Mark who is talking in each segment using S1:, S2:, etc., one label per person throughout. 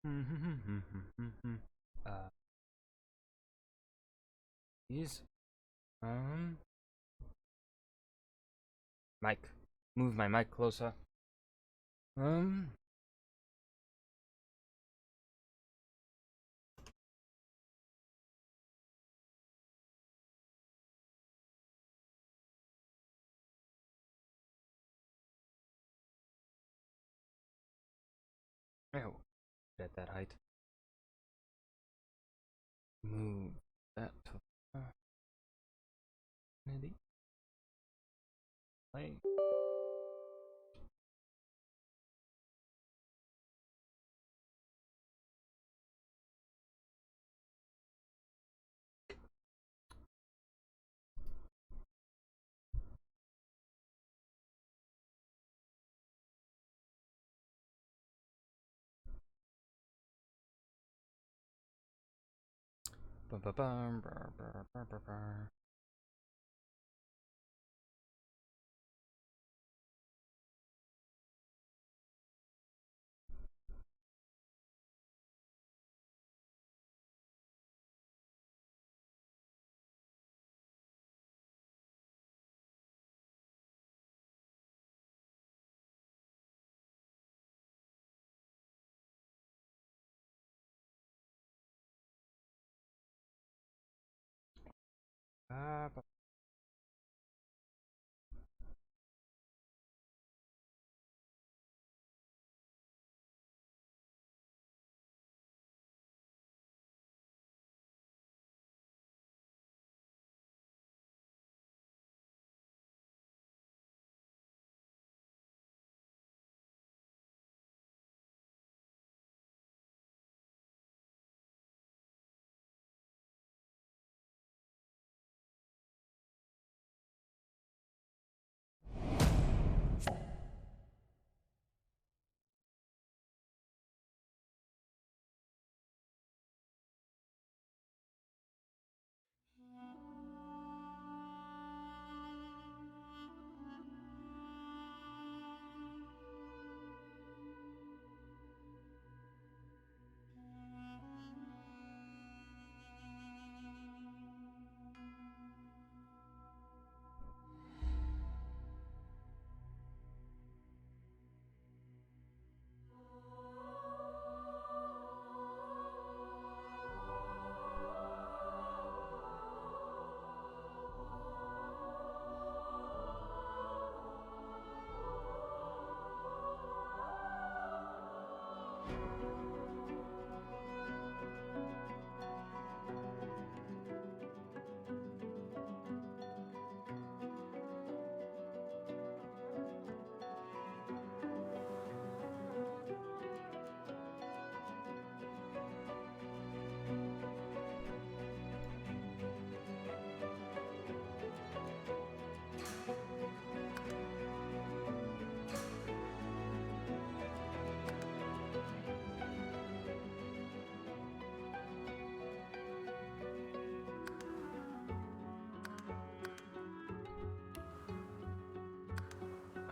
S1: uh, these, mic. Move my mic closer. Um, oh, at that height. Move that to Divinity. Play. Bum, bum, bum, brr, brr, brr, brr, brr. Ah,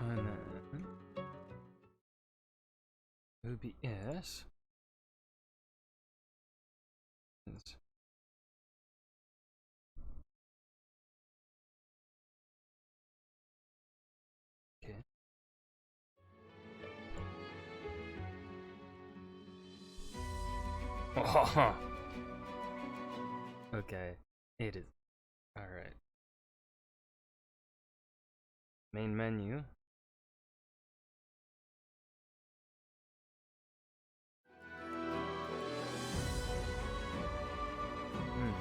S1: and then OBS. Okay. Oh, okay. It is. Alright. Main menu. Hmm.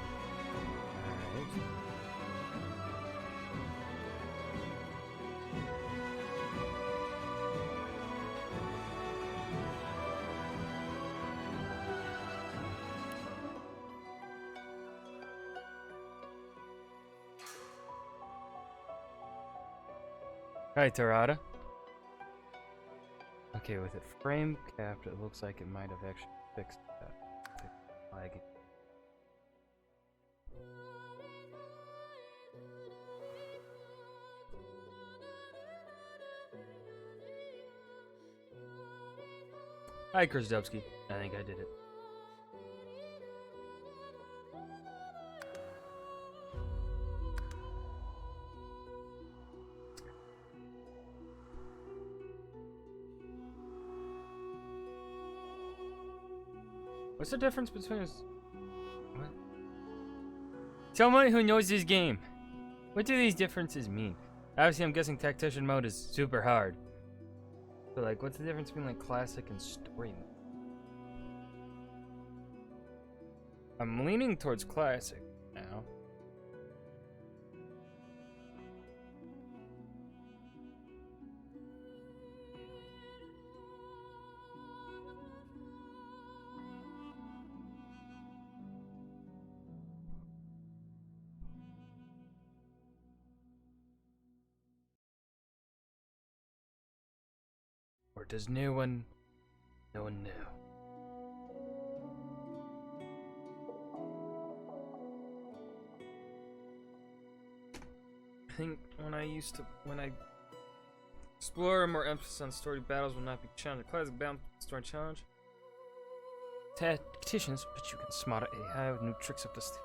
S1: Alright. Hi, Tarada. Okay, with it frame capped, it looks like it might have actually fixed that. Lagging. Hi, Krzdubski. I think I did it. What's the difference between us? What? Someone who knows this game. What do these differences mean? Obviously, I'm guessing tactician mode is super hard. But like, what's the difference between like classic and story mode? I'm leaning towards classic now. Or does no one know? I think when I explore, more emphasis on story battles will not be challenged. Classic battle story challenge. Tacticians, but you can smart AI with new tricks up the sleeve.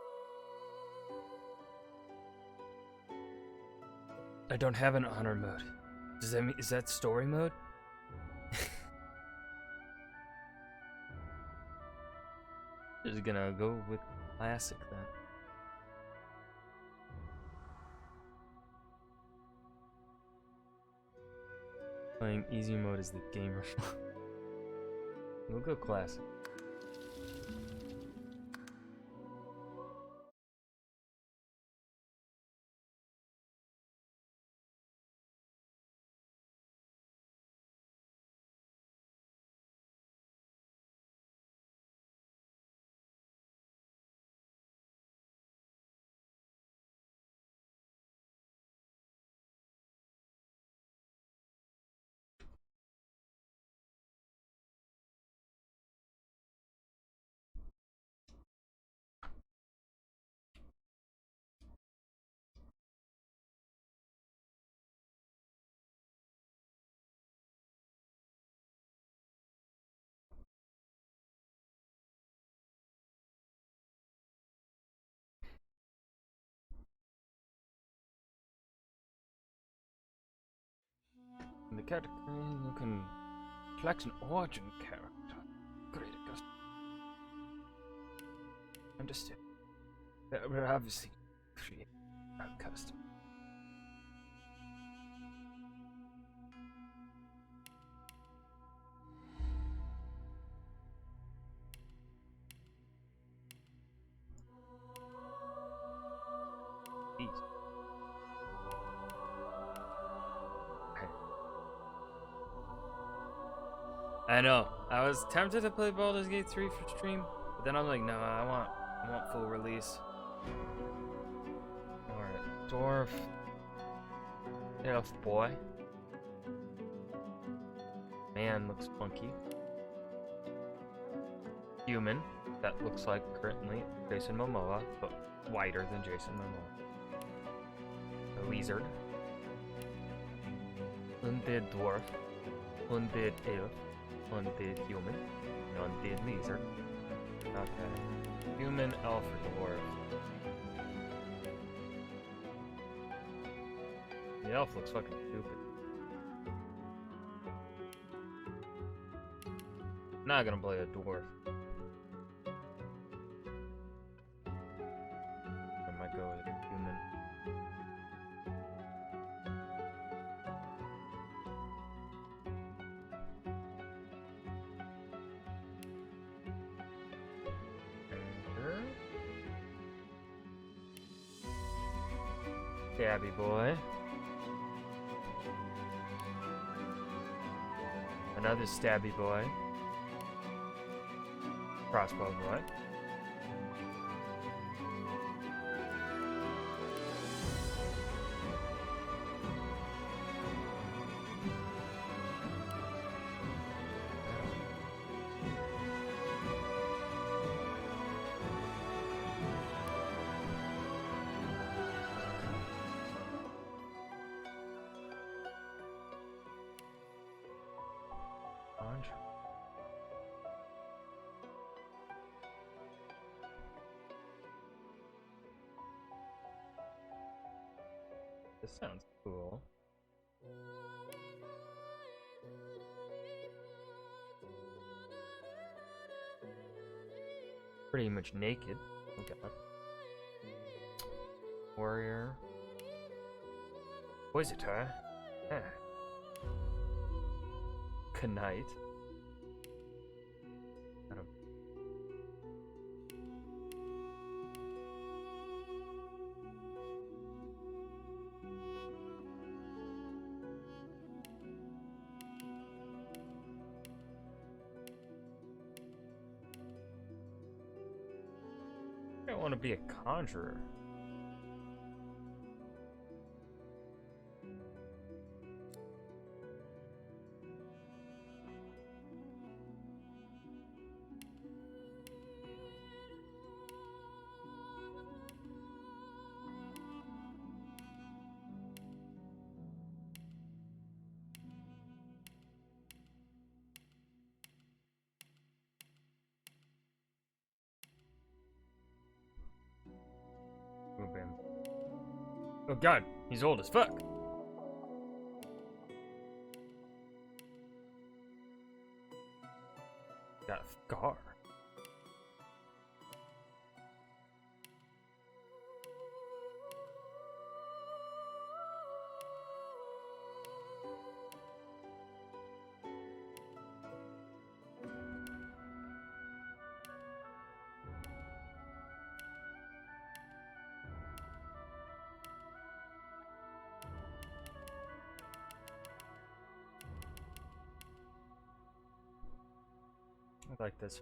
S1: I don't have an honor mode. Does that mean, is that story mode? Just gonna go with classic then. Playing easy mode is the gamer. We'll go classic. In the category, you can select an origin character. Create a custom. Understand. We're obviously create a custom. Easy. I know. I was tempted to play Baldur's Gate 3 for stream, but then I'm like, no, I want full release. Alright, dwarf. Elf boy. Man looks funky. Human. That looks like currently Jason Momoa, but wider than Jason Momoa. A lizard. Undead dwarf. Undead elf. Undead human. Undead lizard. Okay. Human, elf, or dwarf. The elf looks fucking stupid. Not gonna play a dwarf. I might go with a human. Stabby boy. Another stabby boy. Crossbow boy. This sounds cool. Pretty much naked. Oh god. Warrior. Visitor. Ah. Knight. I don't want to be a conjurer. Oh god, he's old as fuck. Got a scar. I like this.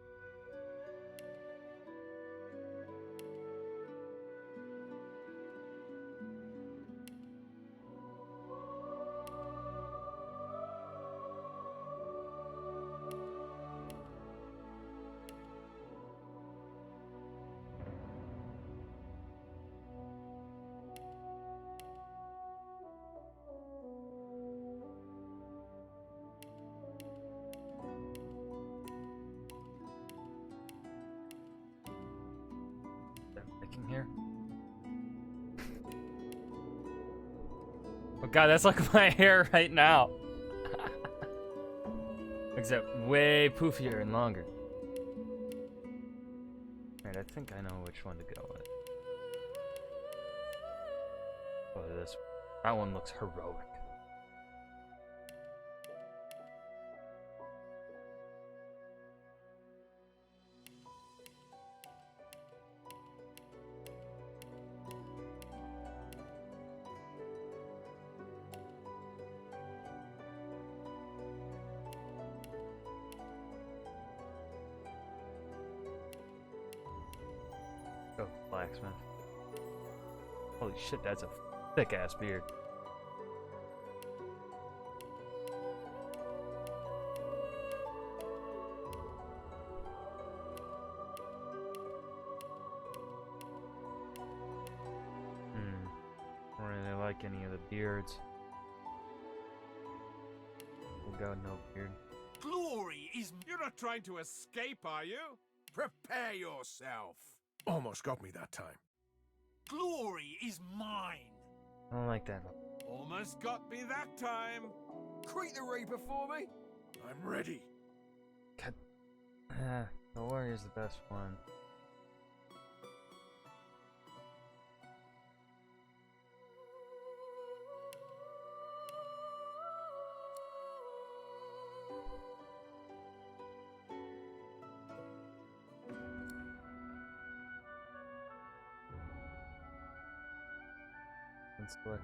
S1: Here. Oh god, that's like my hair right now. Except way poofier and longer. Alright, I think I know which one to go with. Oh, this. That one looks heroic. Oh, blacksmith. Holy shit, that's a thick ass beard. I don't really like any of the beards. Oh god, no beard.
S2: Glory is... You're not trying to escape, are you? Prepare yourself. Almost got me that time. Glory is mine.
S1: I don't like that.
S2: Almost got me that time. Greet the Reaper for me. I'm ready.
S1: God. The warrior's the best one. Let's look.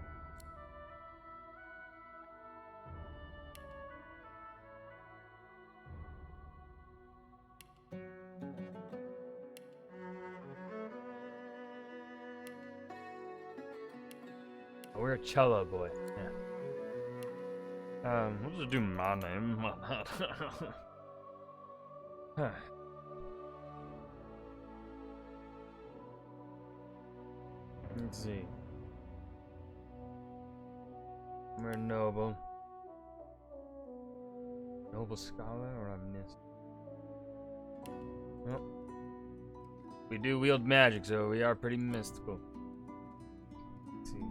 S1: We're a cello boy. Yeah. We'll just do my name. Let's see. We're a noble. Noble scholar, or I missed? Well, we do wield magic, so we are pretty mystical. Let's see.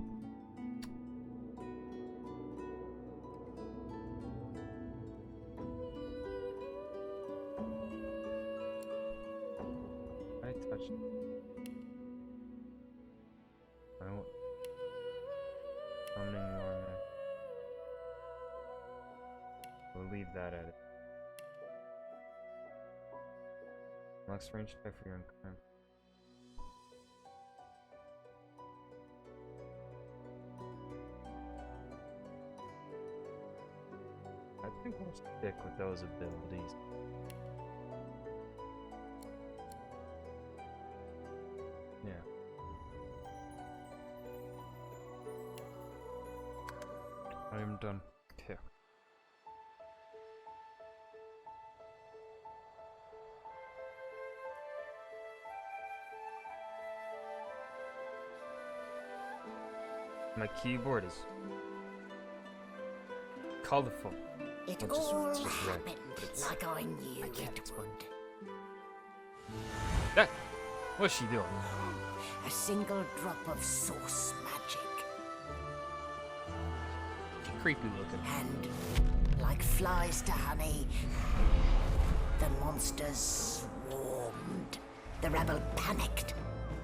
S1: much. I don't. Summoning more. We'll leave that at it. Unlocks range type for your own crime. I think we'll stick with those abilities. Yeah. I am done. Okay. My keyboard is colorful.
S3: It
S1: Which is
S3: all
S1: just red,
S3: happened
S1: but it's-
S3: like I knew it would.
S1: That, what's she doing?
S3: A single drop of source magic,
S1: Creepy looking.
S3: and like flies to honey, the monsters swarmed. The rebel panicked.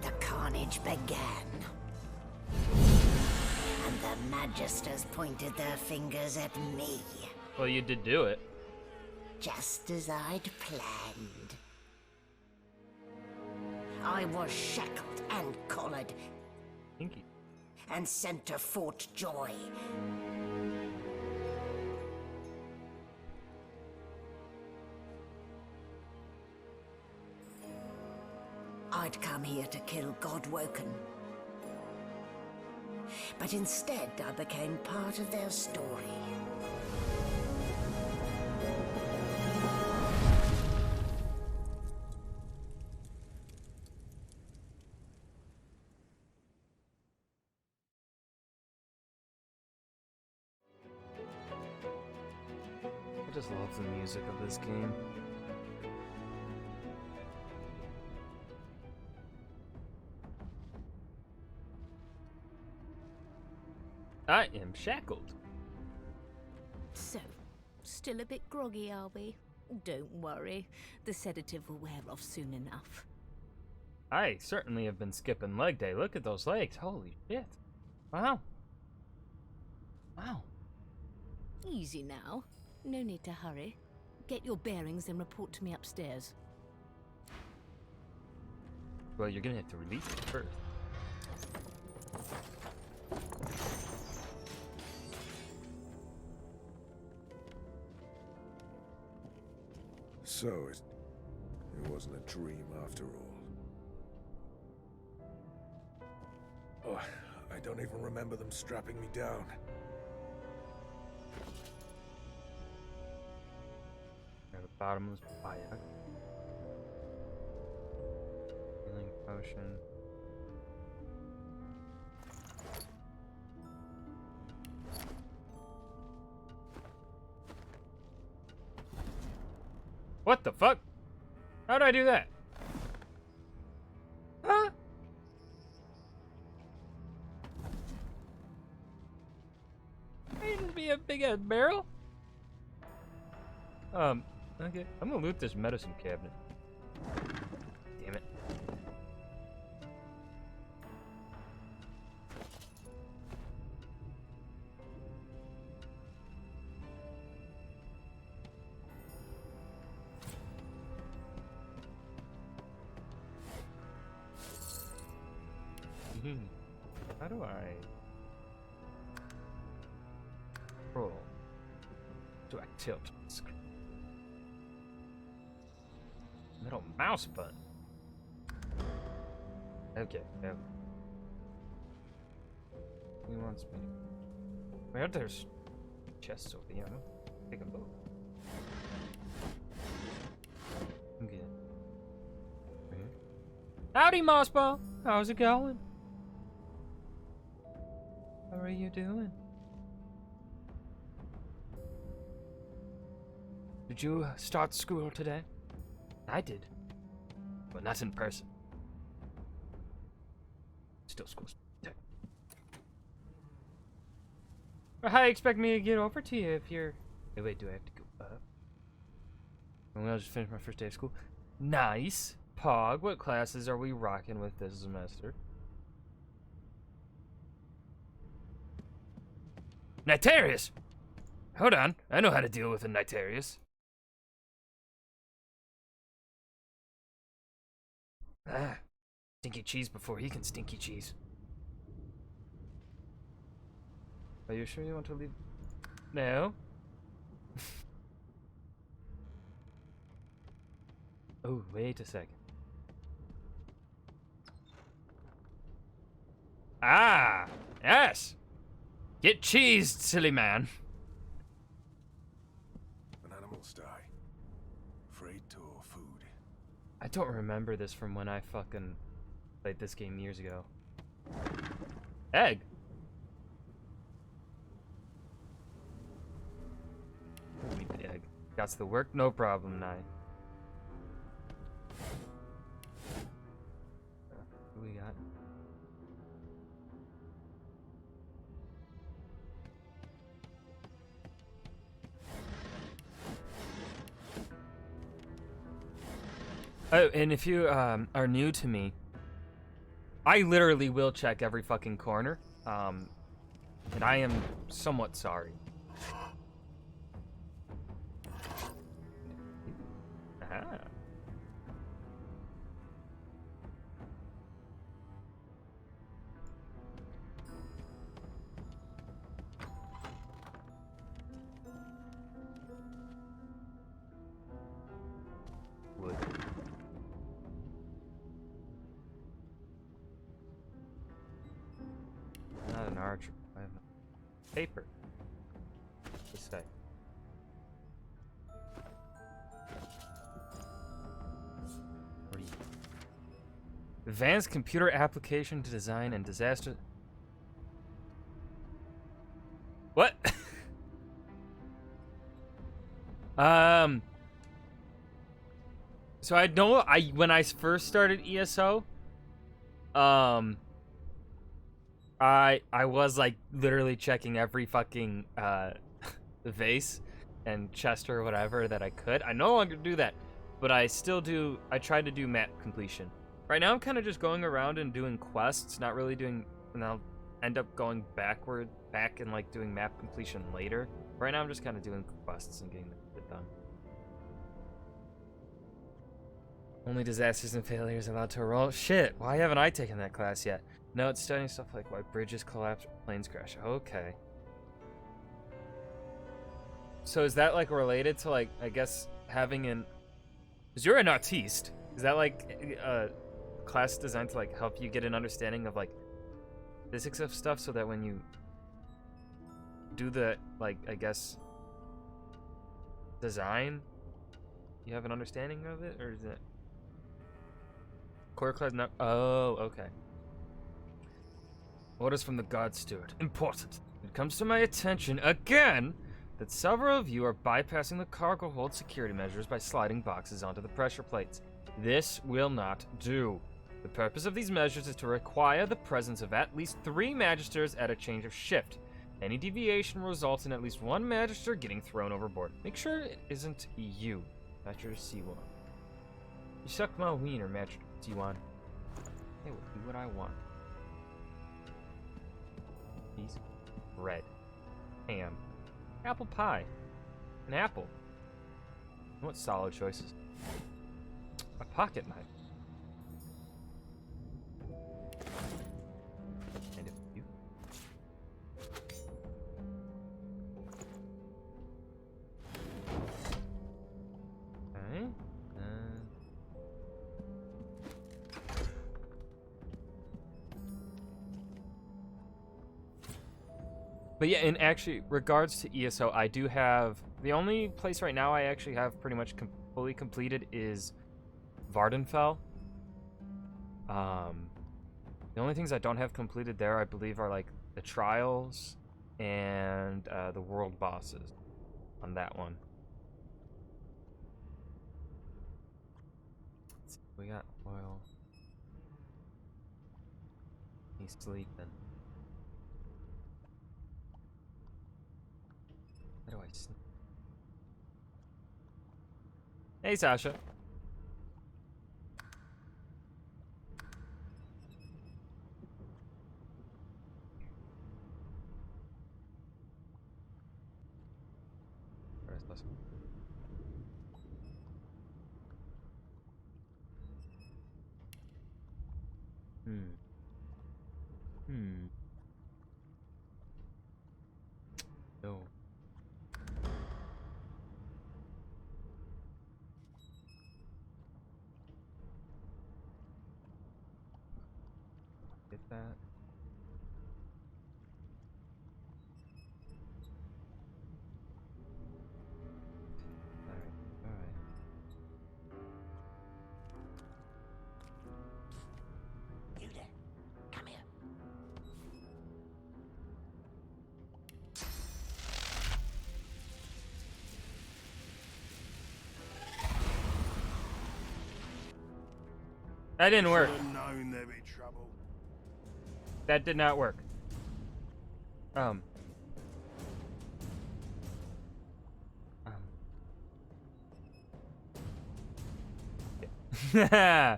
S3: The carnage began. And the magisters pointed their fingers at me,
S1: Well, you did do it.
S3: just as I'd planned. I was shackled and collared
S1: Kinky.
S3: and sent to Fort Joy. I'd come here to kill Godwoken. But instead, I became part of their story.
S1: I just love the music of this game. I am shackled.
S4: So, still a bit groggy, are we? Don't worry, the sedative will wear off soon enough.
S1: I certainly have been skipping leg day. Look at those legs. Holy shit. Wow. Wow.
S4: Easy now. No need to hurry. Get your bearings and report to me upstairs.
S1: Well, you're gonna have to release it first.
S2: So, it wasn't a dream after all. Oh, I don't even remember them strapping me down.
S1: Got a bottomless fire. Healing potion. What the fuck? How'd I do that? Huh? Ain't be a big ass barrel? Okay. I'm gonna loot this medicine cabinet. Damn it. How do I roll? Do I tilt the screen? Middle mouse button. Okay. Yeah. He wants me. Where there's chests over here? Take a boat. I'm good. Howdy, Mossball. How's it going? How are you doing? Did you start school today? I did. But not in person. Still school's tech. Well, how do you expect me to get over to you if you're... Wait, do I have to go up? Well, I'll just finish my first day of school. Nice. Pog. What classes are we rocking with this semester? Nitarius! Hold on, I know how to deal with a Nitarius. Ah, stinky cheese before he can stinky cheese. Are you sure you want to leave? No. Oh, wait a second. Ah, yes. Get cheesed, silly man.
S2: When animals die, afraid to food.
S1: I don't remember this from when I fucking played this game years ago. Egg. We'll eat the egg. That's the work, no problem, Nye. Who we got? Oh, and if you are new to me, I literally will check every fucking corner, and I am somewhat sorry. Ah. Wood. Not an archer. I have no paper. This say. Read. Advanced computer application to design and disaster. What? So I know when I first started ESO, I was like literally checking every fucking vase and chest or whatever that I could. I no longer do that, but I still do. I try to do map completion. Right now I'm kind of just going around and doing quests, not really doing, and I'll end up going back and like doing map completion later. Right now I'm just kind of doing quests and getting it done. Only disasters and failures allowed to roll. Shit, why haven't I taken that class yet? No, it's studying stuff like why bridges collapse or planes crash. Okay. So is that like related to like, I guess, having an... Because you're an artiste. Is that like a class designed to like help you get an understanding of like physics of stuff so that when you do the, like, I guess, design, you have an understanding of it? Or is it... Core class not... Oh, okay. Orders from the guard steward. Important. It comes to my attention again that several of you are bypassing the cargo hold security measures by sliding boxes onto the pressure plates. This will not do. The purpose of these measures is to require the presence of at least 3 magisters at a change of shift. Any deviation results in at least 1 magister getting thrown overboard. Make sure it isn't you, Magister C1. You suck my wiener, Magister C1. Hey, will do what I want. Cheese, bread, ham, apple pie, an apple. What solid choices? A pocket knife. And if you. Okay. But yeah, in actually regards to ESO, I do have the only place right now I actually have pretty much fully completed is Vardenfell. The only things I don't have completed there, I believe, are like the trials and the world bosses on that one. Let's see, we got oil. He's sleeping. How do I sleep? Hey, Sasha. I saw something. No. Get that. Alright.
S3: You there. Come here.
S1: That didn't work.
S2: Should've known there'd be trouble.
S1: That did not work. Yeah.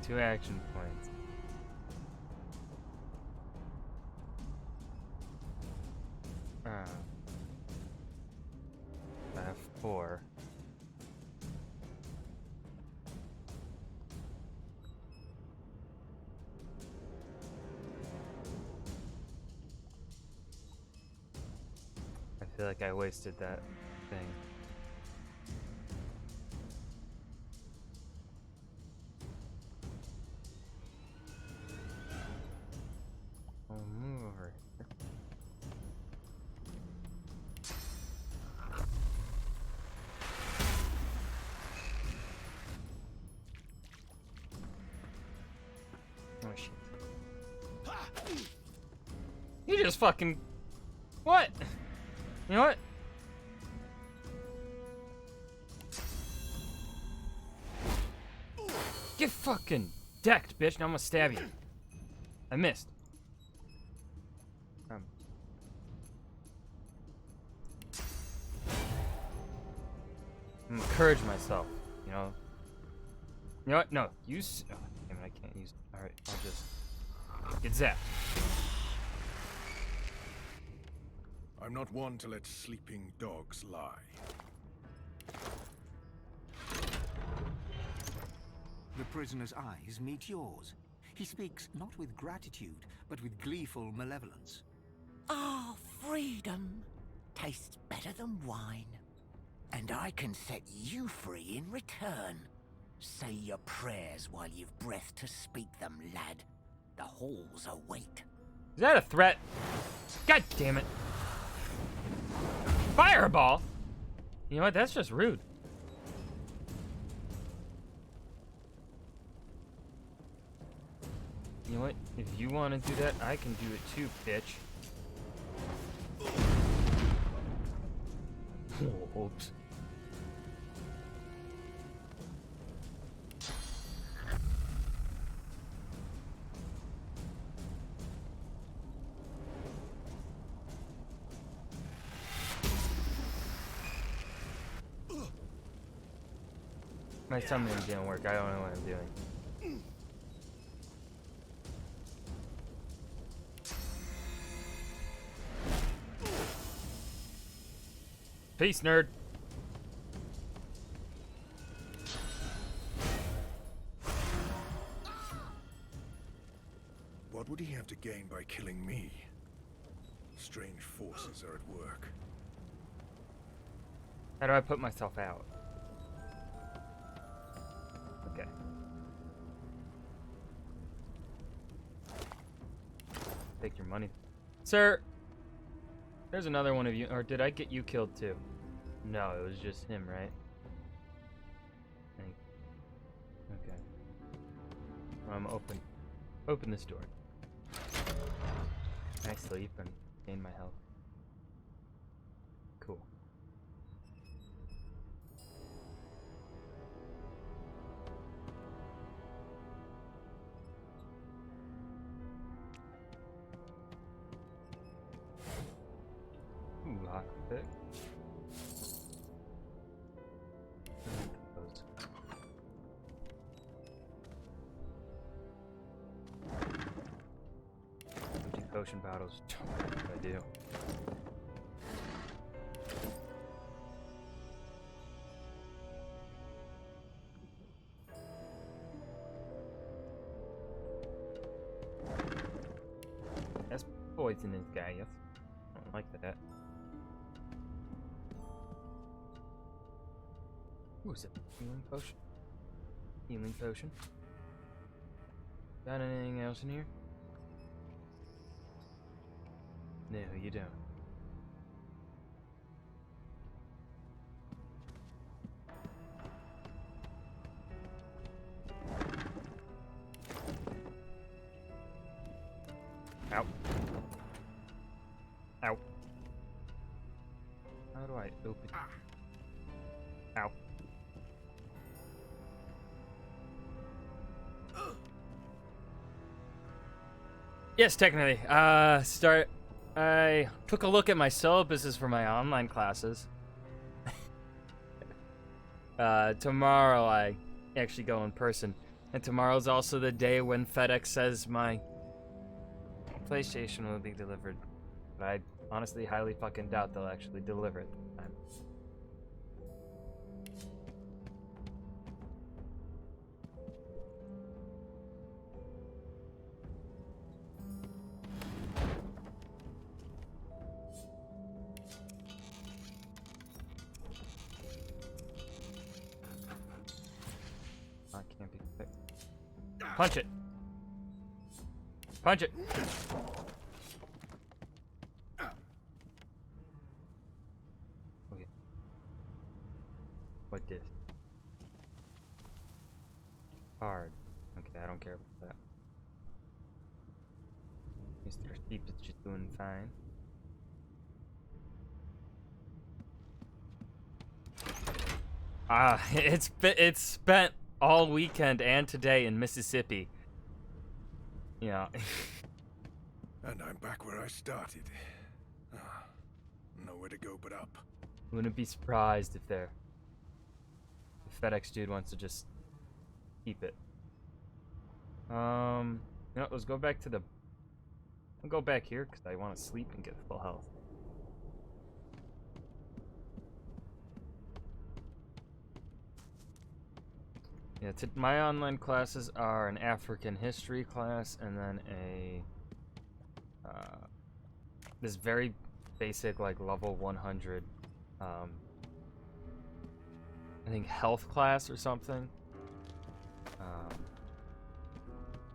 S1: 2 action points. I have 4. I feel like I wasted that thing. I'll move over here. Oh shit. You just fucking... What? You know what? Get fucking decked, bitch. Now I'm gonna stab you. I missed. I'm gonna encourage myself, you know? You know what? No, use... Oh, damn it, I can't use... Alright, I'll just... Get zapped.
S2: I'm not one to let sleeping dogs lie.
S5: The prisoner's eyes meet yours. He speaks not with gratitude, but with gleeful malevolence.
S3: Ah, freedom tastes better than wine. And I can set you free in return. Say your prayers while you've breath to speak them, lad. The halls await.
S1: Is that a threat? God damn it. Fireball? You know what? That's just rude. You know what? If you want to do that, I can do it too, bitch. Oh, oops. My summoning didn't work. I don't know what I'm doing. Peace, nerd.
S2: What would he have to gain by killing me? Strange forces are at work.
S1: How do I put myself out? Okay. Take your money. Sir! There's another one of you. Or did I get you killed too? No, it was just him, right? Okay. Well, open this door. Can I sleep and gain my health? Cool. Ooh, lockpick. potion bottles. I do. That's poisonous, guys. I don't like that. What was it? Healing potion? Healing potion. Got anything else in here? No, you don't. Ow. Ow. How do I open? Ow. Yes, technically. I took a look at my syllabuses for my online classes. Tomorrow I actually go in person. And tomorrow's also the day when FedEx says my PlayStation will be delivered. But I honestly highly fucking doubt they'll actually deliver it this time. I can't be fixed. Punch it! Punch it! Okay. What this? Hard. Okay, I don't care about that. Mr. Sheep is just doing fine. It's spent all weekend and today in Mississippi. Yeah.
S2: And I'm back where I started. Nowhere to go but up.
S1: Wouldn't be surprised if the FedEx dude wants to just keep it. Let's go back to the. I'll go back here because I want to sleep and get full health. Yeah, my online classes are an African history class and then this very basic, like, level 100, I think health class or something,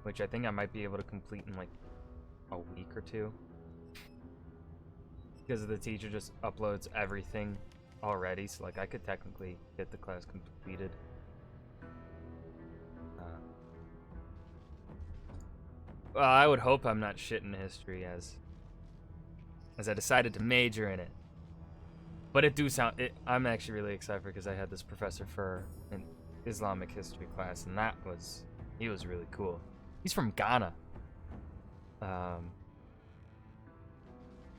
S1: which I think I might be able to complete in, like, a week or two, because the teacher just uploads everything already, so, like, I could technically get the class completed. Well, I would hope I'm not shit in history as I decided to major in it. But it do sound I'm actually really excited because I had this professor for an Islamic history class, and he was really cool. He's from Ghana. But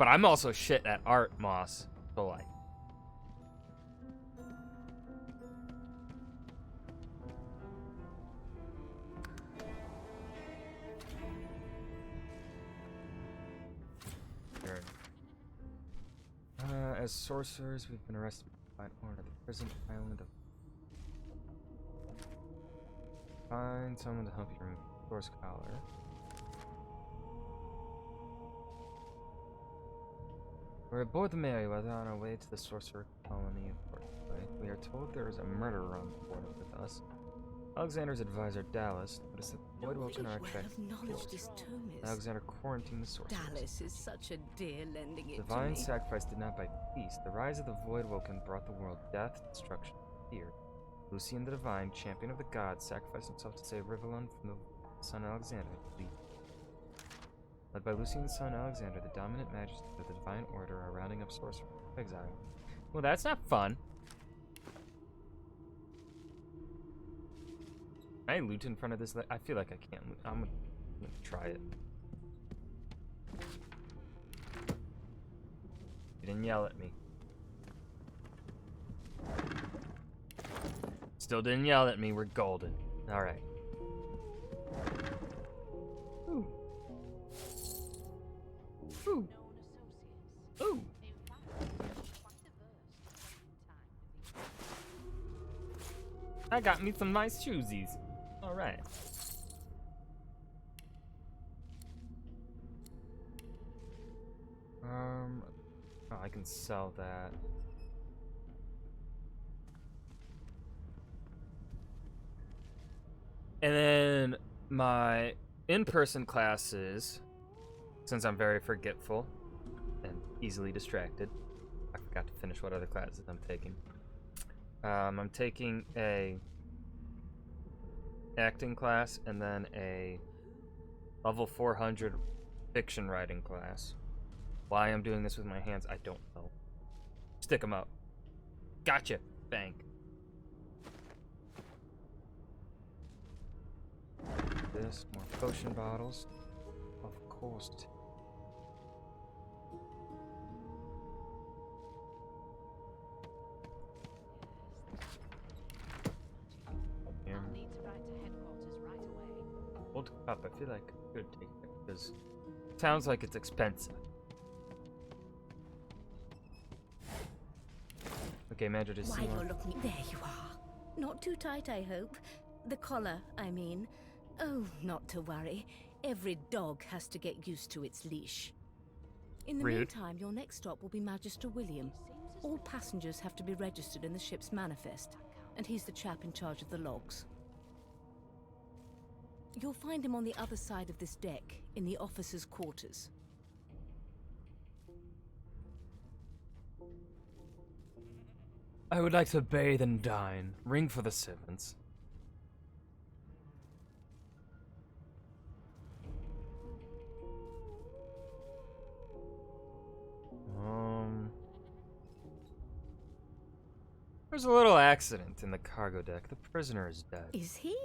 S1: I'm also shit at art, Moss. So like as sorcerers, we've been arrested by an order. The prison island of. Find someone to help you remove the source collar. We're aboard the Merryweather on our way to the sorcerer colony of Portway. We are told there is a murderer on board with us. Alexander's advisor, Dallas, noticed that the Voidwalker are attracted to Alexander quarantined the sorcerers.
S4: Dallas is such a dear lending it
S1: Divine
S4: to me.
S1: sacrifice did not buy peace. The rise of the Voidwoken brought the world death, destruction, and fear. Lucian the Divine, champion of the gods, sacrificed himself to save Rivellon from the son Alexander. Led by Lucian's son Alexander, the dominant majesty of the Divine Order are rounding up sorcerers from exile. Well, that's not fun. Can I loot in front of this? I feel like I can't loot. I'm gonna try it. You didn't yell at me. Still didn't yell at me. We're golden. Alright. Ooh. Ooh. I got me some nice shoesies. All right. Oh, I can sell that. And then my in-person classes, since I'm very forgetful and easily distracted, I forgot to finish what other classes I'm taking. I'm taking a acting class and then a level 400 fiction writing class. Why I'm doing this with my hands, I don't know. Stick them up. Gotcha. Bang. This, more potion bottles. Of course.
S6: I'll need to write to headquarters right away.
S1: Old cup, I feel like I could take it because it sounds like it's expensive. Okay, Mandra, to see
S4: Why, you're
S1: one.
S4: looking. There you are. Not too tight, I hope. The collar, I mean. Oh, not to worry. Every dog has to get used to its leash. In the
S1: Rude.
S4: meantime, your next stop will be Magister William. All passengers have to be registered in the ship's manifest, and he's the chap in charge of the logs. You'll find him on the other side of this deck, in the officers' quarters.
S1: I would like to bathe and dine. Ring for the servants. There's a little accident in the cargo deck. The prisoner is dead.
S4: Is he?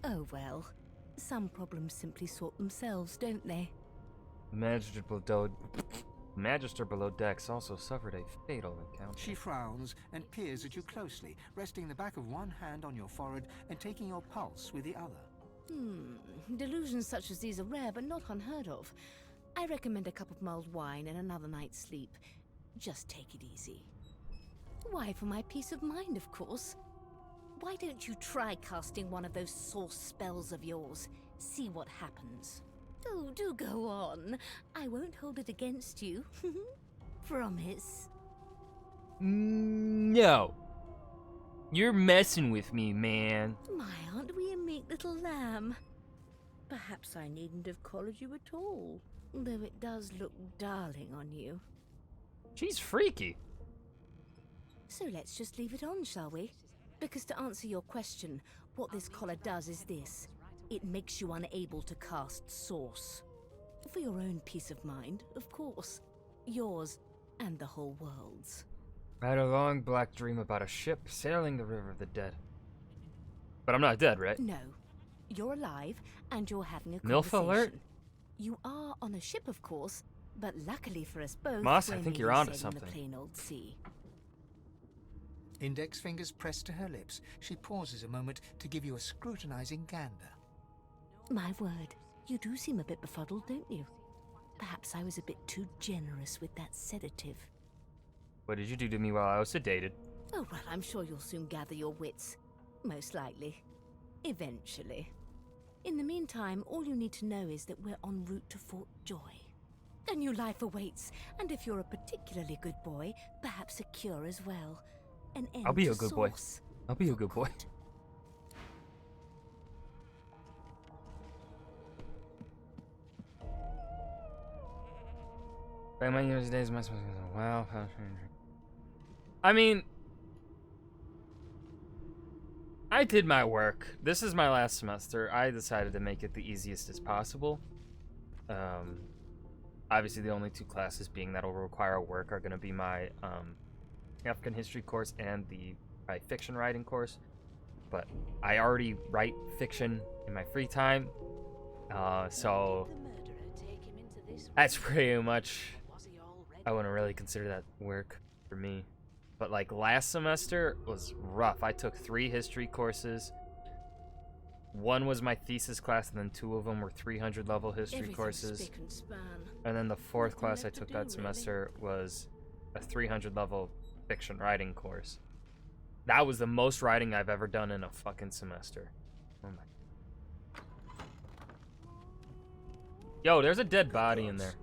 S4: Oh well. Some problems simply sort themselves, don't they?
S1: The Magister below decks also suffered a fatal encounter.
S5: She frowns and peers at you closely, resting the back of one hand on your forehead and taking your pulse with the other.
S4: Delusions such as these are rare, but not unheard of. I recommend a cup of mulled wine and another night's sleep. Just take it easy. Why, for my peace of mind, of course. Why don't you try casting one of those source spells of yours? See what happens. Oh, do go on. I won't hold it against you. Promise.
S1: No. You're messing with me, man.
S4: My, aren't we a meek little lamb? Perhaps I needn't have collared you at all, though it does look darling on you.
S1: She's freaky.
S4: So let's just leave it on, shall we? Because to answer your question, what this collar does is this. It makes you unable to cast Source. For your own peace of mind, of course. Yours and the whole world's.
S1: I had a long black dream about a ship sailing the river of the dead. But I'm not dead, right?
S4: No. You're alive, and you're having a
S1: MILF
S4: conversation.
S1: alert?
S4: You are on a ship, of course, but luckily for us both,
S1: Moss, I
S4: we're
S1: think
S4: merely
S1: you're onto
S4: sailing the
S1: something.
S4: plain old sea.
S5: Index fingers pressed to her lips, she pauses a moment to give you a scrutinizing gander.
S4: My word, you do seem a bit befuddled, don't you? Perhaps I was a bit too generous with that sedative.
S1: What did you do to me while I was sedated?
S4: Oh, well, I'm sure you'll soon gather your wits. Most likely. Eventually. In the meantime, all you need to know is that we're en route to Fort Joy. A new life awaits, and if you're a particularly good boy, perhaps a cure as well. An end
S1: I'll be
S4: to
S1: a good boy.
S4: Source.
S1: I'll be a good boy. By my years days, my supposed to wow. I mean, I did my work. This is my last semester. I decided to make it the easiest as possible. Obviously, the only two classes being that'll require work are going to be my African history course and the fiction writing course. But I already write fiction in my free time, so that's pretty much. I wouldn't really consider that work for me. But like last semester was rough. I took 3 history courses, one was my thesis class, and then 2 of them were 300 level history
S4: Everything's
S1: courses.
S4: spick and span.
S1: And then the 4th
S4: Nothing
S1: class I
S4: left to
S1: took
S4: do,
S1: that
S4: really.
S1: semester was a 300 level fiction writing course. That was the most writing I've ever done in a fucking semester. Oh my. Yo, there's a dead body in there.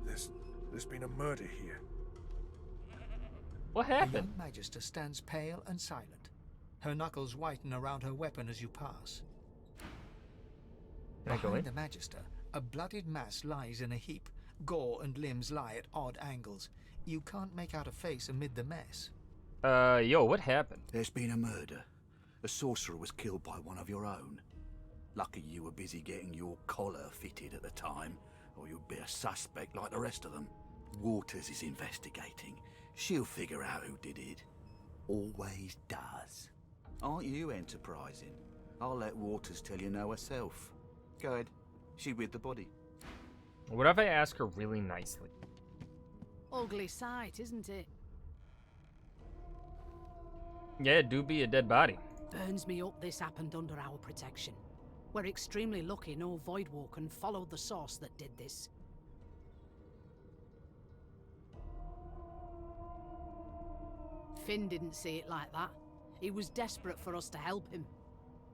S2: There's been a murder here.
S1: What
S5: The
S1: happened?
S5: young Magister stands pale and silent. Her knuckles whiten around her weapon as you pass.
S1: Can I go
S5: Behind
S1: in?
S5: the Magister, a bloodied mass lies in a heap. Gore and limbs lie at odd angles. You can't make out a face amid the mess.
S1: Yo, what happened?
S7: There's been a murder. A sorcerer was killed by one of your own. Lucky you were busy getting your collar fitted at the time, or you'd be a suspect like the rest of them. Waters is investigating. She'll figure out who did it. Always does. Aren't you enterprising? I'll let Waters tell you no herself. Go ahead. She with the body.
S1: What if I ask her really nicely?
S6: Ugly sight, isn't it?
S1: Yeah, it do be a dead body.
S6: Burns me up this happened under our protection. We're extremely lucky no Voidwalker followed the source that did this. Finn didn't see it like that. He was desperate for us to help him.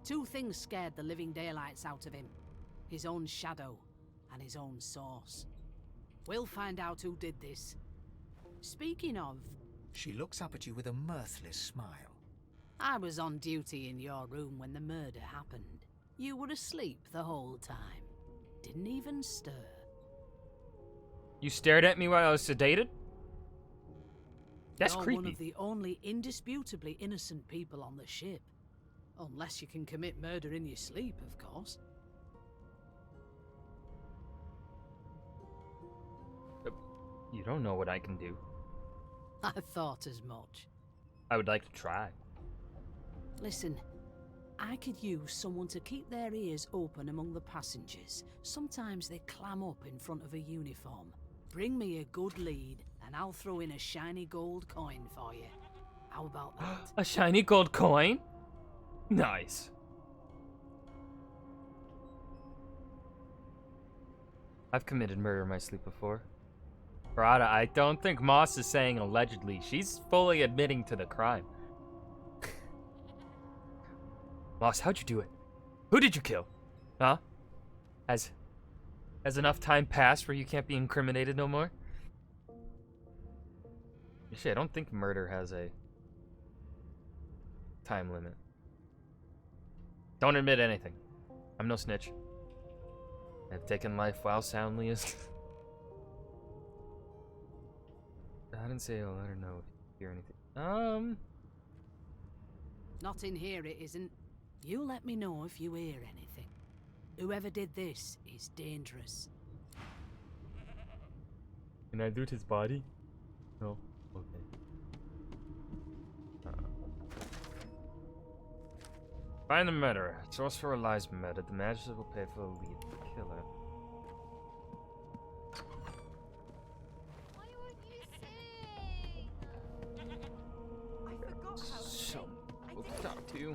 S6: 2 things scared the living daylights out of him. His own shadow and his own source. We'll find out who did this. Speaking of,
S5: She looks up at you with a mirthless smile.
S6: I was on duty in your room when the murder happened. You were asleep the whole time. Didn't even stir.
S1: You stared at me while I was sedated? That's
S6: You're
S1: creepy.
S6: one of the only indisputably innocent people on the ship. Unless you can commit murder in your sleep, of course.
S1: You don't know what I can do.
S6: I thought as much.
S1: I would like to try.
S6: Listen, I could use someone to keep their ears open among the passengers. Sometimes they clam up in front of a uniform. Bring me a good lead, and I'll throw in a shiny gold coin for you. How about that?
S1: A shiny gold coin? Nice. I've committed murder in my sleep before. Rada, I don't think Moss is saying allegedly. She's fully admitting to the crime. Moss, how'd you do it? Who did you kill? Huh? Has enough time passed where you can't be incriminated no more? Shit, I don't think murder has a time limit. Don't admit anything. I'm no snitch. I've taken life while soundly asleep. I didn't say I'll let her know if you hear anything.
S6: Not in here, it isn't. You let me know if you hear anything. Whoever did this is dangerous.
S1: Can I loot his body? No. Okay. Find the murderer. Sorcerer lies murdered. The magistrate will pay for the lead. The killer.
S8: Why won't you sing? I forgot how to
S1: So,
S8: sing.
S1: we'll talk to you.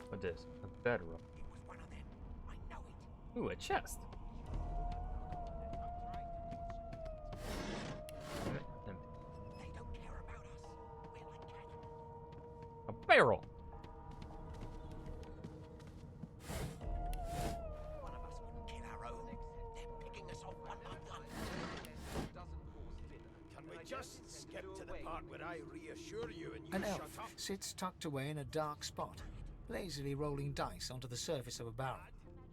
S1: What this? A bedroll.
S3: It was one of them. I know it.
S1: Ooh, a chest. Empty.
S3: They don't care about us. We're like cattle.
S1: A barrel.
S3: One of us wouldn't kill our own. They're picking us off one by one.
S2: Can we just skip to the part where I reassure you and you
S5: An
S2: shut
S5: elf
S2: up?
S5: sits tucked away in a dark spot, lazily rolling dice onto the surface of a barrel.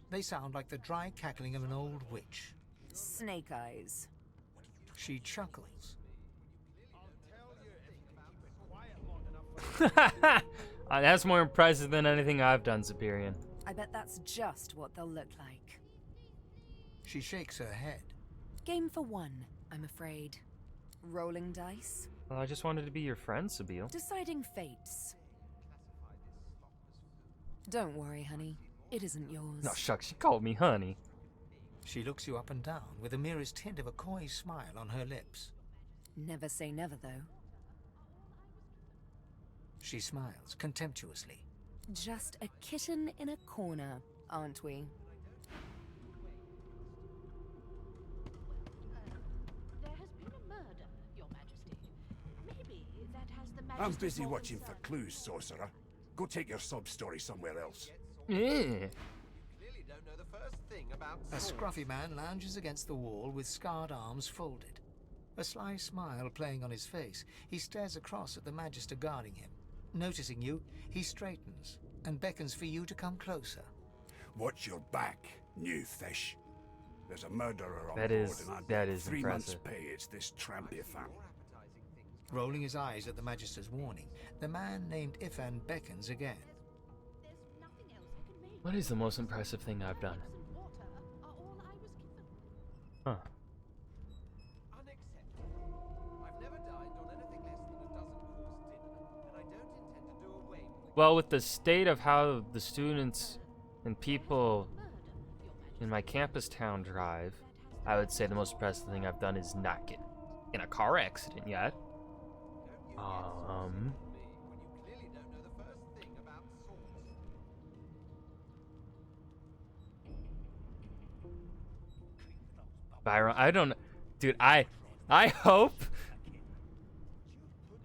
S5: They sound like the dry cackling of an old witch.
S8: Snake eyes.
S5: She chuckles.
S1: That's more impressive than anything I've done, Superior.
S8: I bet that's just what they'll look like.
S5: She shakes her head.
S8: Game for one, I'm afraid. Rolling dice.
S1: Well, I just wanted to be your friend, Sabine.
S8: Deciding fates. Don't worry, honey. It isn't yours.
S1: No, shucks, she called me honey.
S5: She looks you up and down with the merest hint of a coy smile on her lips.
S8: Never say never, though.
S5: She smiles contemptuously.
S8: Just a kitten in a corner, aren't we?
S9: There has been a murder, Your Majesty. Maybe that has the
S2: I'm
S9: Majesty's
S2: busy
S9: more
S2: watching for
S9: concern.
S2: clues, sorcerer. Go take your sub-story somewhere else.
S1: Yeah.
S10: Clearly don't know the first thing about
S5: A
S10: swords.
S5: scruffy man lounges against the wall with scarred arms folded. A sly smile playing on his face, he stares across at the Magister guarding him. Noticing you, he straightens and beckons for you to come closer.
S2: Watch your back, new fish. There's a murderer on
S1: That
S2: board
S1: is-
S2: and I'd
S1: that
S2: bet
S1: is
S2: 3 months'
S1: impressive.
S2: pay it's this tramp if I'm...
S5: Rolling his eyes at the Magister's warning, the man named Ifan beckons again.
S9: There's nothing else I can make.
S1: What is the most impressive thing I've done?
S9: And water are all I was given.
S1: Huh.
S10: Unacceptable. I've never dined on anything less than a dozen-course dinner, and I don't intend to do away with
S1: Well, with the state of how the students and people
S9: Murder, Your Majesty.
S1: in my campus town drive, I would say the most impressive thing I've done is not get in a car accident yet.
S10: me when you clearly don't know the first thing about swords.
S1: Byron, I don't, dude. I hope.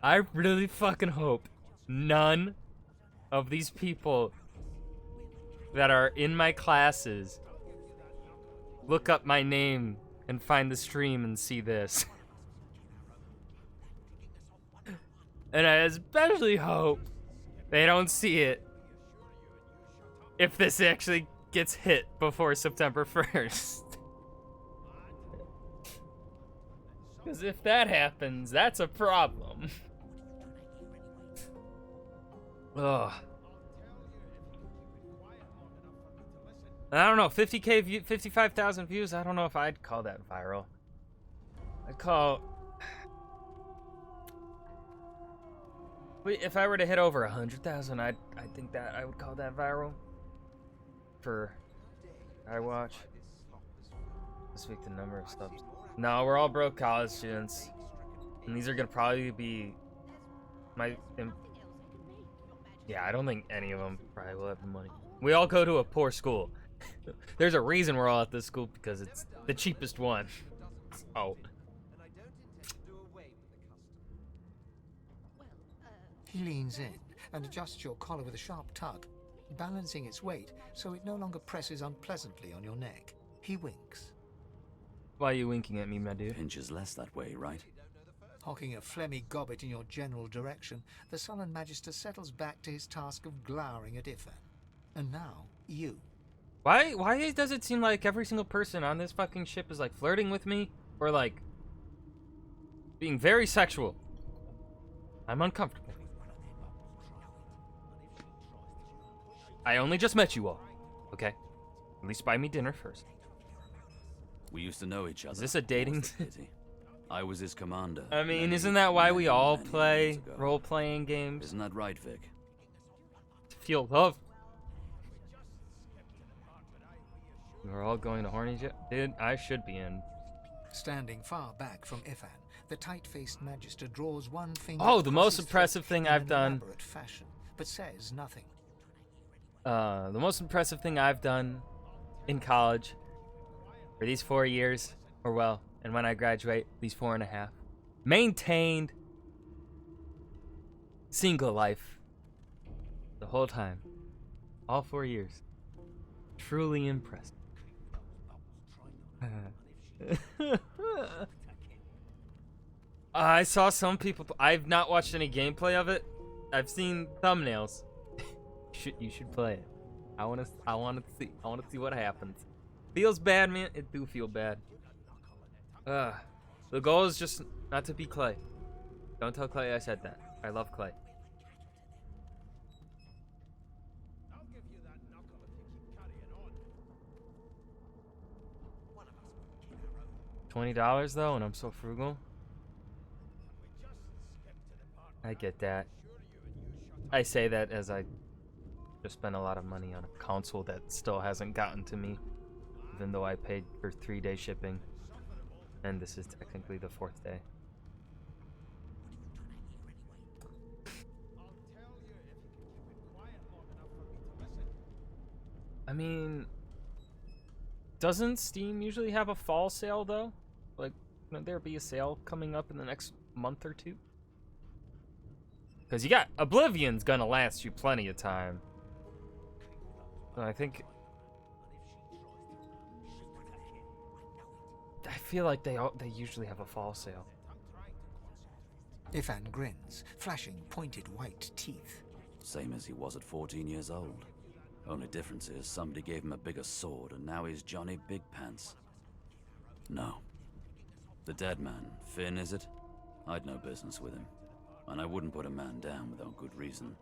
S1: I really fucking hope none of these people that are in my classes look up my name and find the stream and see this. And I especially hope they don't see it if this actually gets hit before September 1st. Because if that happens, that's a problem. Ugh. I don't know, 50K view, 55,000 views. I don't know if I'd call that viral. I'd call. Wait, if I were to hit over 100,000, I think that I would call that viral. For I watch. This week the number of subs. No, we're all broke college students, and these are gonna probably be my. Yeah, I don't think any of them probably will have the money. We all go to a poor school. There's a reason we're all at this school, because it's the cheapest one. Oh.
S10: And I don't intend to do away with the custom.
S5: He leans in and adjusts your collar with a sharp tug, balancing its weight so it no longer presses unpleasantly on your neck. He winks.
S1: Why are you winking at me, my dude?
S11: Pinches less that way, right?
S5: Hawking a phlegmy gobbet in your general direction, the sullen Magister settles back to his task of glowering at Ifan. And now, you.
S1: Why does it seem like every single person on this fucking ship is like flirting with me or like being very sexual? I'm uncomfortable. I only just met you all, okay? At least buy me dinner first.
S11: We used to know each other.
S1: Is this a dating?
S11: What's the pity? I was his commander.
S1: I mean,
S11: many,
S1: isn't that why we all
S11: many
S1: play
S11: years ago.
S1: role-playing games?
S11: Isn't that right, Vic?
S1: To feel love. We're all going to horny ship? Dude, I should be in.
S5: Standing far back from Ifan, the tight-faced Magister draws one finger.
S1: Oh, the
S5: across
S1: most
S5: his
S1: impressive
S5: throat
S1: thing
S5: in
S1: I've
S5: an
S1: done.
S5: elaborate fashion, but says nothing.
S1: The most impressive thing I've done in college for these 4 years, or well, and when I graduate, these 4.5, maintained single life the whole time, all 4 years. Truly impressive. I saw some people. I've not watched any gameplay of it. I've seen thumbnails. You should play it. I want to see what happens. Feels bad, man. It do feel bad. The goal is just not to be Clay. Don't tell Clay I said that. I love Clay. $20 though, and I'm so frugal. I get that. I say that as I just spent a lot of money on a console that still hasn't gotten to me, even though I paid for 3-day shipping, and this is technically the 4th day. mean, doesn't Steam usually have a fall sale though? Like, wouldn't there be a sale coming up in the next month or two? Because you got Oblivion's gonna last you plenty of time. I think. I feel like they usually have a fall sale.
S5: Ifan grins, flashing pointed white teeth.
S11: Same as he was at 14 years old. Only difference is somebody gave him a bigger sword and now he's Johnny Big Pants. No. The dead man, Finn, is it? I'd no business with him. And I wouldn't put a man down without good reason.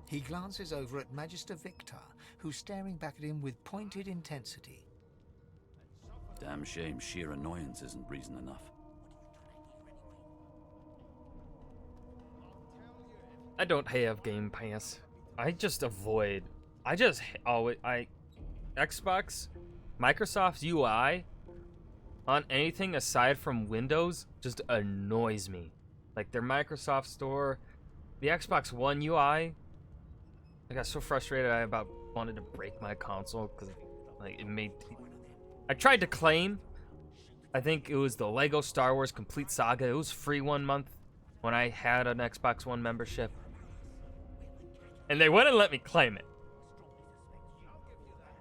S5: He glances over at Magister Victor, who's staring back at him with pointed intensity.
S11: Damn shame sheer annoyance isn't reason enough.
S1: I don't have Game Pass. I just avoid. I just always. Xbox, Microsoft's UI on anything aside from Windows just annoys me. Like their Microsoft Store, the Xbox One UI. I got so frustrated I about wanted to break my console because like it made. I tried to claim. I think it was the Lego Star Wars Complete Saga. It was free 1 month when I had an Xbox One membership. And they wouldn't let me claim it.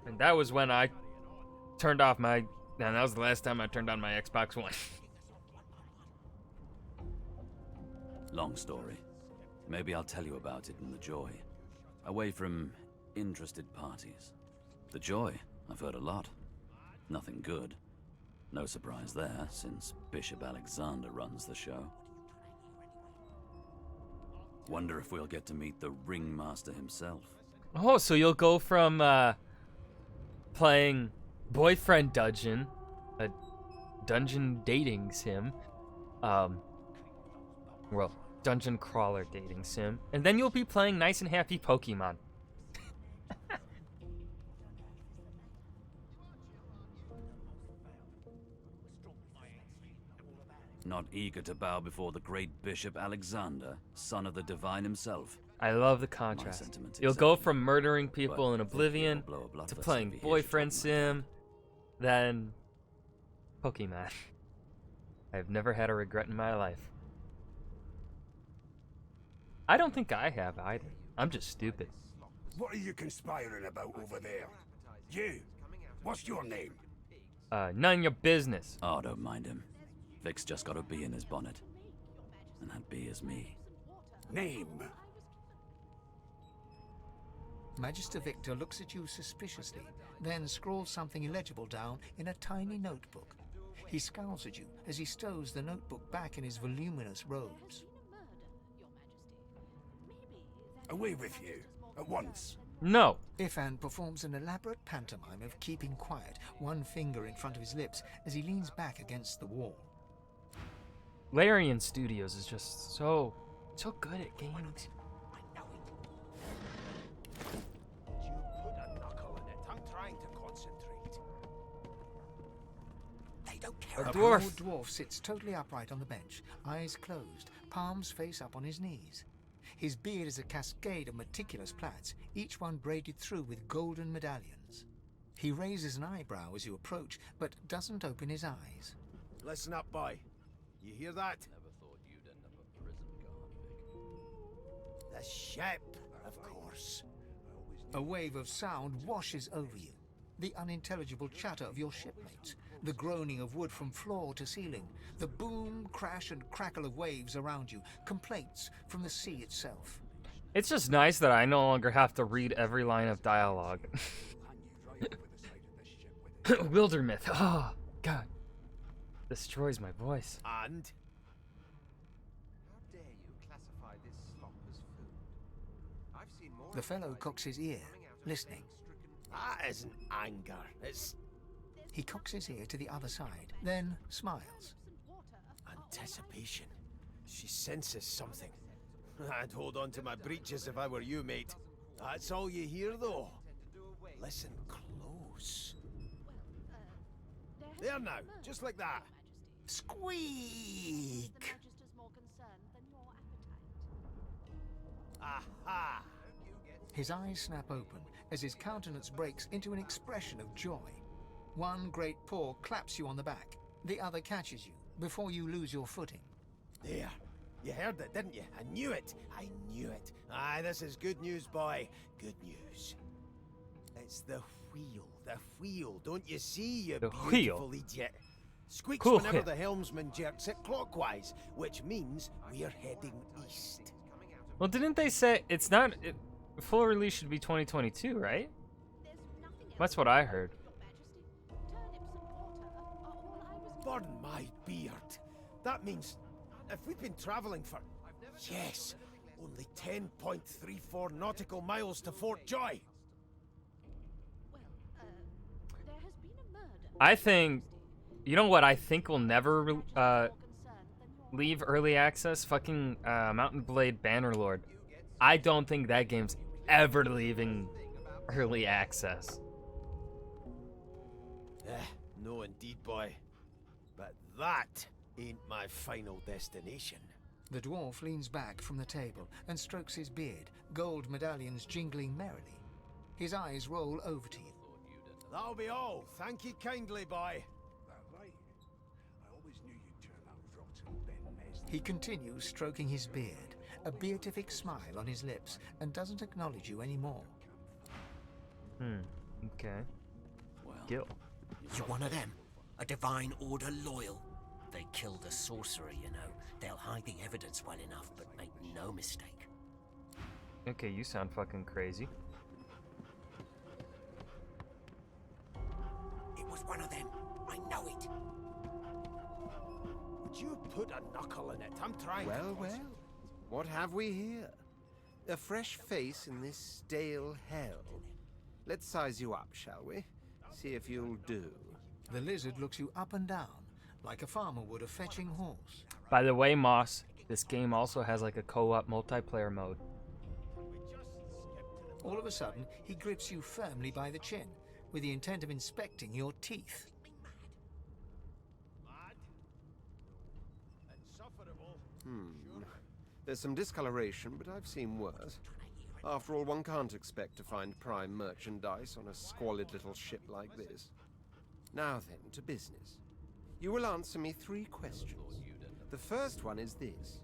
S1: And that was when I turned off my... And that was the last time I turned on my Xbox One.
S11: Long story. Maybe I'll tell you about it in the Joy. Away from interested parties. The Joy, I've heard a lot. Nothing good. No surprise there, since Bishop Alexander runs the show. Wonder if we'll get to meet the ringmaster himself.
S1: Oh, so you'll go from playing Boyfriend Dungeon, a dungeon dating sim, well, dungeon crawler dating sim, and then you'll be playing nice and happy Pokemon.
S11: Not eager to bow before the great Bishop Alexander, son of the Divine himself.
S1: I love the contrast. You'll go from murdering people in Oblivion to playing Boyfriend Sim, then Pokemon. I've never had a regret in my life. I don't think I have either. I'm just stupid.
S2: What are you conspiring about over there? You! What's your name?
S1: None of your business.
S11: Oh, don't mind him. Vic's just got a bee in his bonnet. And that bee is me.
S2: Name?
S5: Magister Victor looks at you suspiciously, then scrawls something illegible down in a tiny notebook. He scowls at you as he stows the notebook back in his voluminous robes.
S2: Away with you, at once.
S1: No.
S5: Ifan performs an elaborate pantomime of keeping quiet, one finger in front of his lips as he leans back against the wall.
S1: Larian Studios is just so good at games.
S2: You put a knuckle in it. I'm trying to concentrate.
S5: They don't care.
S1: A
S5: A
S1: dwarf.
S5: broad dwarf sits totally upright on the bench, eyes closed, palms face up on his knees. His beard is a cascade of meticulous plaits, each one braided through with golden medallions. He raises an eyebrow as you approach, but doesn't open his eyes.
S2: Listen up, boy. You hear that?
S11: Never thought you'd end up a prison guard, Vic.
S2: The ship, of course.
S5: A wave of sound washes over you. The unintelligible chatter of your shipmates, the groaning of wood from floor to ceiling, the boom, crash, and crackle of waves around you, complaints from the sea itself.
S1: It's just nice that I no longer have to read every line of dialogue. Wildermyth. Oh, God. Destroys my voice.
S2: And?
S10: How dare you classify this slop as food? I've seen more.
S5: The fellow cocks his ear, listening.
S2: That isn't anger. It's
S5: He cocks his ear to the other side, then smiles.
S2: anticipation. She senses something. I'd hold on to my breeches if I were you, mate. That's all you hear, though. Listen close. There now, just like that. Squeak! Aha!
S5: His eyes snap open as his countenance breaks into an expression of joy. One great paw claps you on the back. The other catches you before you lose your footing.
S2: There. You heard it, didn't you? I knew it. I knew it. Aye, this is good news, boy. Good news. It's the wheel. The wheel. Don't you see, you
S1: The
S2: beautiful
S1: wheel?
S2: idiot? Squeaks
S1: Cool
S2: whenever
S1: wheel.
S2: the helmsman jerks it clockwise, which means we're heading east.
S1: Well, didn't they say it's not... full release should be 2022, right? That's what I heard.
S2: Burn my beard. That means if we've been traveling for, yes, only 10.34 nautical miles to Fort Joy.
S9: There has been a murder.
S1: I think... You know what I think will never leave early access? Fucking Mountain Blade Bannerlord. I don't think that game's ever leaving early access.
S2: No indeed, boy. But that ain't my final destination.
S5: The dwarf leans back from the table and strokes his beard, gold medallions jingling merrily. His eyes roll over to you.
S2: That'll be all. Thank you kindly, boy.
S5: He continues stroking his beard, a beatific smile on his lips, and doesn't acknowledge you anymore.
S1: Okay.
S11: Well,
S1: Gil.
S3: You're one of them. A divine order loyal. They killed a sorcerer, you know. They'll hide the evidence well enough, but make no mistake.
S1: Okay, you sound fucking crazy.
S3: It was one of them. I know it.
S2: Would you put a knuckle in it? I'm trying.
S10: Well, well. What have we here? A fresh face in this stale hell. Let's size you up, shall we? See if you'll do.
S5: The lizard looks you up and down, like a farmer would a fetching horse.
S1: By the way, Moss, this game also has like a co-op multiplayer mode.
S5: All of a sudden, he grips you firmly by the chin, with the intent of inspecting your teeth.
S10: There's some discoloration, but I've seen worse. After all, one can't expect to find prime merchandise on a squalid little ship like this. Now then, to business. You will answer me 3 questions. The first one is this.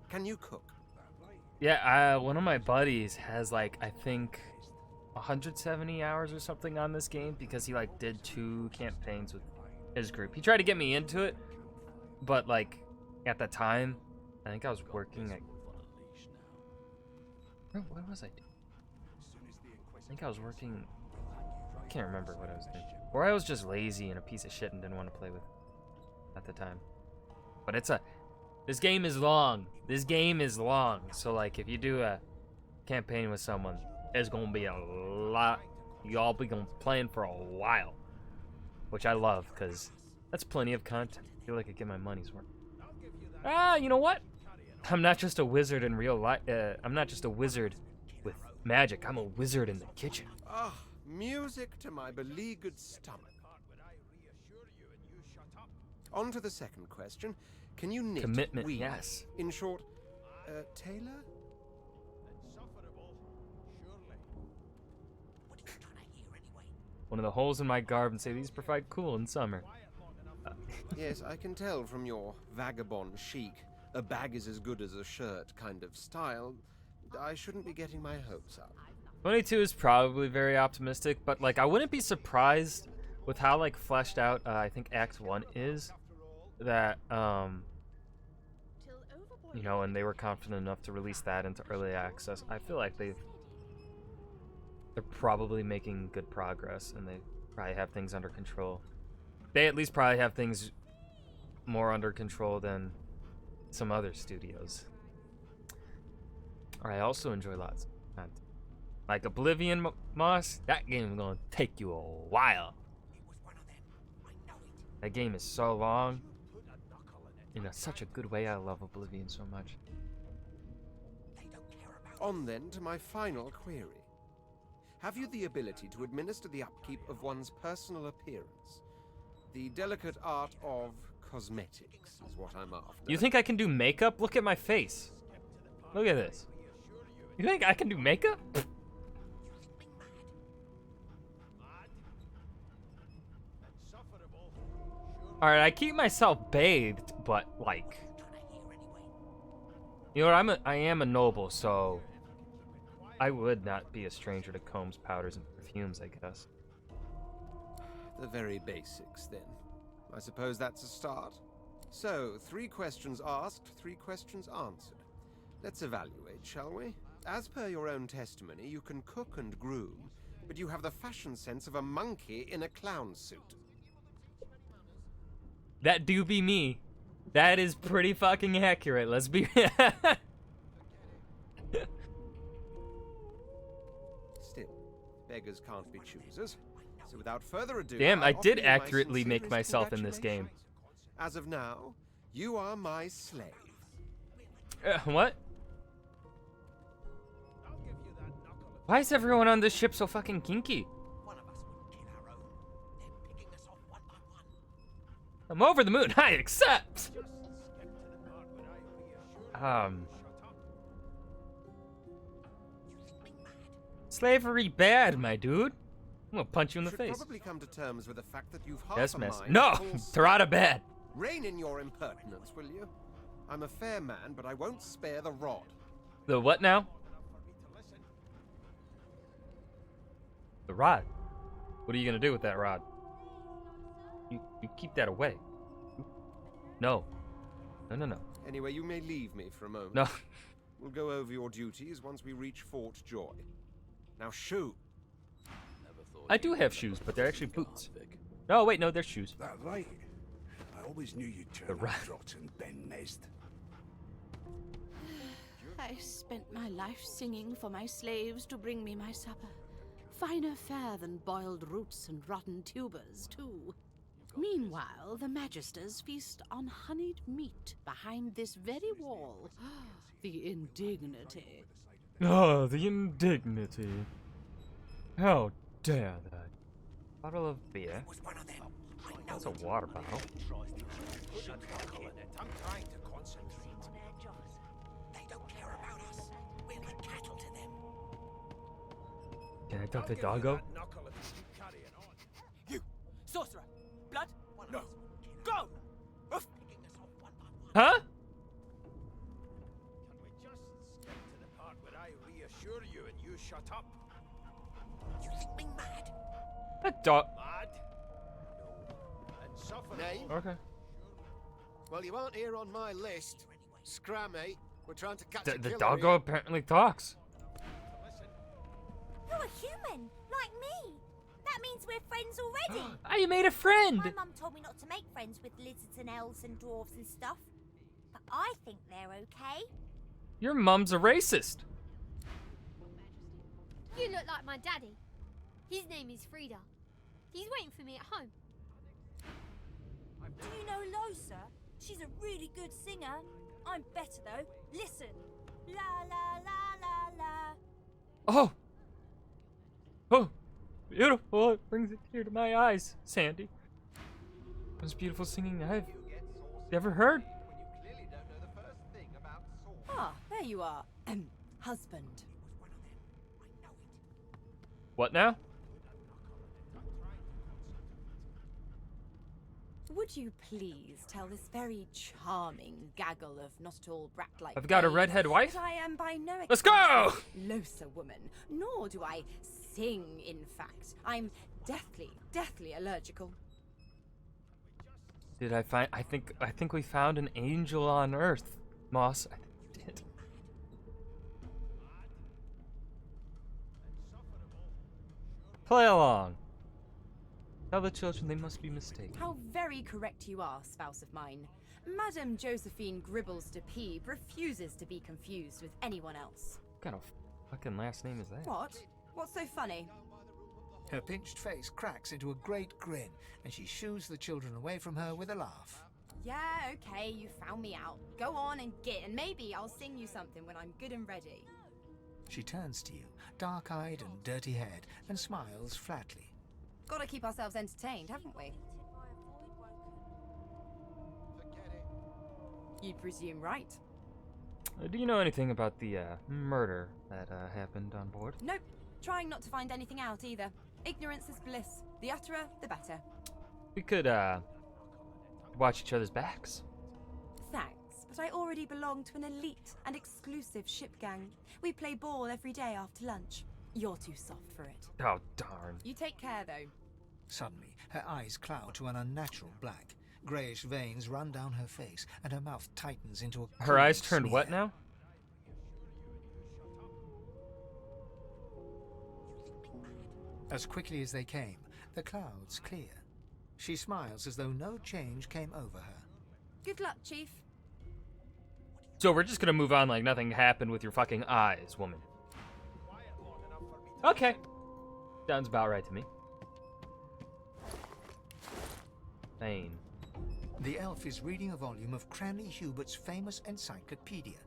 S10: Can you cook?
S1: Yeah, one of my buddies has like, I think, 170 hours or something on this game because he like did 2 campaigns with his group. He tried to get me into it, but like at the time, I think I was working at... What was I doing? I think I was working... I can't remember what I was doing. Or I was just lazy and a piece of shit and didn't want to play with at the time. But it's a... This game is long. This game is long. So like if you do a campaign with someone, it's going to be a lot. Y'all be playing for a while. Which I love because that's plenty of content. I feel like I get my money's worth. Ah, you know what? I'm not just a wizard in real life. I'm not just a wizard with magic. I'm a wizard in the kitchen.
S10: Ah, music to my beleaguered stomach. On to the second question. Can you knit?
S1: Commitment,
S10: weave?
S1: yes.
S10: In short, tailor?
S1: One of the holes in my garb and say these provide cool in summer.
S10: Yes, I can tell from your vagabond chic, a bag is as good as a shirt kind of style. I shouldn't be getting my hopes up.
S1: 22 is probably very optimistic, but like I wouldn't be surprised with how like fleshed out I think Act 1 is, that you know, and they were confident enough to release that into early access. I feel like they're probably making good progress and they probably have things under control. They at least probably have things more under control than some other studios. I also enjoy lots of content. Like Oblivion, Moss, that game is gonna take you a while. That game is so long. In such a good way. I love Oblivion so much.
S10: On then to my final query. Have you the ability to administer the upkeep of one's personal appearance? The delicate art of cosmetics is what I'm after.
S1: You think I can do makeup? Look at my face. Look at this. You think I can do makeup? Alright, I keep myself bathed, but like... You know what, I am a noble, so... I would not be a stranger to combs, powders, and perfumes, I guess.
S10: The very basics, then. I suppose that's a start. So, 3 questions asked, 3 questions answered. Let's evaluate, shall we? As per your own testimony, you can cook and groom, but you have the fashion sense of a monkey in a clown suit.
S1: That do be me. That is pretty fucking accurate, let's be...
S10: Still, beggars can't be choosers. So without further ado,
S1: Damn, I
S10: offer
S1: did
S10: you my
S1: accurately make
S10: sincerest
S1: myself in this game.
S10: congratulations. As of now, you are my slave.
S1: What? Why is everyone on this ship so fucking kinky? I'm over the moon. I accept. Slavery bad, my dude. I'm gonna punch you in the face.
S10: Probably come to terms with the fact that you've half
S1: Yes,
S10: a
S1: miss.
S10: mind
S1: No,
S10: to call
S1: Tarada bad.
S10: Rein in your impertinence, will you? I'm a fair man, but I won't spare the rod.
S1: The what now? The rod. What are you gonna do with that rod? You keep that away. No. No.
S10: Anyway, you may leave me for a moment.
S1: No.
S10: We'll go over your duties once we reach Fort Joy. Now shoot.
S1: I do have shoes, but they're actually boots. No, wait, no, they're shoes.
S7: That right? I always knew you'd turn
S1: The
S7: out rotten, Ben Nest.
S9: I spent my life singing for my slaves to bring me my supper. Finer fare than boiled roots and rotten tubers, too. Meanwhile, the Magisters feast on honeyed meat behind this very wall. The indignity.
S1: Oh, the indignity. How dare they? Bottle of beer. That's a water bottle.
S3: I'm trying to concentrate. They don't care about us. We're like cattle to them.
S1: Can I talk to Doggo?
S3: You, sorcerer! Blood? No. Go!
S1: Huh?
S2: Can we just skip to the part where I reassure you and you shut up?
S3: You think me mad?
S1: That dog.
S2: Mad? No. And suffer.
S10: Name?
S1: Okay.
S10: Well, you aren't here on my list. Scrammy. We're trying to catch a
S1: The
S10: killer
S1: Doggo
S10: here.
S1: apparently talks.
S12: You're a human, like me. That means we're friends already.
S1: Ah, you made a friend.
S12: My mum told me not to make friends with lizards and elves and dwarves and stuff. But I think they're okay.
S1: Your mum's a racist.
S13: You look like my daddy. His name is Frida. He's waiting for me at home.
S12: Do you know Losa? She's a really good singer. I'm better though. Listen. La la la la la.
S1: Oh. Oh. Beautiful. It brings a tear to my eyes, Sandy. Most beautiful singing I've ever heard.
S14: Ah, there you are. Husband.
S1: What now?
S14: Would you please tell this very charming gaggle of not at all brat-like
S1: I've got a
S14: babes
S1: redhead wife?
S14: that I am by no
S1: Let's go!
S14: Losa woman, nor do I sing, in fact. I'm deathly allergical.
S1: Did I find? I think we found an angel on Earth, Moss. I did. Play along. Tell the children they must be mistaken.
S14: How very correct you are, spouse of mine. Madame Josephine Gribbles de Peeb refuses to be confused with anyone else.
S1: What kind of fucking last name is that?
S14: What? What's so funny?
S5: Her pinched face cracks into a great grin, and she shoos the children away from her with a laugh.
S14: Yeah, okay, you found me out. Go on and get, and maybe I'll sing you something when I'm good and ready.
S5: She turns to you, dark-eyed and dirty-haired, and smiles flatly.
S14: Gotta keep ourselves entertained, haven't we? You presume right.
S1: Do you know anything about the murder that happened on board?
S14: Nope. Trying not to find anything out either. Ignorance is bliss. The utterer, the better.
S1: We could watch each other's backs.
S14: Thanks, but I already belong to an elite and exclusive ship gang. We play ball every day after lunch. You're too soft for it.
S1: Oh, darn.
S14: You take care, though.
S5: Suddenly, her eyes cloud to an unnatural black. Greyish veins run down her face, and her mouth tightens into a...
S1: Her eyes
S5: cruel
S1: turned what
S5: sneer.
S1: now?
S5: As quickly as they came, the clouds clear. She smiles as though no change came over her.
S14: Good luck, Chief.
S1: So we're just gonna move on like nothing happened with your fucking eyes, woman. Okay. Sounds about right to me. Fine.
S5: The elf is reading a volume of Cranley Hubert's famous encyclopedia.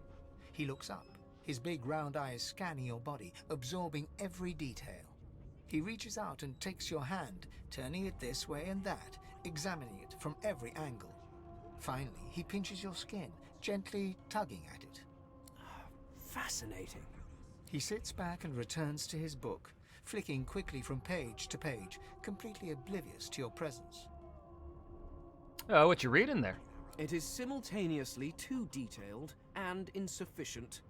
S5: He looks up, his big round eyes scanning your body, absorbing every detail. He reaches out and takes your hand, turning it this way and that, examining it from every angle. Finally, he pinches your skin, gently tugging at it.
S2: Fascinating.
S5: He sits back and returns to his book, flicking quickly from page to page, completely oblivious to your presence.
S1: Oh, what you reading there?
S15: It is simultaneously too detailed and insufficient.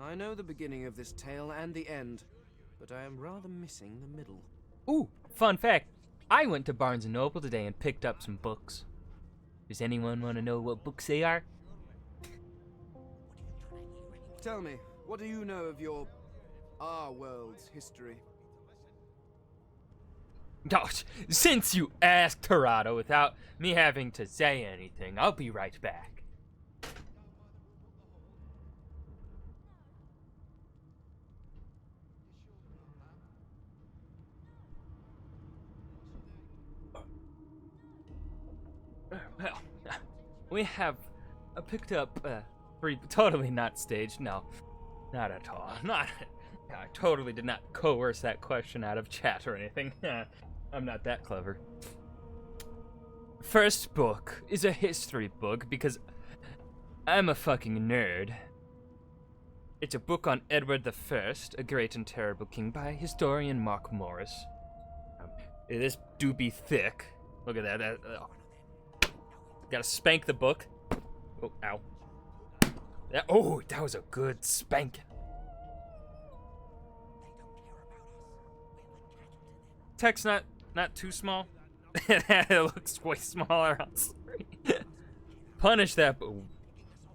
S15: I know the beginning of this tale and the end, but I am rather missing the middle.
S1: Ooh, fun fact. I went to Barnes & Noble today and picked up some books. Does anyone want to know what books they are?
S15: Tell me, what do you know of our world's history?
S1: Oh, since you asked, Torado, without me having to say anything, I'll be right back. Well, we have picked up totally not staged. No, not at all. I totally did not coerce that question out of chat or anything. I'm not that clever. First book is a history book because I'm a fucking nerd. It's a book on Edward I, a great and terrible king, by historian Mark Morris. This do be thick. Look at that. Gotta spank the book. Oh, ow. That was a good spanking. Text not too small. It looks way smaller on screen. Punish that. Ooh,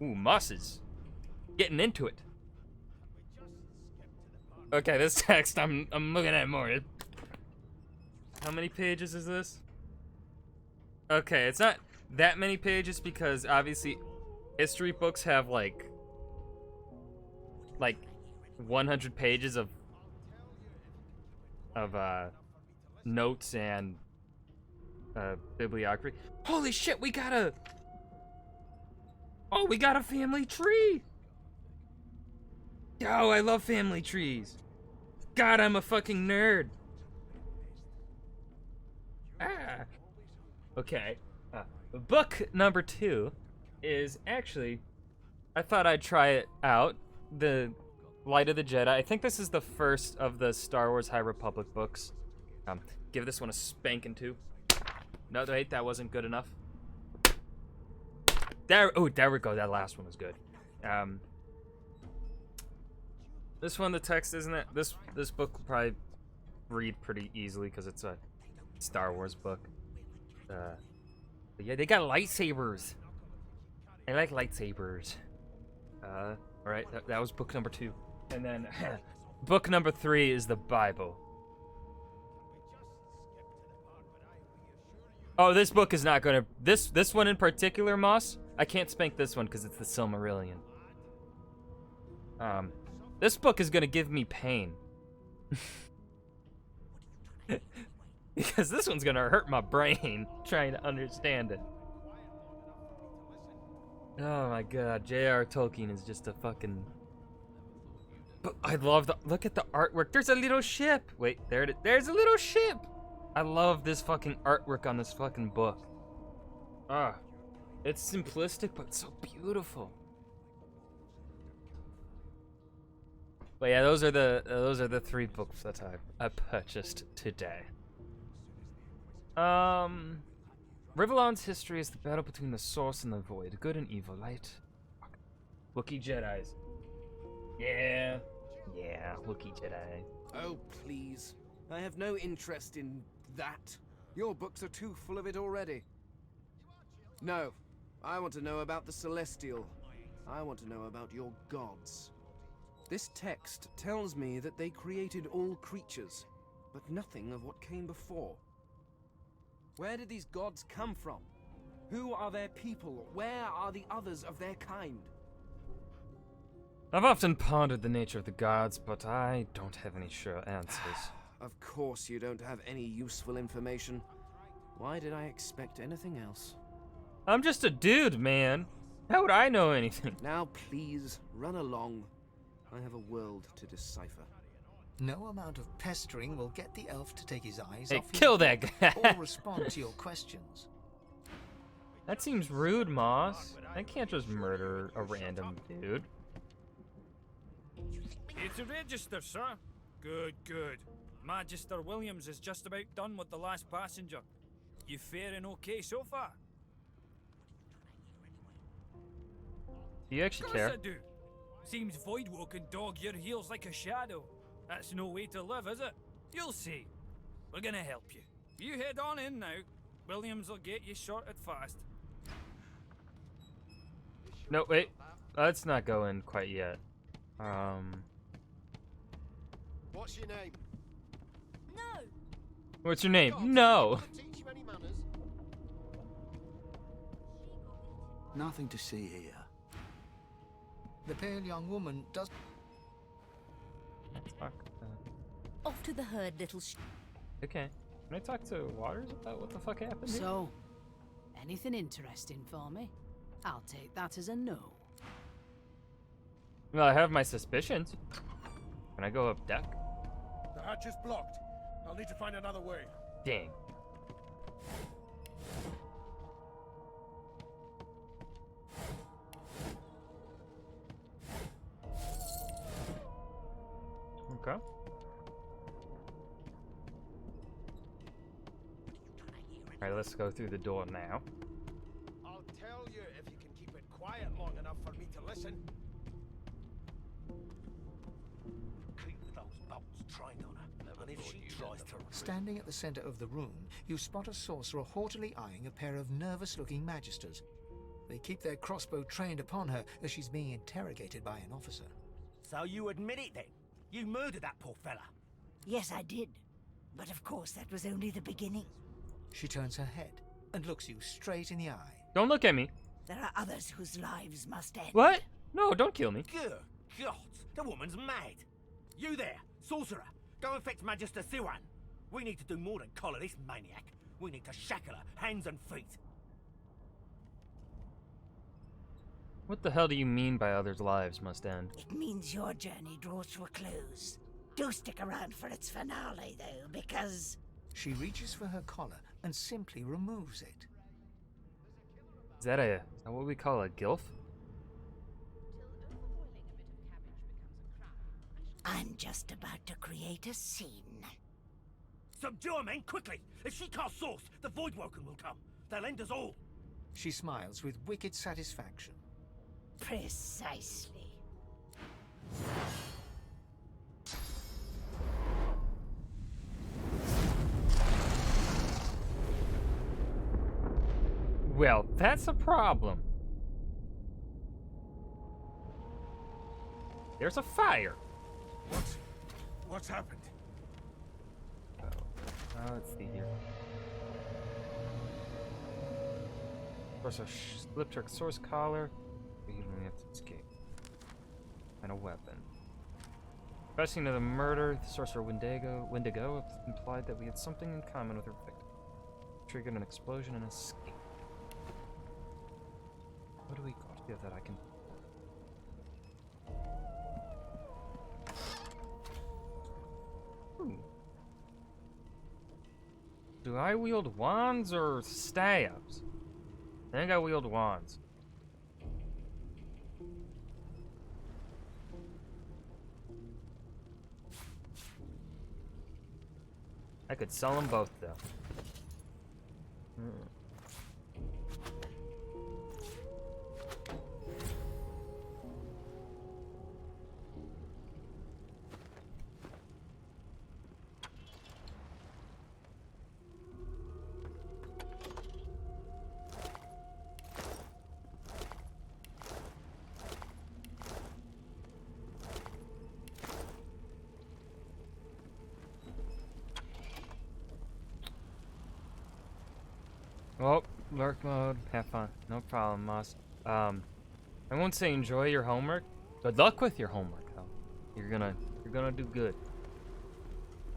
S1: mosses. Getting into it. Okay, this text I'm looking at more. How many pages is this? Okay, it's not that many pages because obviously history books have like 100 pages of notes and bibliography. Holy shit, we got a family tree. Oh, I love family trees. God, I'm a fucking nerd. Okay. Book number 2 is actually, I thought I'd try it out. The Light of the Jedi. I think this is the first of the Star Wars High Republic books. Give this one a spanking too. No, wait, that wasn't good enough. There we go. That last one was good. This one, the text isn't it? This book will probably read pretty easily because it's a Star Wars book. But yeah, they got lightsabers. I like lightsabers. All right, that was book number 2, and then book number 3 is the Bible. Oh, this book is not gonna. This one in particular, Moss. I can't spank this one because it's the Silmarillion. This book is gonna give me pain. Because this one's gonna hurt my brain trying to understand it. Oh my god, J.R. Tolkien is just a fucking... But I love look at the artwork. There's a little ship. Wait, there's a little ship. I love this fucking artwork on this fucking book. It's simplistic, but so beautiful. But yeah, those are the 3 books that I purchased today. Rivellon's history is the battle between the source and the void, good and evil, light. Wookiee Jedis. Yeah. Yeah, Wookiee Jedi.
S15: Oh, please. I have no interest in that. Your books are too full of it already. No. I want to know about the Celestial. I want to know about your gods. This text tells me that they created all creatures, but nothing of what came before. Where did these gods come from? Who are their people? Where are the others of their kind?
S1: I've often pondered the nature of the gods, but I don't have any sure answers.
S15: Of course you don't have any useful information. Why did I expect anything else?
S1: I'm just a dude, man. How would I know anything?
S15: Now please, run along. I have a world to decipher.
S5: No amount of pestering will get the elf to take his eyes
S1: Hey,
S5: off
S1: kill
S5: you
S1: that guy.
S5: or respond to your questions.
S1: That seems rude, Moss. I can't just murder a random dude.
S16: It's a register, sir. Good, good. Magister Williams is just about done with the last passenger. You faring okay so far?
S1: Do you actually
S16: Of course
S1: care?
S16: I do. Seems Voidwalk can dog your heels like a shadow. That's no way to live, is it? You'll see. We're gonna help you. You head on in now. Williams will get you sorted fast.
S1: No, wait. Let's not go in quite yet.
S2: What's your name?
S12: No!
S1: What's your name? No!
S2: Teach you any manners?
S7: Nothing to see here.
S5: The pale young woman does...
S1: Fuck.
S4: Off to the herd, little
S1: Okay. Can I talk to Waters about what the fuck happened here?
S6: So, anything interesting for me? I'll take that as a no.
S1: Well, I have my suspicions. Can I go up deck?
S2: The hatch is blocked. I'll need to find another way.
S1: Dang. Okay. Alright, let's go through the door now.
S2: I'll tell you if you can keep it quiet long enough for me to listen.
S3: Keep those bolts trained on her, and if she tries to...
S5: Standing at the center of the room, you spot a sorcerer haughtily eyeing a pair of nervous-looking magisters. They keep their crossbow trained upon her as she's being interrogated by an officer.
S3: So you admit it then? You murdered that poor fella?
S17: Yes, I did. But of course, that was only the beginning.
S5: She turns her head and looks you straight in the eye.
S1: Don't look at me.
S17: There are others whose lives must end.
S1: What? No, don't kill me.
S3: Good God, the woman's mad. You there, sorcerer, go and fetch Magister Siwan. We need to do more than collar this maniac. We need to shackle her, hands and feet.
S1: What the hell do you mean by others' lives must end?
S17: It means your journey draws to a close. Do stick around for its finale, though, because...
S5: She reaches for her collar and simply removes it.
S1: Is that what we call a gilf?
S17: I'm just about to create a scene.
S3: Subdue her, men, quickly! If she casts source, the Voidwoken will come. They'll end us all.
S5: She smiles with wicked satisfaction.
S17: Precisely.
S1: Well, that's a problem. There's a fire.
S2: What's happened?
S1: Let's see here. Sorcerer slipped her source collar. We have to escape. And a weapon. Confessing to the murder, the sorcerer Wendigo implied that we had something in common with her victim. Triggered an explosion and escape. What do we got here that I can... Do I wield wands or staves? I think I wield wands. I could sell them both, though. Oh, lurk mode. Have fun. No problem, Moss. I won't say enjoy your homework. Good luck with your homework, though. You're gonna do good.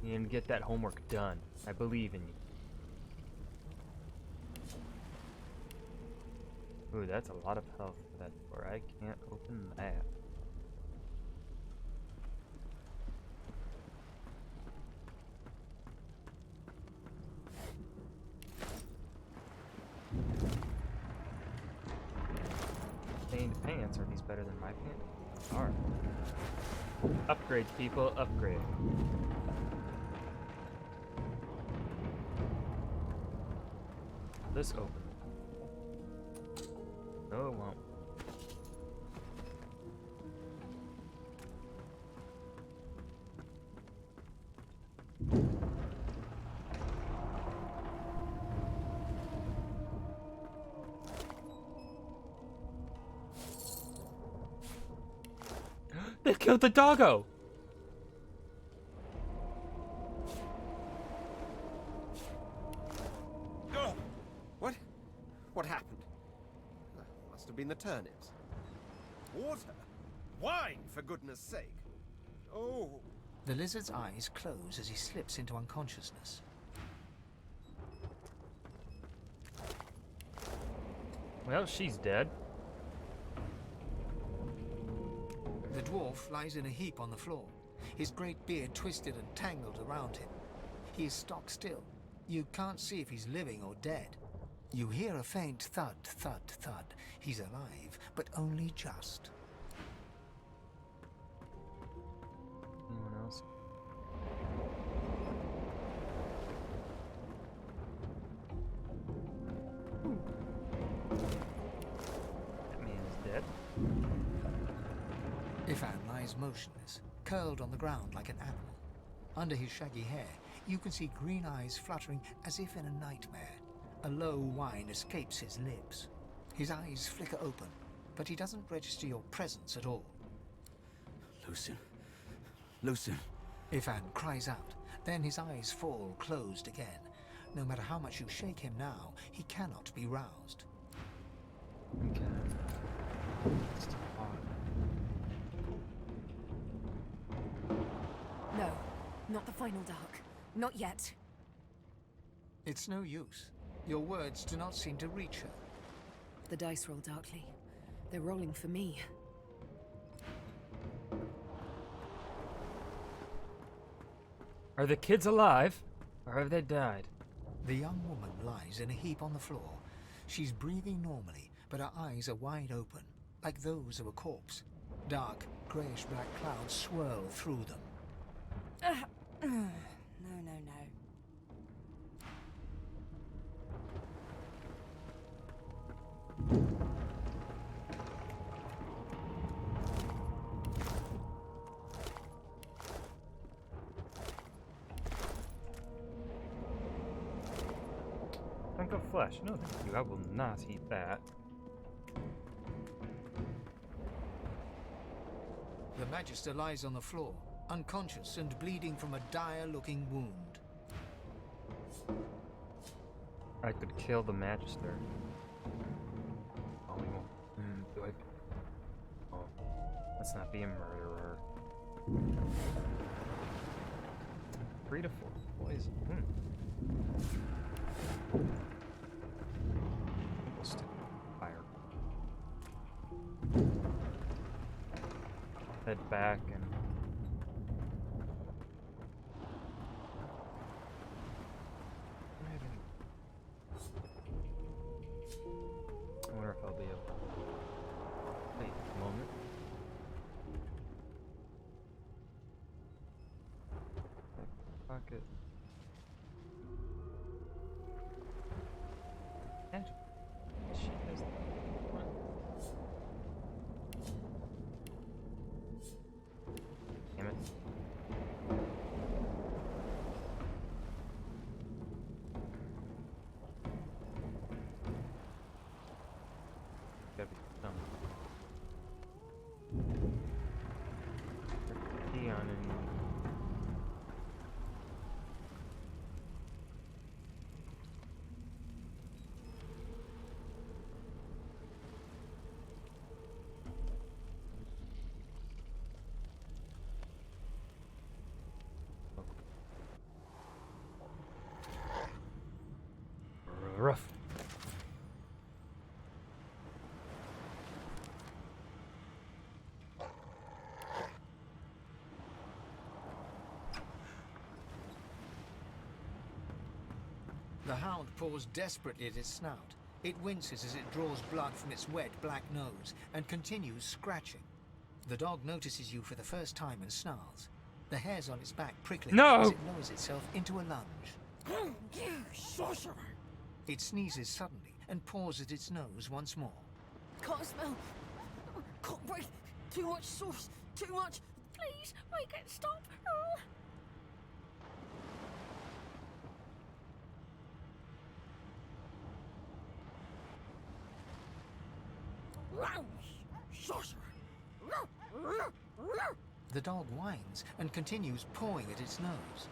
S1: You're gonna get that homework done. I believe in you. Ooh, that's a lot of health for that door. I can't open that. Stained pants. Are these better than my pants? Are. Upgrades, people. Upgrade. This open. No, it won't. They killed the doggo!
S10: What happened? Must have been the turnips. Water? Wine, for goodness sake! Oh!
S5: The lizard's eyes close as he slips into unconsciousness.
S1: Well, she's dead.
S5: The dwarf lies in a heap on the floor, his great beard twisted and tangled around him. He is stock still. You can't see if he's living or dead. You hear a faint thud, thud, thud. He's alive, but only just.
S1: Anyone else? That man is dead.
S5: Ifan lies motionless, curled on the ground like an animal. Under his shaggy hair, you can see green eyes fluttering as if in a nightmare. A low whine escapes his lips. His eyes flicker open, but he doesn't register your presence at all.
S11: Lucien. Lucien.
S5: Ifan cries out, then his eyes fall closed again. No matter how much you shake him now, he cannot be roused.
S1: Okay. It's too hard.
S8: No, not the final dark. Not yet.
S5: It's no use. Your words do not seem to reach her.
S8: The dice roll darkly. They're rolling for me.
S1: Are the kids alive? Or have they died?
S5: The young woman lies in a heap on the floor. She's breathing normally, but her eyes are wide open, like those of a corpse. Dark, greyish-black clouds swirl through them.
S14: No.
S1: Hunk of flesh. No, thank you. I will not eat that.
S5: The Magister lies on the floor, unconscious and bleeding from a dire-looking wound.
S1: I could kill the Magister. Oh, we won't. Do I? Oh, let's not be a murderer. 3 to 4 poison. We'll stick with fire. Head back and. I wonder if I'll be able to. Wait a moment. Pocket.
S5: The hound paws desperately at its snout. It winces as it draws blood from its wet black nose and continues scratching. The dog notices you for the first time and snarls. The hairs on its back prickling as it lowers itself into a lunge.
S17: You sorcerer!
S5: It sneezes suddenly and paws at its nose once more.
S17: Can't smell. Can't breathe. Too much sauce. Too much. Please, make it stop. Sorcerer!
S5: The dog whines and continues pawing at its nose.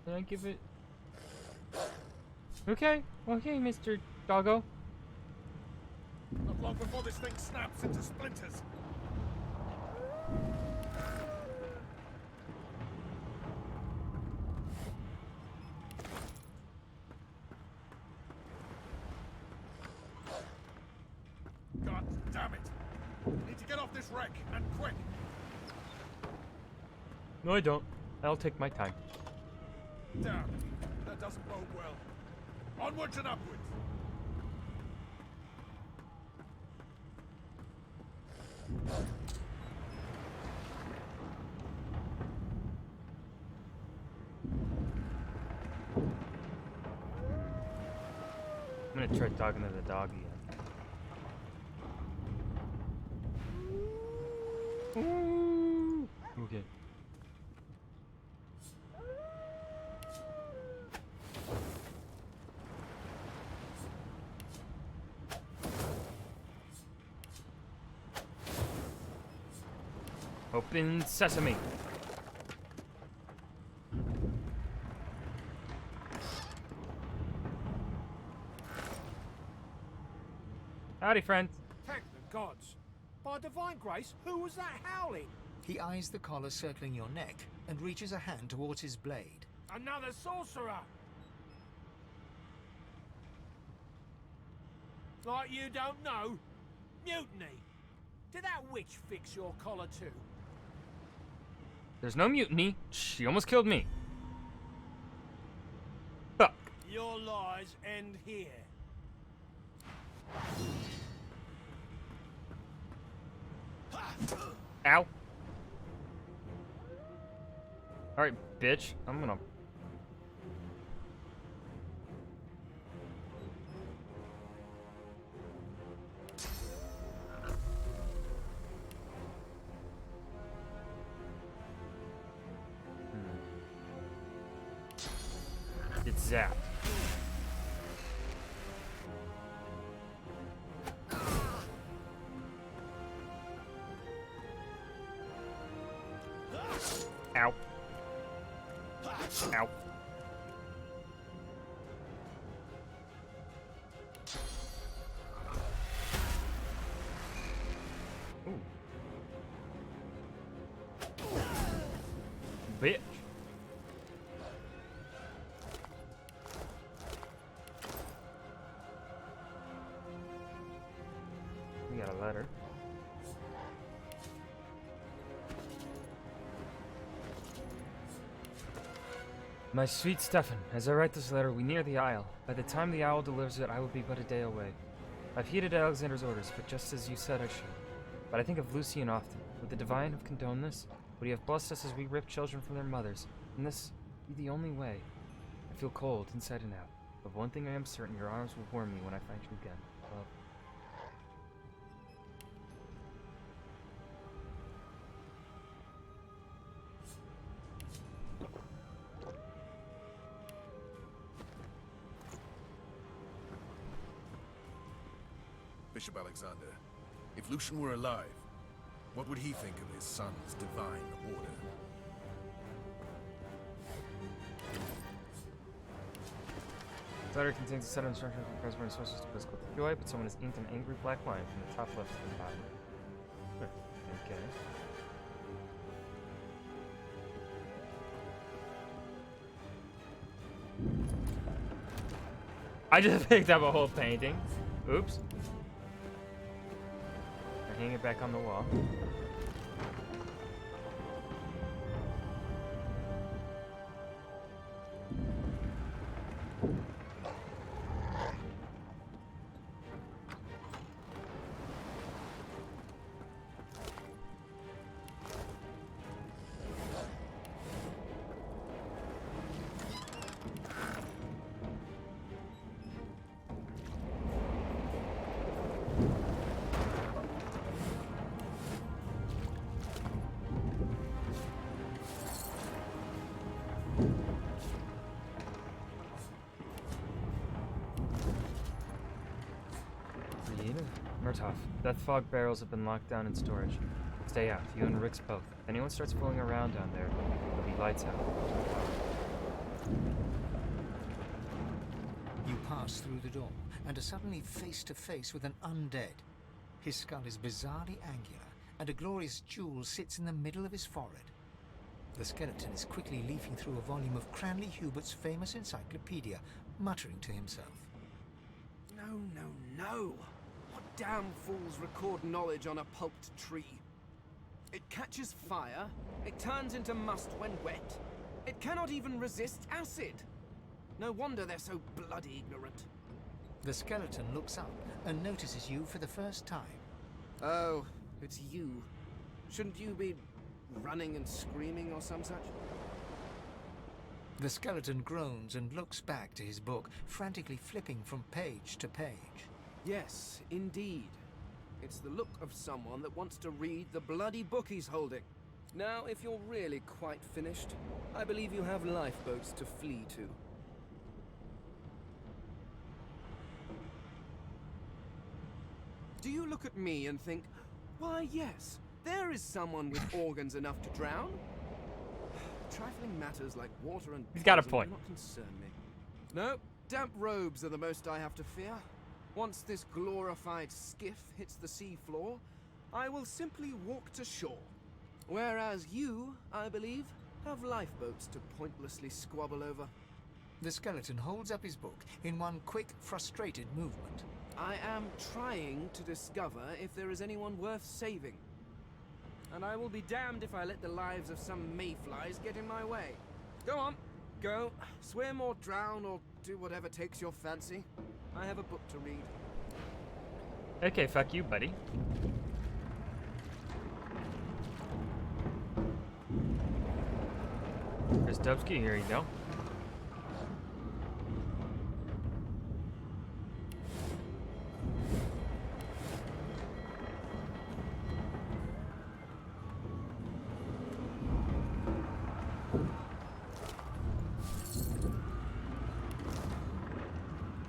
S1: Can I give it? Okay, Mr. Doggo.
S2: Not long before this thing snaps into splinters. God damn it! Need to get off this wreck, and quick!
S1: No, I don't. I'll take my time.
S2: Damn, that doesn't bode well. Onwards and upwards!
S1: I'm gonna try talking to the dog again. Okay. Open sesame. Howdy, friends.
S2: Thank the gods! By divine grace, who was that howling?
S5: He eyes the collar circling your neck and reaches a hand towards his blade.
S2: Another sorcerer! Like you don't know? Mutiny! Did that witch fix your collar too?
S1: There's no mutiny. She almost killed me. Fuck.
S2: Your lies end here.
S1: Ow. Alright, bitch. I'm gonna... It's zapped. Ow. Ow. Ooh. Bitch. We got a letter. My sweet Stefan, as I write this letter, we near the Isle. By the time the owl delivers it, I will be but a day away. I've heeded Alexander's orders, but just as you said I should. But I think of Lucian often. Would the Divine have condoned this? Would he have blessed us as we rip children from their mothers? And this be the only way? I feel cold, inside and out. But one thing I am certain, your arms will warm me when I find you again. Love.
S18: Bishop Alexander, if Lucian were alive, what would he think of his son's divine order?
S1: This letter contains a set of instructions for President sources to physical joy, but someone has inked an angry black line from the top left to the bottom. Okay. I just picked up a whole painting. Oops. I hang it back on the wall. Indeed. Murtaugh, death fog barrels have been locked down in storage. Stay out, you and Rix both. If anyone starts fooling around down there, it'll be lights out.
S5: You pass through the door and are suddenly face to face with an undead. His skull is bizarrely angular, and a glorious jewel sits in the middle of his forehead. The skeleton is quickly leafing through a volume of Cranley Hubert's famous encyclopedia, muttering to himself.
S15: No, no, no! What damn fools record knowledge on a pulped tree? It catches fire, it turns into must when wet, it cannot even resist acid! No wonder they're so bloody ignorant.
S5: The skeleton looks up and notices you for the first time.
S15: Oh, it's you. Shouldn't you be running and screaming or some such?
S5: The skeleton groans and looks back to his book, frantically flipping from page to page.
S15: Yes, indeed. It's the look of someone that wants to read the bloody book he's holding. Now, if you're really quite finished, I believe you have lifeboats to flee to. Do you look at me and think, why yes, there is someone with organs enough to drown? Trifling matters like water and
S1: He's got a
S15: poison
S1: point.
S15: do not concern me. No, damp robes are the most I have to fear. Once this glorified skiff hits the sea floor, I will simply walk to shore. Whereas you, I believe, have lifeboats to pointlessly squabble over.
S5: The skeleton holds up his book in one quick, frustrated movement.
S15: I am trying to discover if there is anyone worth saving. And I will be damned if I let the lives of some mayflies get in my way. Go on, go. Swim or drown or do whatever takes your fancy. I have a book to read.
S1: Okay, fuck you, buddy. Kristowski, here you go.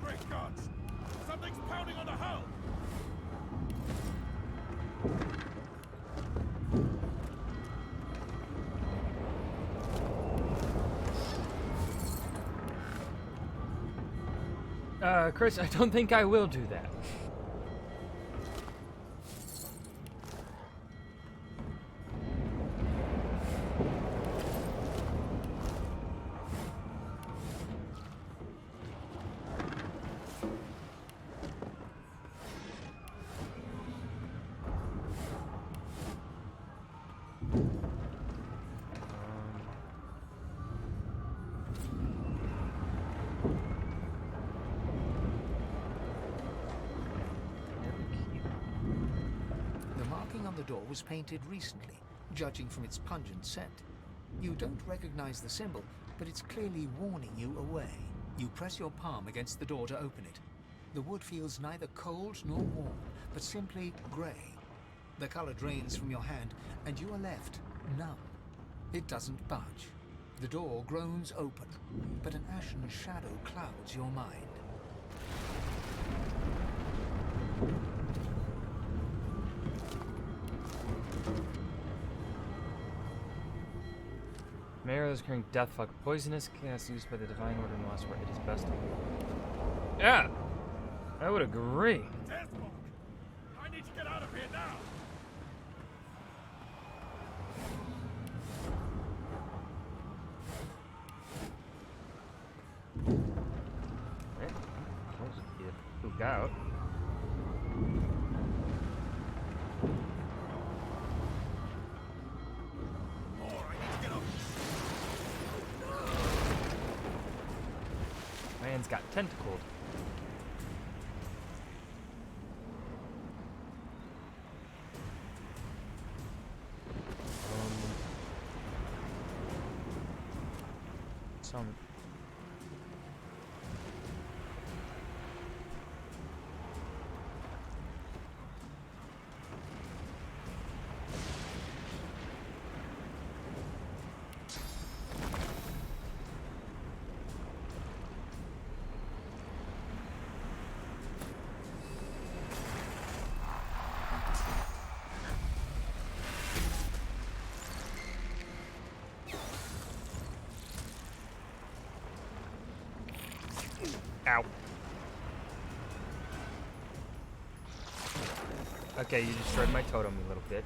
S18: Great gods! Something's pounding on the hull!
S1: Chris, I don't think I will do that.
S5: The door was painted recently, judging from its pungent scent. You don't recognize the symbol, but it's clearly warning you away. You press your palm against the door to open it. The wood feels neither cold nor warm, but simply grey. The color drains from your hand, and you are left numb. It doesn't budge. The door groans open, but an ashen shadow clouds your mind.
S1: Mayor is carrying death fog, poisonous gas used by the Divine Order in the last war. It is best. Yeah, I would agree.
S18: Death fog! I need to get out of here now!
S1: Right. I'll just get pooped out. Man's got tentacled. Some. Okay, you destroyed my totem, you little bitch.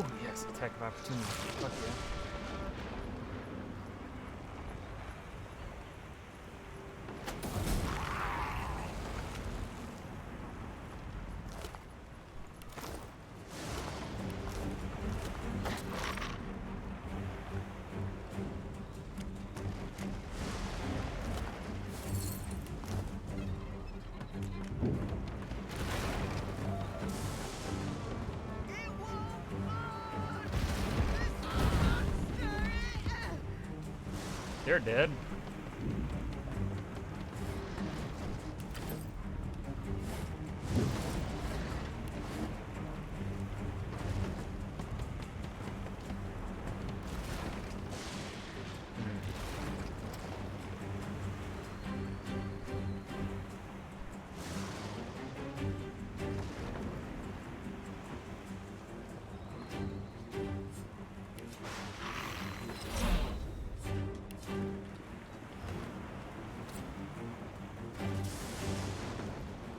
S1: Oh yes, attack of opportunity. Fuck yeah. They're dead.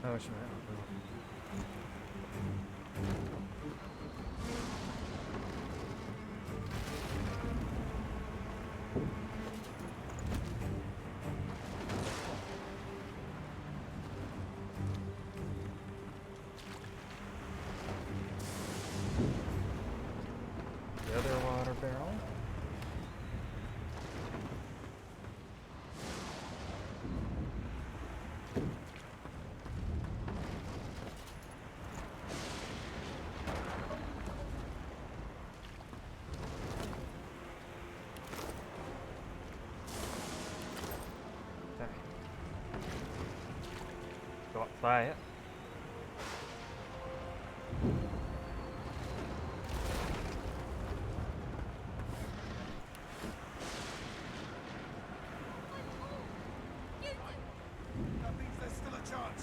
S1: Oh, sure. The other water barrel. Got fire.
S2: That means there's still a chance.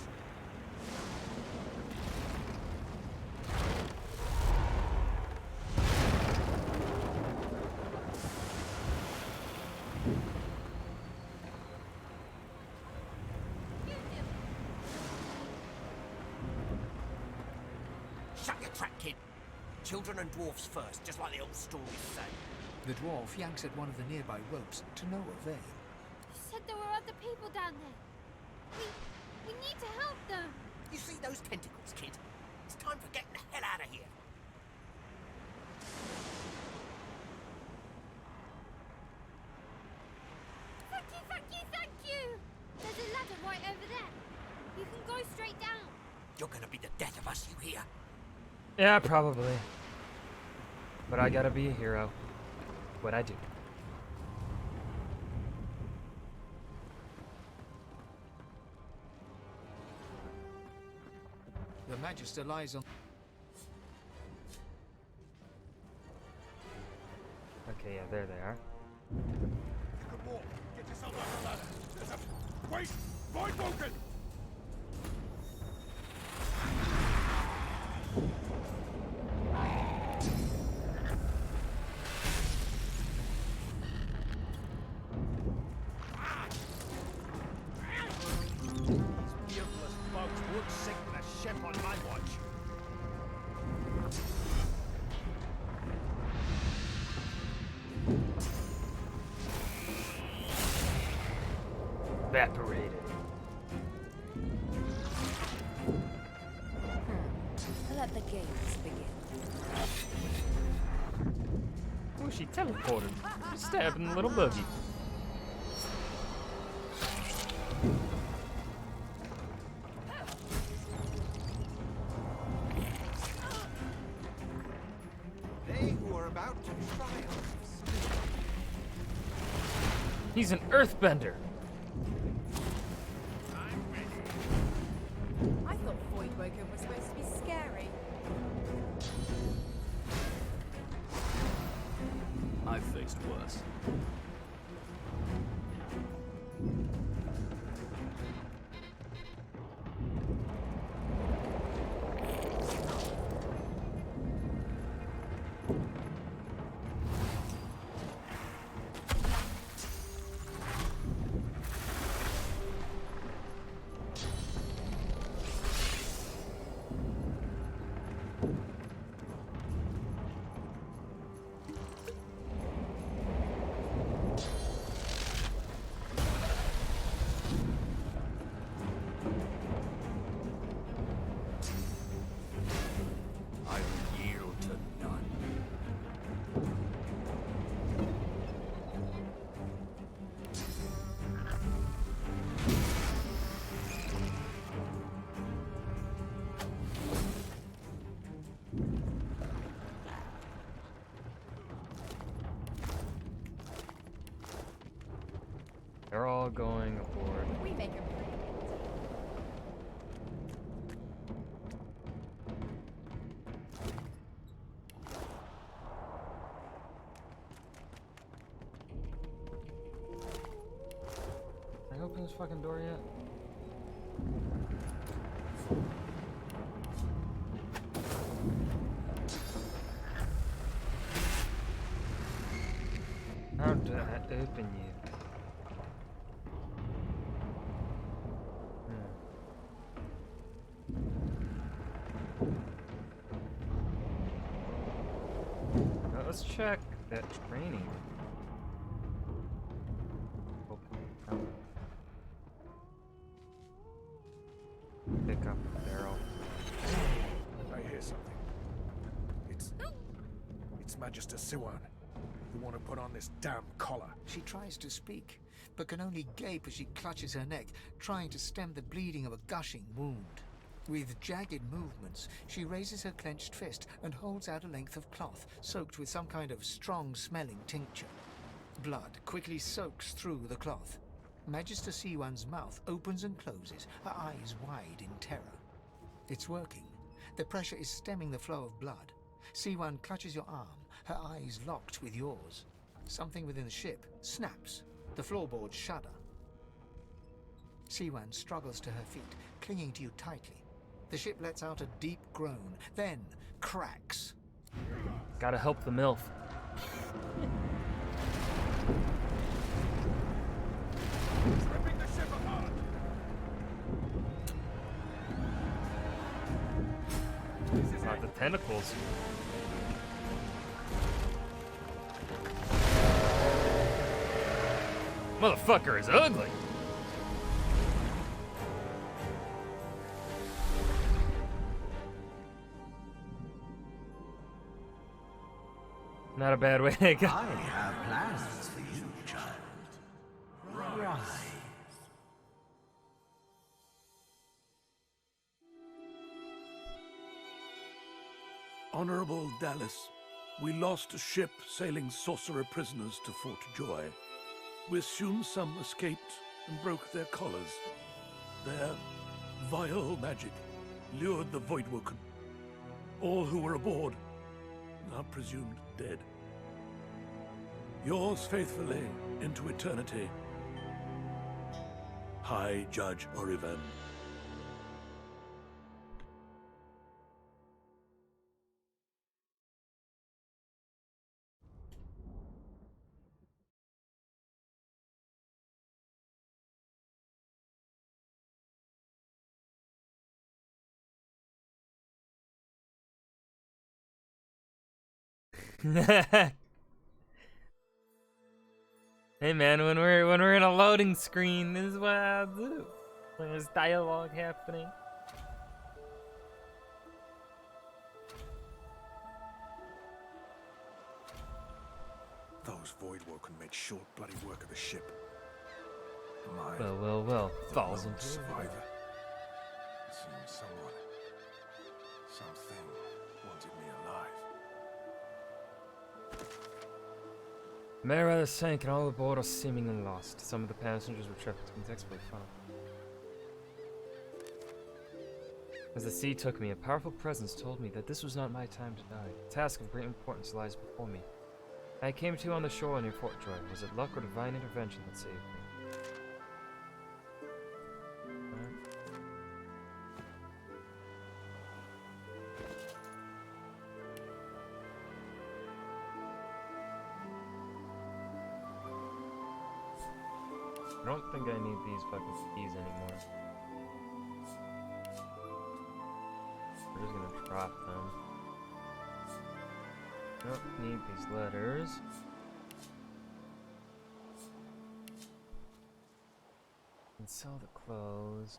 S3: Shut your trap, kid. Children and dwarfs first, just like the old stories say.
S5: The dwarf yanks at one of the nearby ropes to no avail.
S13: You said there were other people down there. We need to help them.
S3: You see those tentacles, kid? It's time for getting the hell out of here.
S13: Thank you, thank you, thank you. There's a ladder right over there. You can go straight down.
S3: You're gonna be the death of us, you hear?
S1: Yeah, probably. But I gotta be a hero. What I do.
S5: The Magister lies on...
S1: Okay, yeah, there they are.
S2: You can walk. Get yourself up the ladder. There's a... Wait! Voidwoken! These beardless bugs would sink the ship on my watch.
S1: Evaporated.
S8: Let the games begin.
S1: Oh, she teleported. Stabbing the little buggy.
S10: They who are about to triumph.
S1: He's an earthbender.
S14: Voidwoken was supposed to be scary.
S11: I've faced worse.
S1: They're all going aboard.
S14: We make him
S1: Can I open this fucking door yet? How do I open you? Now let's check that training. Pick up the barrel.
S18: I hear something. It's Magister Siwan, who want to put on this damn collar.
S5: She tries to speak, but can only gape as she clutches her neck, trying to stem the bleeding of a gushing wound. With jagged movements, she raises her clenched fist and holds out a length of cloth, soaked with some kind of strong-smelling tincture. Blood quickly soaks through the cloth. Magister Siwan's mouth opens and closes, her eyes wide in terror. It's working. The pressure is stemming the flow of blood. Siwan clutches your arm, her eyes locked with yours. Something within the ship snaps. The floorboards shudder. Siwan struggles to her feet, clinging to you tightly. The ship lets out a deep groan, then cracks.
S1: Gotta help the MILF.
S18: Ripping the ship apart!
S1: Not the tentacles. Motherfucker is ugly. Not a bad way to go.
S3: I have plans for you, child. Rise.
S19: Honorable Dallas, we lost a ship sailing sorcerer prisoners to Fort Joy. We assume some escaped and broke their collars. Their vile magic lured the Voidwoken. All who were aboard are presumed dead. Yours faithfully into eternity, High Judge Oriven.
S1: Hey man, when we're in a loading screen, this is what I do. When there's dialogue happening.
S18: Those Voidwoken made short bloody work of the ship.
S1: Well. Falls
S18: lone
S1: into
S18: survivor. It seems someone, something wanted me alive.
S1: Merriweather sank and all aboard are seemingly lost. Some of the passengers were trapped between decks by fire. As the sea took me, a powerful presence told me that this was not my time to die. A task of great importance lies before me. I came to on the shore near Fort Joy. Was it luck or divine intervention that saved me? I don't think I need these fucking keys anymore. We're just gonna drop them. Don't need these letters. And sell the clothes.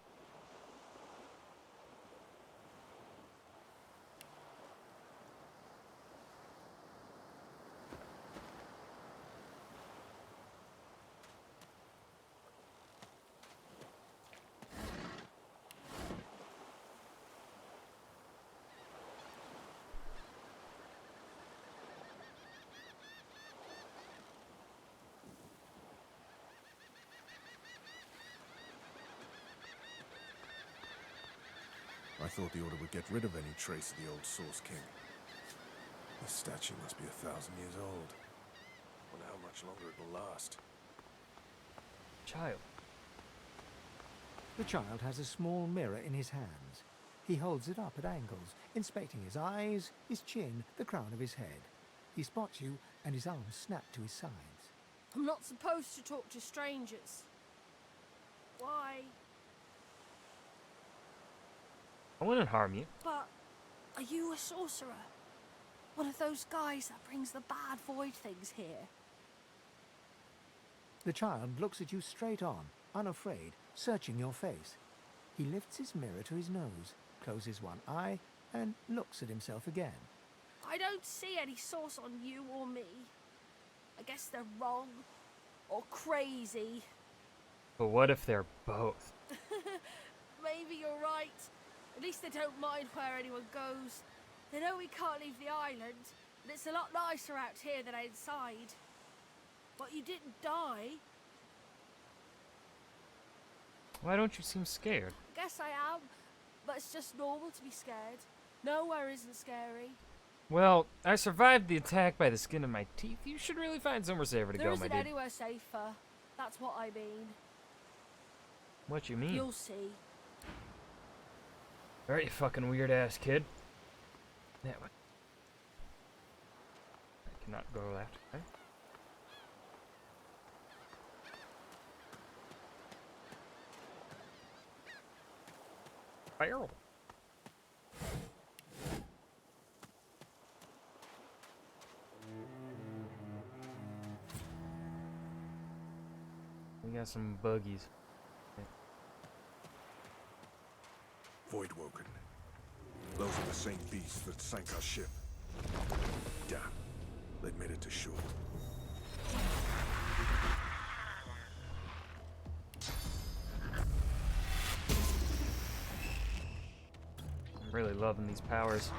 S18: I thought the Order would get rid of any trace of the old Source King. This statue must be 1,000 years old. Wonder how much longer it will last.
S1: Child.
S5: The child has a small mirror in his hands. He holds it up at angles, inspecting his eyes, his chin, the crown of his head. He spots you, and his arms snap to his sides.
S17: I'm not supposed to talk to strangers. Why?
S1: I wouldn't harm you.
S17: But are you a sorcerer? One of those guys that brings the bad void things here?
S5: The child looks at you straight on, unafraid, searching your face. He lifts his mirror to his nose, closes one eye, and looks at himself again.
S17: I don't see any source on you or me. I guess they're wrong. Or crazy.
S1: But what if they're both?
S17: Maybe you're right. At least they don't mind where anyone goes. They know we can't leave the island, and it's a lot nicer out here than outside. But you didn't die.
S1: Why don't you seem scared?
S17: I guess I am, but it's just normal to be scared. Nowhere isn't scary.
S1: Well, I survived the attack by the skin of my teeth. You should really find somewhere safer to
S17: There
S1: go, my
S17: isn't
S1: dude.
S17: anywhere safer. That's what I mean.
S1: What you mean?
S17: You'll see.
S1: Alright, you fucking weird ass kid. That way. I cannot go left. Okay. Barrel. We got some buggies.
S18: Voidwoken. Those are the same beasts that sank our ship. Damn. They'd made it to shore.
S1: I'm really loving these powers.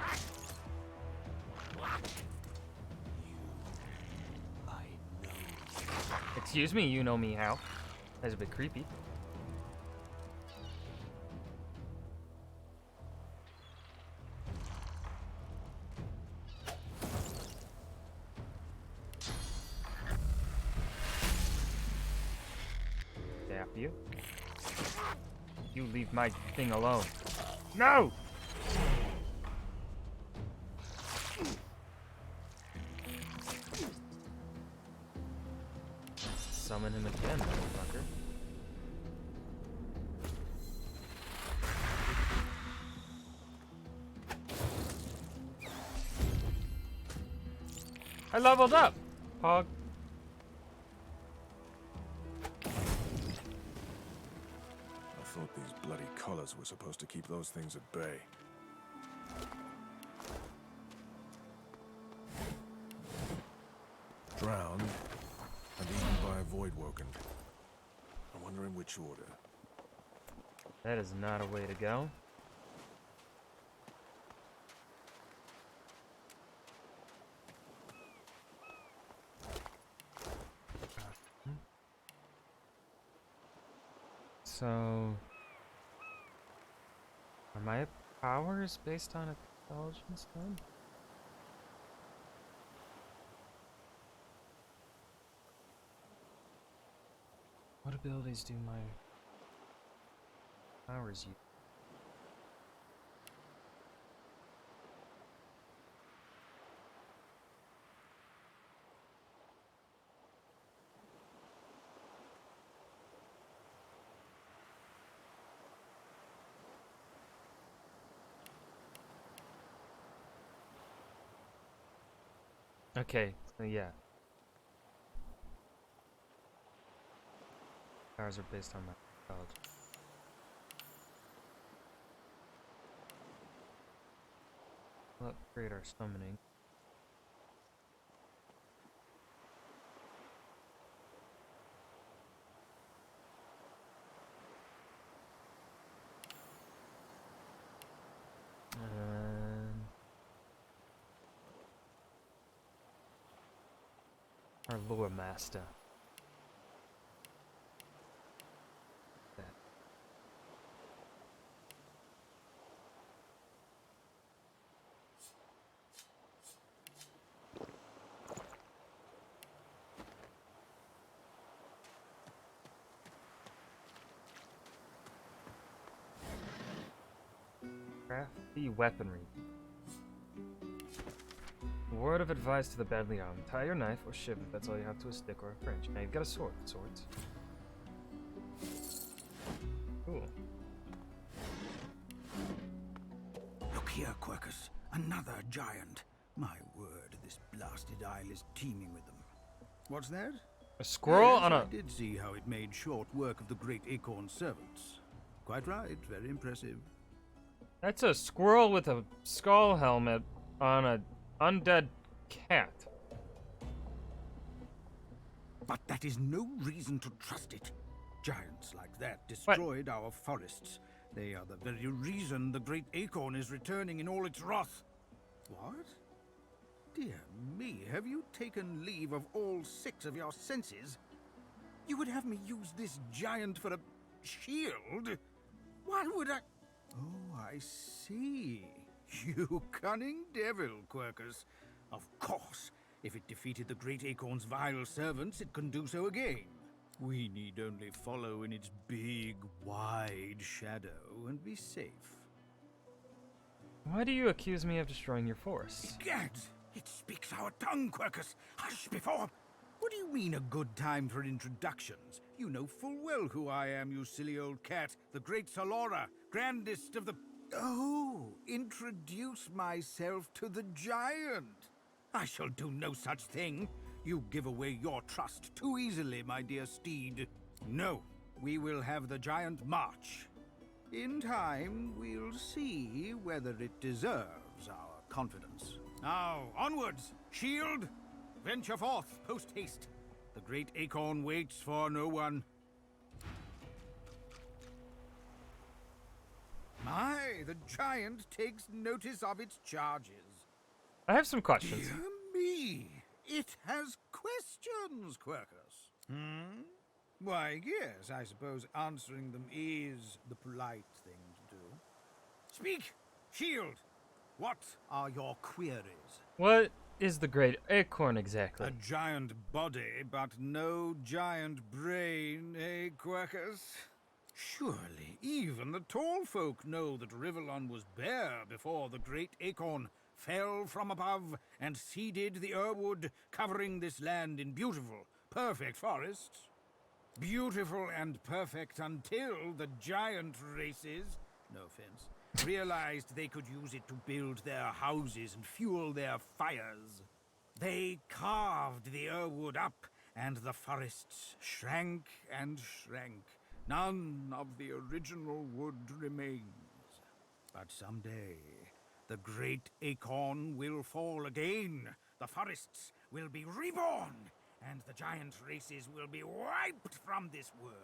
S1: Excuse me, you know me how? That's a bit creepy. Zap you. You leave my thing alone. No! Summon him again, motherfucker. I leveled up, Hog.
S18: I thought these bloody collars were supposed to keep those things at bay. Drowned and eaten by a Voidwoken. I wonder in which order.
S1: That is not a way to go. So, am I Powers based on intelligence then? What abilities do my powers use? Okay, so yeah. Powers are based on my intelligence. We'll upgrade our summoning. And our lore master. That. Crafty weaponry. Word of advice to the badly armed. Tie your knife or shiv if that's all you have to a stick or a fringe. Now you've got a sword. Swords. Cool.
S20: Look here, Quercus. Another giant. My word, this blasted isle is teeming with them. What's that?
S1: A squirrel
S20: Yes,
S1: on a...
S20: I did see how it made short work of the great acorn servants. Quite right, very impressive.
S1: That's a squirrel with a skull helmet on a undead cat.
S20: But that is no reason to trust it. Giants like that destroyed our forests. They are the very reason the great acorn is returning in all its wrath. What? Dear me, have you taken leave of all 6 of your senses? You would have me use this giant for a shield? Why would I... Oh, I see. You cunning devil, Quercus. Of course, if it defeated the great acorn's vile servants, it can do so again. We need only follow in its big, wide shadow and be safe.
S1: Why do you accuse me of destroying your forests?
S20: Gad! It speaks our tongue, Quercus. Hush before... What do you mean a good time for introductions? You know full well who I am, you silly old cat. The great Salora, grandest of the... Oh, introduce myself to the giant. I shall do no such thing. You give away your trust too easily, my dear steed. No, we will have the giant march. In time, we'll see whether it deserves our confidence. Now, onwards! Shield! Venture forth, post-haste. The great acorn waits for no one. My, the giant takes notice of its charges.
S1: I have some questions.
S20: Dear me! It has questions, Quercus. Hmm? Why, yes, I suppose answering them is the polite thing to do. Speak! Shield! What are your queries?
S1: What is the great acorn exactly?
S20: A giant body, but no giant brain, eh, Quercus? Surely even the tall folk know that Rivellon was bare before the great acorn fell from above and seeded the Irwood, covering this land in beautiful, perfect forests. Beautiful and perfect until the giant races, no offense, realized they could use it to build their houses and fuel their fires. They carved the Irwood up, and the forests shrank and shrank. None of the original wood remains. But someday, the great acorn will fall again. The forests will be reborn, and the giant races will be wiped from this world.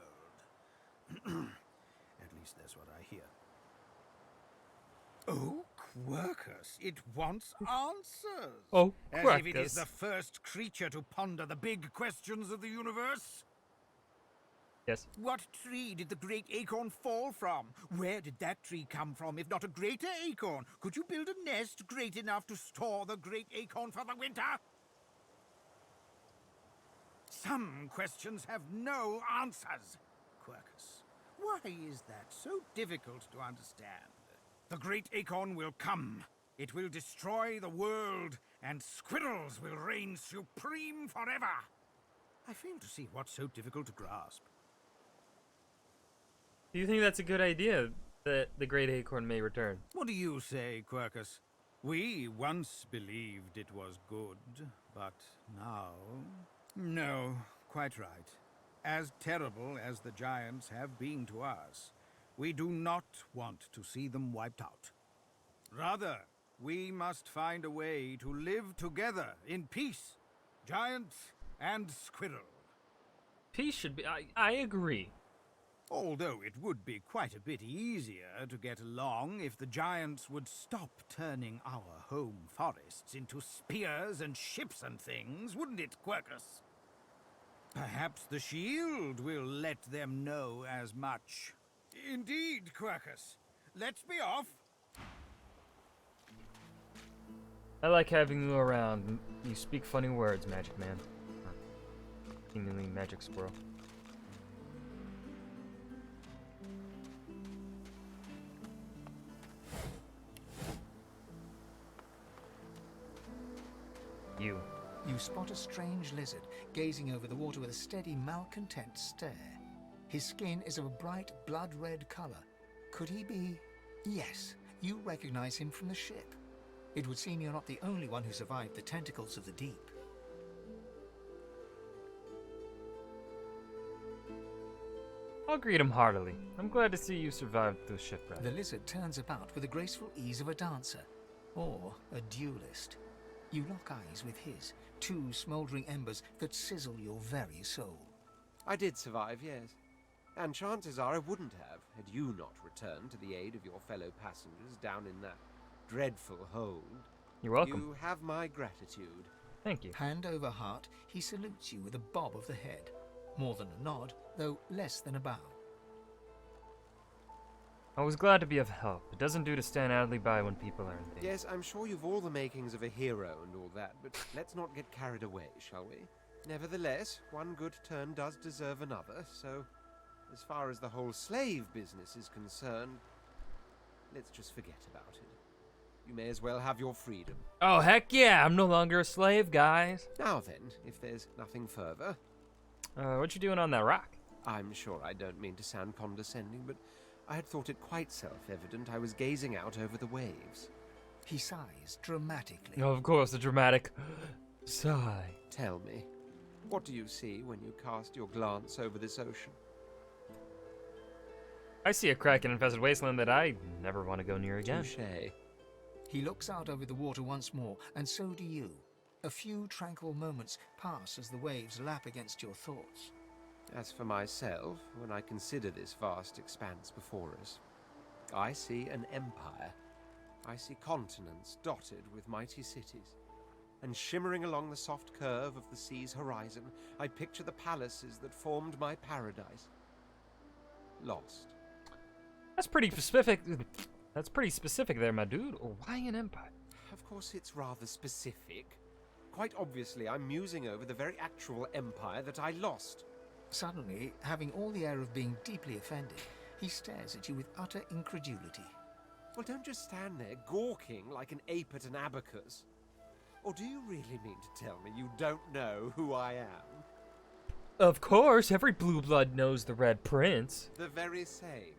S20: At least that's what I hear. Oh, Quercus, it wants answers.
S1: Oh,
S20: As if it is
S1: Quercus.
S20: the first creature to ponder the big questions of the universe.
S1: Yes.
S20: What tree did the great acorn fall from? Where did that tree come from, if not a greater acorn? Could you build a nest great enough to store the great acorn for the winter? Some questions have no answers, Quercus. Why is that so difficult to understand? The great acorn will come. It will destroy the world, and squirrels will reign supreme forever. I fail to see what's so difficult to grasp.
S1: Do you think that's a good idea, that the great acorn may return?
S20: What do you say, Quercus? We once believed it was good, but now... No, quite right. As terrible as the giants have been to us, we do not want to see them wiped out. Rather, we must find a way to live together in peace, giant and squirrel.
S1: Peace should be... I agree.
S20: Although it would be quite a bit easier to get along if the giants would stop turning our home forests into spears and ships and things, wouldn't it, Quercus? Perhaps the shield will let them know as much. Indeed, Quercus. Let's be off.
S1: I like having you around. You speak funny words, Magic Man. Seemingly Magic Squirrel.
S5: You spot a strange lizard gazing over the water with a steady, malcontent stare. His skin is of a bright, blood-red color. Could he be... Yes, you recognize him from the ship. It would seem you're not the only one who survived the tentacles of the deep.
S1: I'll greet him heartily. I'm glad to see you survived the shipwreck.
S5: The lizard turns about with the graceful ease of a dancer, or a duelist. You lock eyes with his, two smouldering embers that sizzle your very soul.
S10: I did survive, yes. And chances are I wouldn't have, had you not returned to the aid of your fellow passengers down in that dreadful hold.
S1: You're welcome.
S10: You have my gratitude.
S1: Thank you.
S5: Hand over heart, he salutes you with a bob of the head. More than a nod, though less than a bow.
S1: I was glad to be of help. It doesn't do to stand idly by when people are in danger.
S10: Yes, I'm sure you've all the makings of a hero and all that, but let's not get carried away, shall we? Nevertheless, one good turn does deserve another, so as far as the whole slave business is concerned, let's just forget about it. You may as well have your freedom.
S1: Oh, heck yeah! I'm no longer a slave, guys.
S10: Now then, if there's nothing further...
S1: what you doing on that rock?
S10: I'm sure I don't mean to sound condescending, but I had thought it quite self-evident I was gazing out over the waves.
S5: He sighs dramatically.
S1: Oh, of course, the dramatic sigh.
S10: Tell me, what do you see when you cast your glance over this ocean?
S1: I see a kraken-infested wasteland that I never want to go near again.
S10: Touché.
S5: He looks out over the water once more, and so do you. A few tranquil moments pass as the waves lap against your thoughts.
S10: As for myself, when I consider this vast expanse before us, I see an empire. I see continents dotted with mighty cities. And shimmering along the soft curve of the sea's horizon, I picture the palaces that formed my paradise. Lost.
S1: That's pretty specific. That's pretty specific there, my dude. Why an empire?
S10: Of course it's rather specific. Quite obviously, I'm musing over the very actual empire that I lost.
S5: Suddenly, having all the air of being deeply offended, he stares at you with utter incredulity.
S10: Well, don't just stand there gawking like an ape at an abacus. Or do you really mean to tell me you don't know who I am?
S1: Of course, every blue blood knows the Red Prince.
S10: The very same.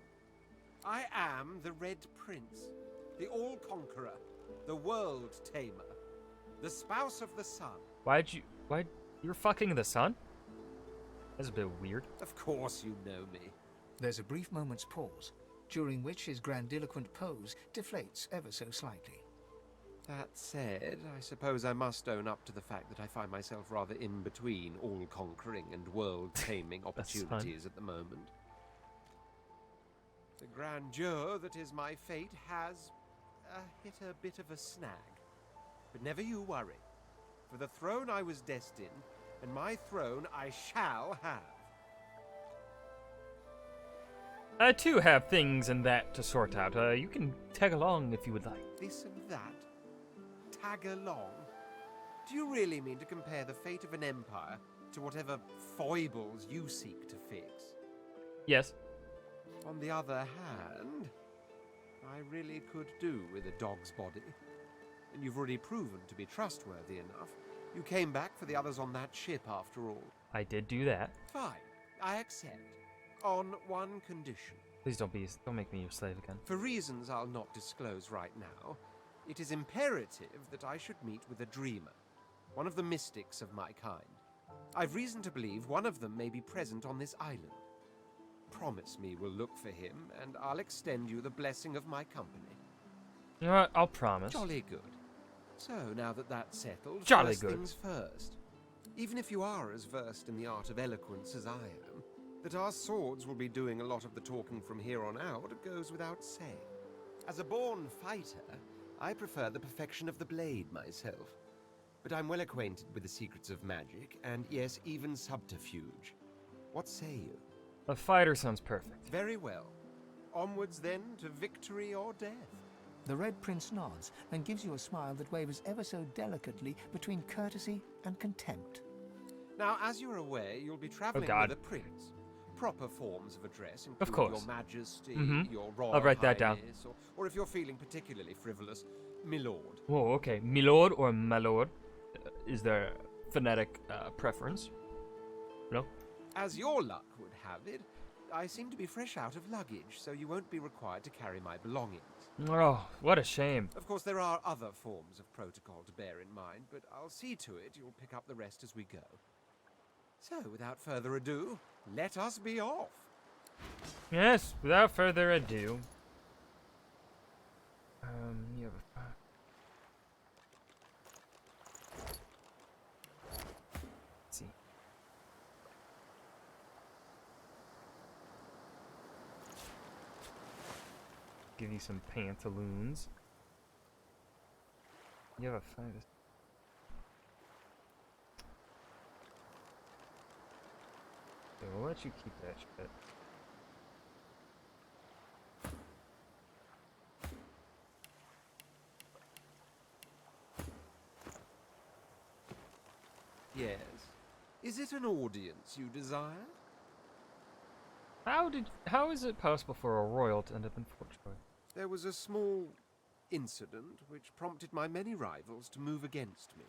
S10: I am the Red Prince, the All-Conqueror, the World-Tamer, the spouse of the sun.
S1: You're fucking the sun? That's a bit weird.
S10: Of course you know me.
S5: There's a brief moment's pause, during which his grandiloquent pose deflates ever so slightly.
S10: That said, I suppose I must own up to the fact that I find myself rather in between all-conquering and world-taming opportunities at the moment. The grandeur that is my fate has hit a bit of a snag. But never you worry. For the throne I was destined, and my throne I shall have.
S1: I too have things and that to sort out. You can tag along if you would like.
S10: This and that? Tag along? Do you really mean to compare the fate of an empire to whatever foibles you seek to fix?
S1: Yes.
S10: On the other hand, I really could do with a dog's body. And you've already proven to be trustworthy enough. You came back for the others on that ship after all.
S1: I did do that.
S10: Fine, I accept. On one condition.
S1: Please don't make me your slave again.
S10: For reasons I'll not disclose right now, it is imperative that I should meet with a dreamer, one of the mystics of my kind. I've reason to believe one of them may be present on this island. Promise me we'll look for him, and I'll extend you the blessing of my company.
S1: You know what? I'll promise.
S10: Jolly good. So, now that that's settled,
S1: Jolly
S10: first
S1: good.
S10: things first. Even if you are as versed in the art of eloquence as I am, that our swords will be doing a lot of the talking from here on out goes without saying. As a born fighter, I prefer the perfection of the blade myself. But I'm well acquainted with the secrets of magic, and yes, even subterfuge. What say you?
S1: A fighter sounds perfect.
S10: Very well. Onwards then to victory or death.
S5: The Red Prince nods and gives you a smile that wavers ever so delicately between courtesy and contempt.
S10: Now, as you're aware, you'll be traveling with a prince. Proper forms of address include
S1: of course.
S10: Your Majesty, your Royal
S1: I'll write that down.
S10: Or if you're feeling particularly frivolous, Milord.
S1: Whoa, okay. Milord or Malord? Is there a phonetic preference? No?
S10: As your luck would have it, I seem to be fresh out of luggage, so you won't be required to carry my belongings.
S1: Oh, what a shame.
S10: Of course, there are other forms of protocol to bear in mind, but I'll see to it you'll pick up the rest as we go. So, without further ado, let us be off.
S1: Yes, without further ado. You have a... Let's see. Give you some pantaloons. You have a find. Yeah, we'll let you keep that shit.
S10: Yes. Is it an audience you desire?
S1: How is it possible for a royal to end up in Fort Troy?
S10: There was a small incident which prompted my many rivals to move against me.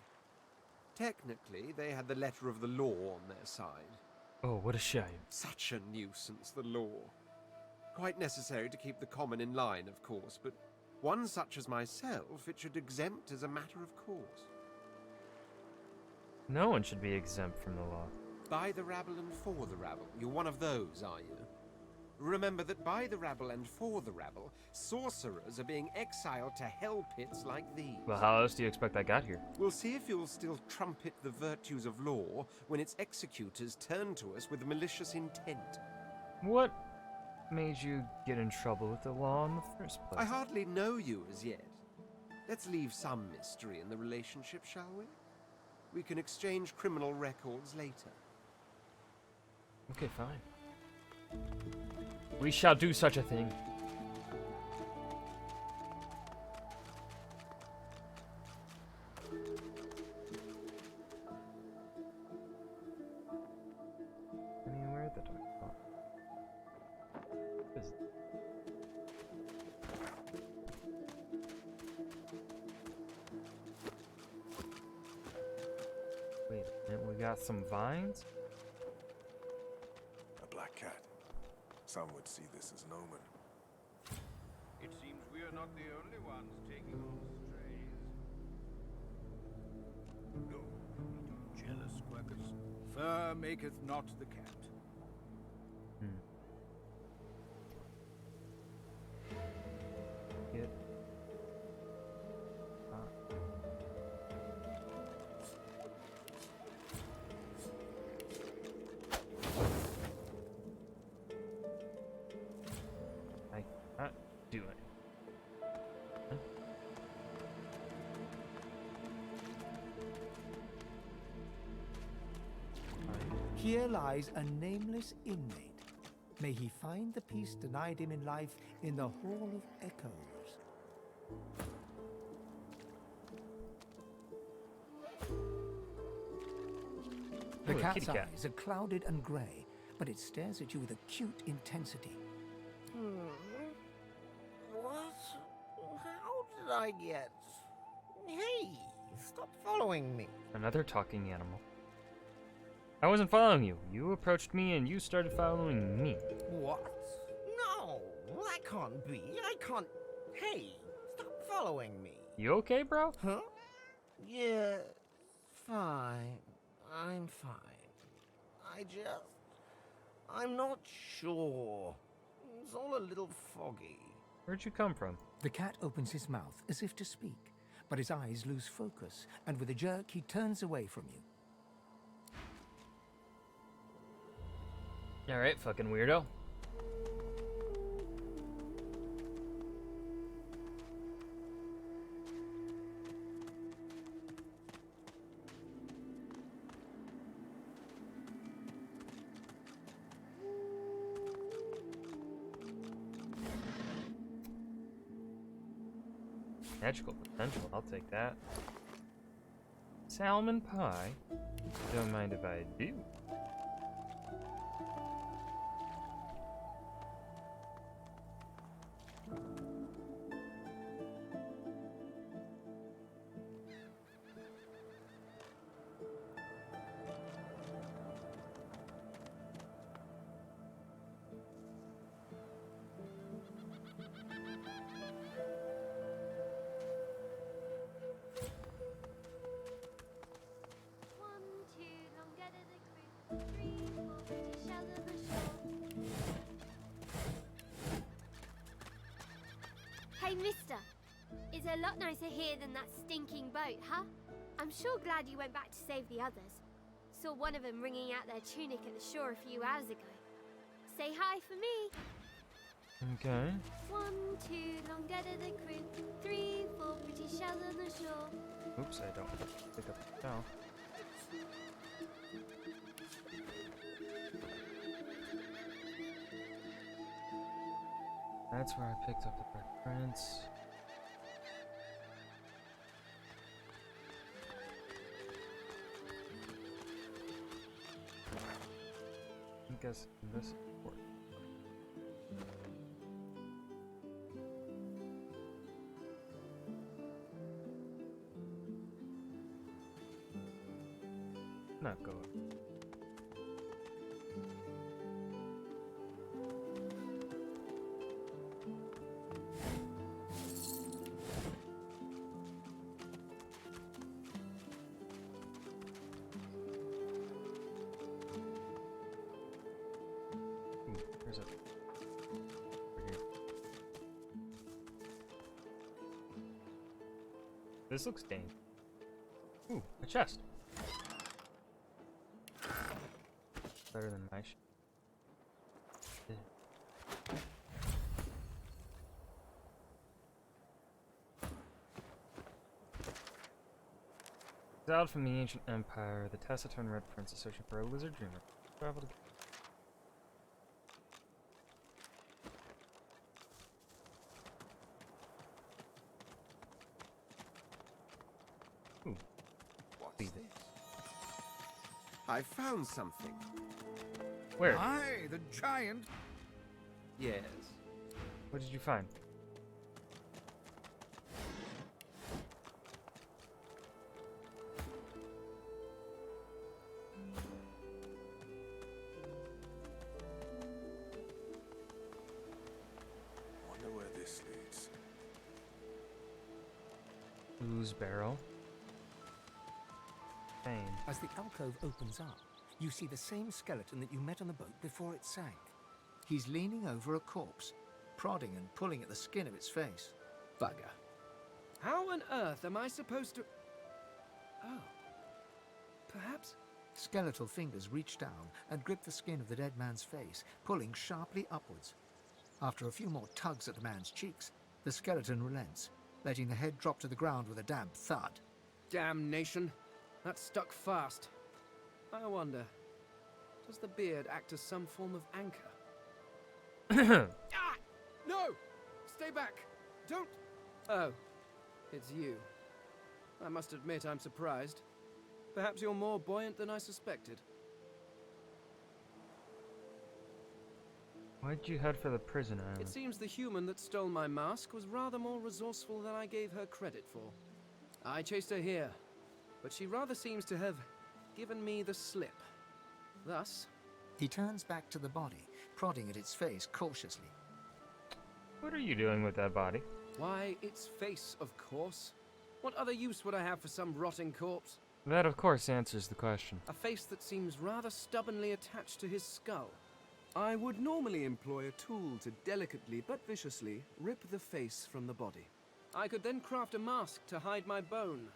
S10: Technically, they had the letter of the law on their side.
S1: Oh, what a shame.
S10: Such a nuisance, the law. Quite necessary to keep the common in line, of course, but one such as myself it should exempt as a matter of course.
S1: No one should be exempt from the law.
S10: By the rabble and for the rabble. You're one of those, are you? Remember that by the rabble and for the rabble, sorcerers are being exiled to hell pits like these.
S1: Well, how else do you expect I got here?
S10: We'll see if you'll still trumpet the virtues of law when its executors turn to us with malicious intent.
S1: What made you get in trouble with the law in the first place?
S10: I hardly know you as yet. Let's leave some mystery in the relationship, shall we? We can exchange criminal records later.
S1: Okay, fine. We shall do such a thing. I mean, where the dark? Wait a minute, we got some vines?
S18: A black cat. Some would see this as an omen.
S20: It seems we are not the only ones taking on strays. No, be jealous, Quackers. Fur maketh not the cat.
S1: Get. I can't do it.
S5: Here lies a nameless inmate, May he find the peace denied him in life in the Hall of Echoes. The
S1: Ooh, a
S5: cat's
S1: kitty cat.
S5: eyes are clouded and grey, but it stares at you with acute intensity.
S3: What? How did I get... Hey, stop following me.
S1: Another talking animal. I wasn't following you. You approached me and you started following me.
S3: What? No, that can't be. I can't... Hey, stop following me.
S1: You okay, bro?
S3: Huh? Yeah, fine. I'm fine. I'm not sure. It's all a little foggy.
S1: Where'd you come from?
S5: The cat opens his mouth as if to speak, but his eyes lose focus, and with a jerk he turns away from you.
S1: Alright, fucking weirdo. Magical potential, I'll take that. Salmon pie? Don't mind if I do.
S13: Hey, mister. It's a lot nicer here than that stinking boat, huh? I'm sure glad you went back to save the others. Saw one of them wringing out their tunic at the shore a few hours ago. Say hi for me.
S1: Okay.
S13: 1, 2, long dead of the crew. 3, 4, pretty shells on the shore.
S1: Oops, I don't pick up the shell. That's where I picked up the red prints. I guess this is important. Not go up. Where's it? Over here. This looks dangerous. Ooh, a chest. Better than my shit. Exiled from the ancient empire, the taciturn red prince is searching for a lizard dreamer. Travel to... Ooh.
S10: What's this? I found something.
S1: Where?
S20: Aye, the giant.
S10: Yes.
S1: What did you find?
S18: Wonder where this leads.
S1: Ooze barrel. Pain.
S5: As the alcove opens up, you see the same skeleton that you met on the boat before it sank. He's leaning over a corpse, prodding and pulling at the skin of its face.
S15: Bugger. How on earth am I supposed to... Oh. Perhaps...
S5: Skeletal fingers reach down and grip the skin of the dead man's face, pulling sharply upwards. After a few more tugs at the man's cheeks, the skeleton relents, letting the head drop to the ground with a damp thud.
S15: Damnation. That stuck fast. I wonder, does the beard act as some form of anchor? Ah! No! Stay back! Don't... Oh, it's you. I must admit I'm surprised. Perhaps you're more buoyant than I suspected.
S1: Why'd you head for the prison island?
S15: It seems the human that stole my mask was rather more resourceful than I gave her credit for. I chased her here, but she rather seems to have given me the slip. Thus...
S5: He turns back to the body, prodding at its face cautiously.
S1: What are you doing with that body?
S15: Why, its face, of course. What other use would I have for some rotting corpse?
S1: That, of course, answers the question.
S15: A face that seems rather stubbornly attached to his skull. I would normally employ a tool to delicately but viciously rip the face from the body. I could then craft a mask to hide my bone.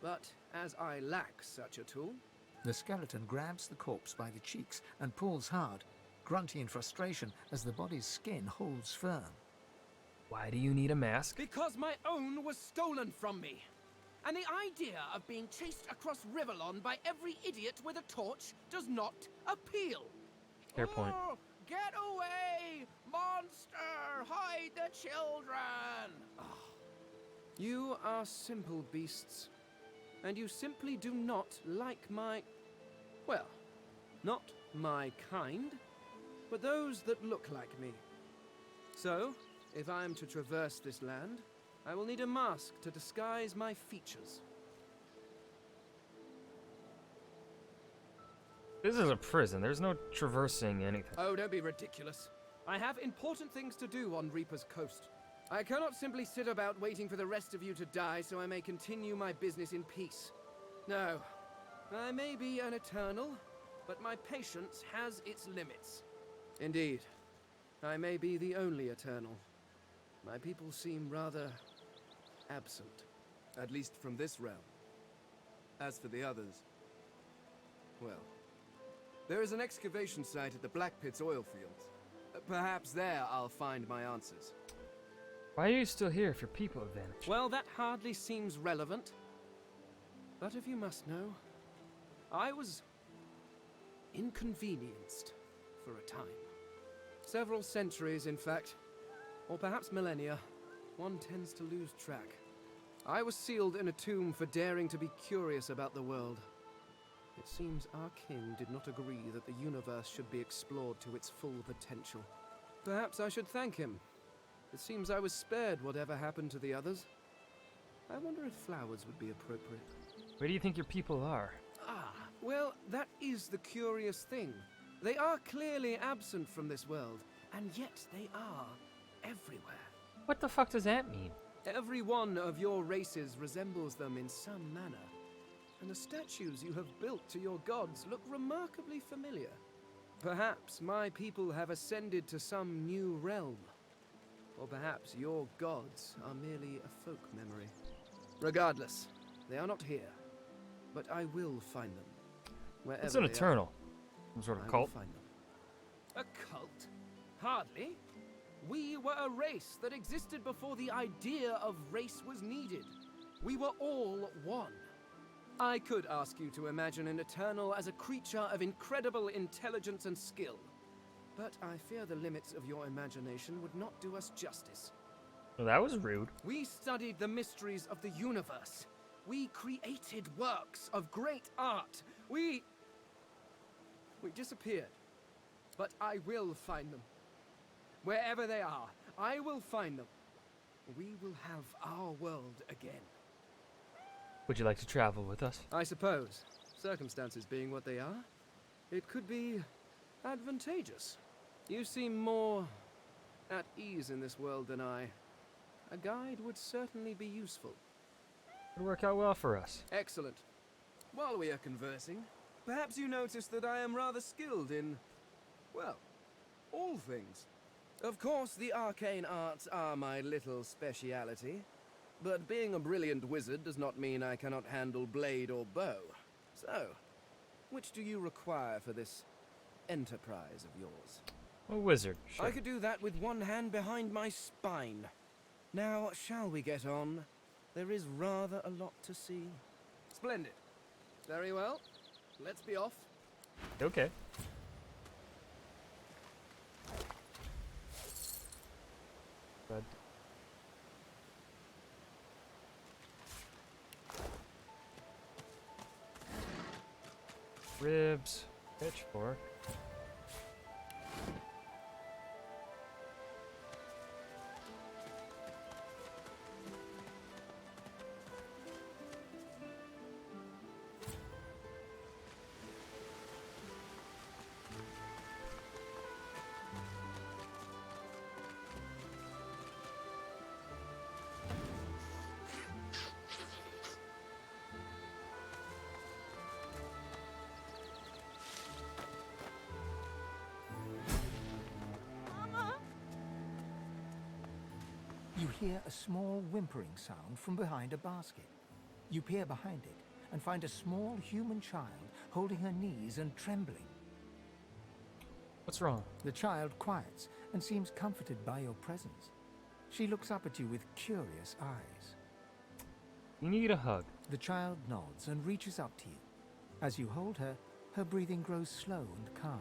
S15: But as I lack such a tool...
S5: The skeleton grabs the corpse by the cheeks and pulls hard, grunting in frustration as the body's skin holds firm.
S1: Why do you need a mask?
S15: Because my own was stolen from me. And the idea of being chased across Rivellon by every idiot with a torch does not appeal.
S1: Fair point.
S15: Oh, get away! Monster! Hide the children! Oh. You are simple beasts. And you simply do not like my... Well, not my kind, but those that look like me. So, if I am to traverse this land, I will need a mask to disguise my features.
S1: This is a prison. There's no traversing anything.
S15: Oh, don't be ridiculous. I have important things to do on Reaper's Coast. I cannot simply sit about waiting for the rest of you to die so I may continue my business in peace. No, I may be an eternal, but my patience has its limits. Indeed, I may be the only eternal. My people seem rather absent, at least from this realm. As for the others, well, there is an excavation site at the Black Pit's oil fields. Perhaps there I'll find my answers.
S1: Why are you still here if your people have vanished?
S15: Well, that hardly seems relevant. But if you must know, I was inconvenienced for a time. Several centuries, in fact. Or perhaps millennia. One tends to lose track. I was sealed in a tomb for daring to be curious about the world. It seems our king did not agree that the universe should be explored to its full potential. Perhaps I should thank him. It seems I was spared whatever happened to the others. I wonder if flowers would be appropriate.
S1: Where do you think your people are?
S15: Ah, well, that is the curious thing. They are clearly absent from this world, and yet they are everywhere.
S1: What the fuck does that mean?
S15: Every one of your races resembles them in some manner, and the statues you have built to your gods look remarkably familiar. Perhaps my people have ascended to some new realm. Or perhaps your gods are merely a folk memory. Regardless, they are not here. But I will find them. Wherever
S1: It's an
S15: they
S1: eternal. Some sort
S15: are,
S1: of
S15: I
S1: cult?
S15: will find them. A cult? Hardly. We were a race that existed before the idea of race was needed. We were all one. I could ask you to imagine an Eternal as a creature of incredible intelligence and skill. But I fear the limits of your imagination would not do us justice.
S1: Well, that was rude.
S15: We studied the mysteries of the universe. We created works of great art. We disappeared. But I will find them. Wherever they are, I will find them. We will have our world again.
S1: Would you like to travel with us?
S15: I suppose, circumstances being what they are, it could be advantageous. You seem more at ease in this world than I. A guide would certainly be useful.
S1: It would work out well for us.
S15: Excellent. While we are conversing, perhaps you notice that I am rather skilled in, well, all things. Of course, the arcane arts are my little speciality, but being a brilliant wizard does not mean I cannot handle blade or bow. So, which do you require for this enterprise of yours?
S1: A wizard, sure.
S15: I could do that with one hand behind my spine. Now, shall we get on? There is rather a lot to see. Splendid. Very well. Let's be off.
S1: Okay. bud. Ribs, pitchfork.
S5: You hear a small whimpering sound from behind a basket. You peer behind it and find a small human child holding her knees and trembling.
S1: What's wrong?
S5: The child quiets and seems comforted by your presence. She looks up at you with curious eyes.
S1: You need a hug.
S5: The child nods and reaches up to you. As you hold her, her breathing grows slow and calm.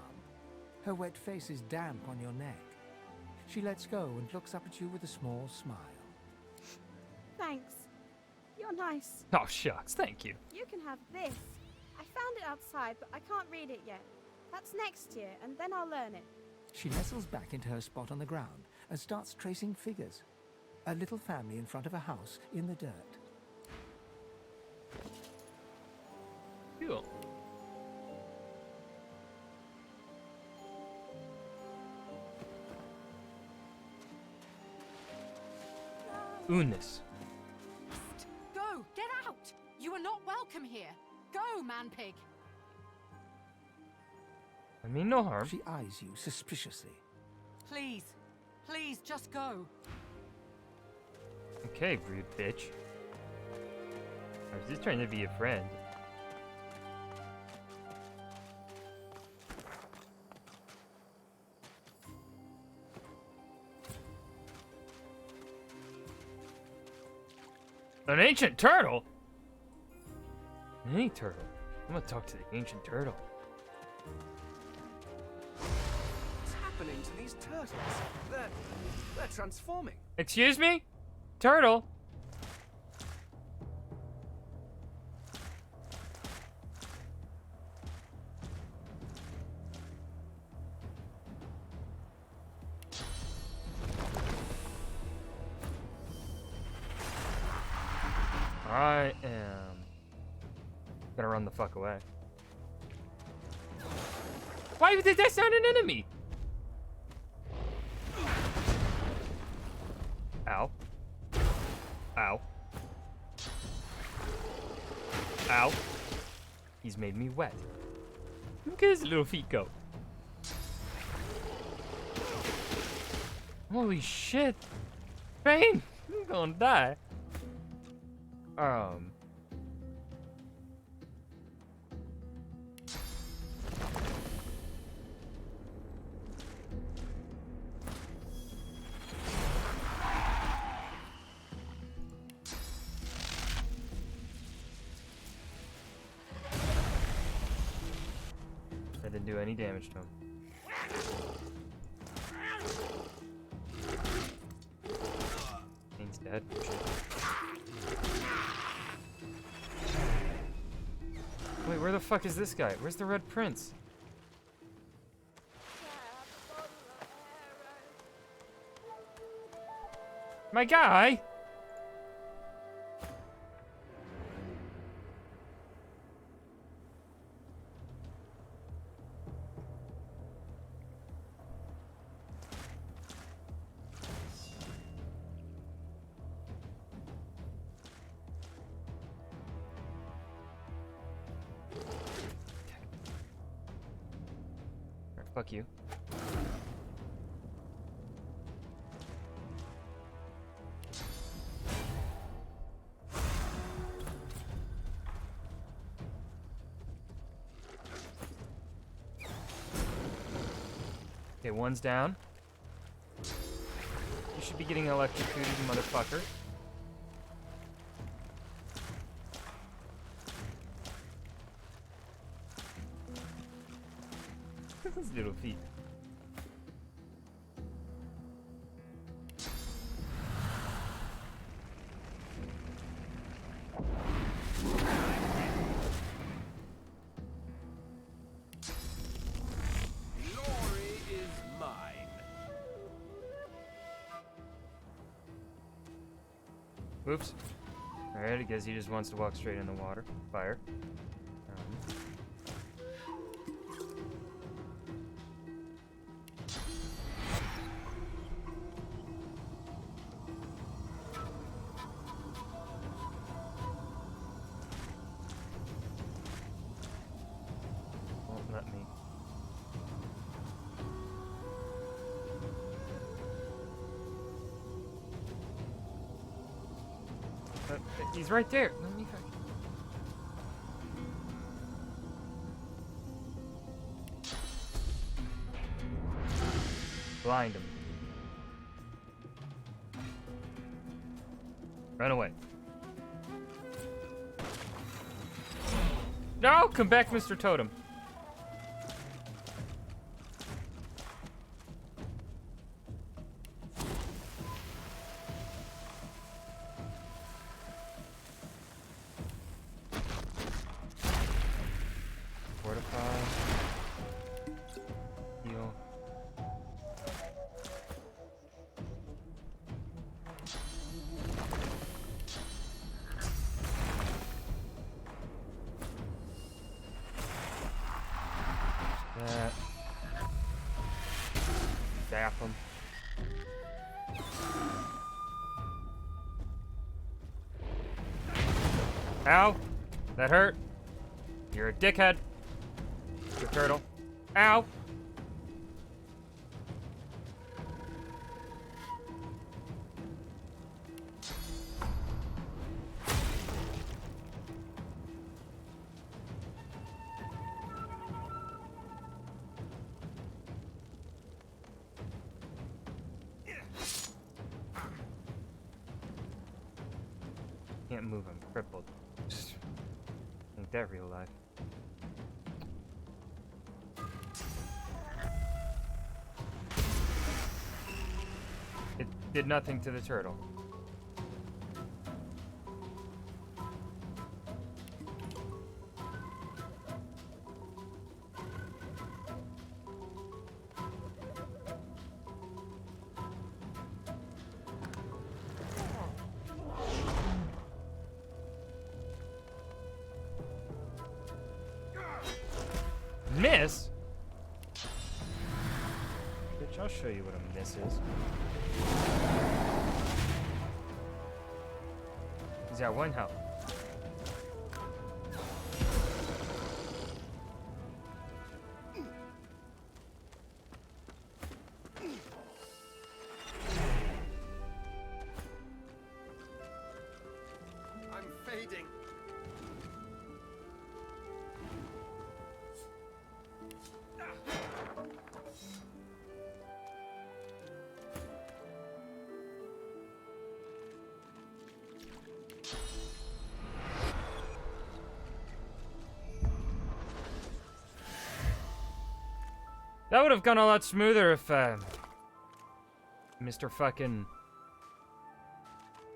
S5: Her wet face is damp on your neck. She lets go and looks up at you with a small smile.
S21: Thanks. You're nice.
S1: Oh, shucks. Thank you.
S21: You can have this. I found it outside, but I can't read it yet. That's next year, and then I'll learn it.
S5: She nestles back into her spot on the ground and starts tracing figures. A little family in front of a house in the dirt.
S1: Cool. Unis.
S6: Go! Get out! You are not welcome here. Go, man-pig.
S1: I mean no harm.
S5: She eyes you suspiciously.
S6: Please. Please, just go.
S1: Okay, rude bitch. I was just trying to be a friend. An ancient turtle? Any turtle? I'm gonna talk to the ancient turtle.
S15: What's happening to these turtles? They're transforming.
S1: Excuse me? Turtle? I am gonna run the fuck away. Why did that sound an enemy? Ow. Ow. Ow. He's made me wet. Look at his little feet go. Holy shit. Bane, I'm gonna die. That didn't do any damage to him. He's dead. Wait, where the fuck is this guy? Where's the Red Prince? My guy! Fuck you. Okay, one's down. You should be getting electrocuted, you motherfucker. His little feet. Oops. Alright, I guess he just wants to walk straight in the water. Fire. Won't let me. He's right there. Let me. Blind him. Run away. No! Come back, Mr. Totem. Fortify. Heal. That. Zap him. Ow! That hurt. You're a dickhead. Good turtle. Ow! Can't move, I'm crippled. Ain't that real life? It did nothing to the turtle. Miss? Bitch, I'll show you what a miss is. He's got 1 health.
S10: I'm fading.
S1: That would have gone a lot smoother if, Mr. fucking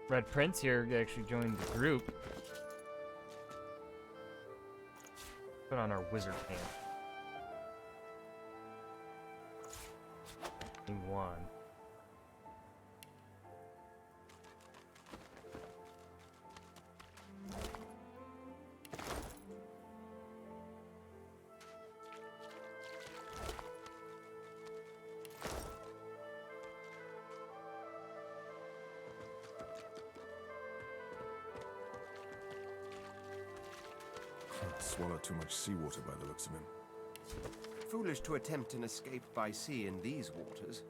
S1: Red Prince here actually joined the group. Put on our wizard pants. One.
S18: Swallowed too much seawater by the looks of him.
S10: Foolish to attempt an escape by sea in these waters.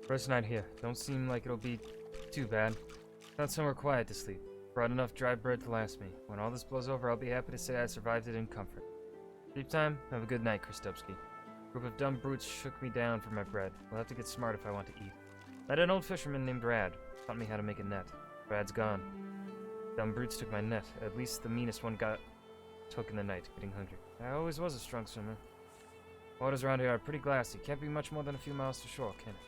S1: First night here. Don't seem like it'll be too bad. Found somewhere quiet to sleep. Brought enough dry bread to last me. When all this blows over, I'll be happy to say I survived it in comfort. Sleep time? Have a good night, Kristopski. Group of dumb brutes shook me down for my bread. We'll have to get smart if I want to eat. Met an old fisherman named Rad. Taught me how to make a net. Rad's gone. Dumb brutes took my net. At least the meanest one got took in the night, getting hungry. I always was a strong swimmer. Waters around here are pretty glassy. Can't be much more than a few miles to shore, can it?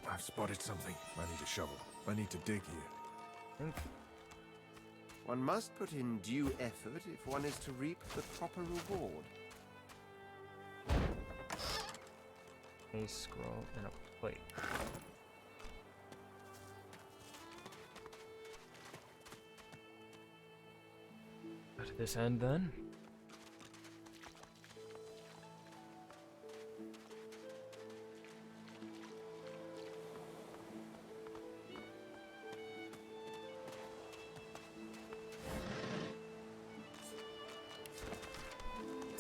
S18: I've spotted something. I need a shovel. I need to dig here.
S10: One must put in due effort if one is to reap the proper reward.
S1: A scroll and a plate. Go to this end then.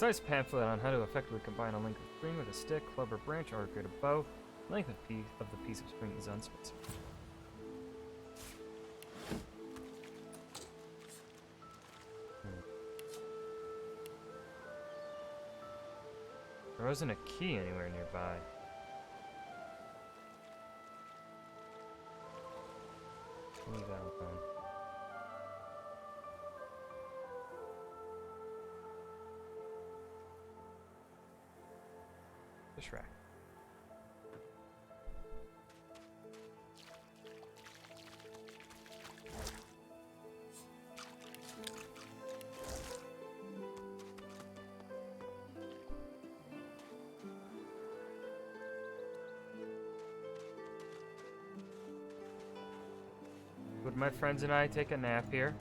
S1: Precise pamphlet on how to effectively combine a length of string with a stick, club, or branch, or a a bow. Length of the piece of string is unspecified. There wasn't a key anywhere nearby. Leave that alone. Fish rack. Would my friends and I take a nap here?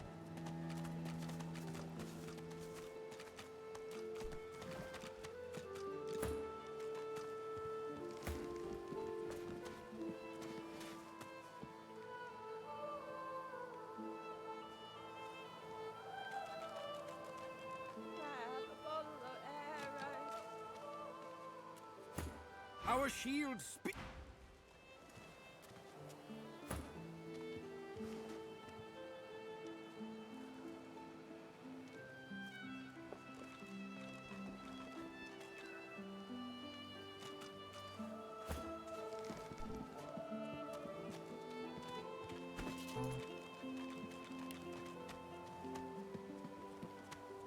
S20: Our shield spe-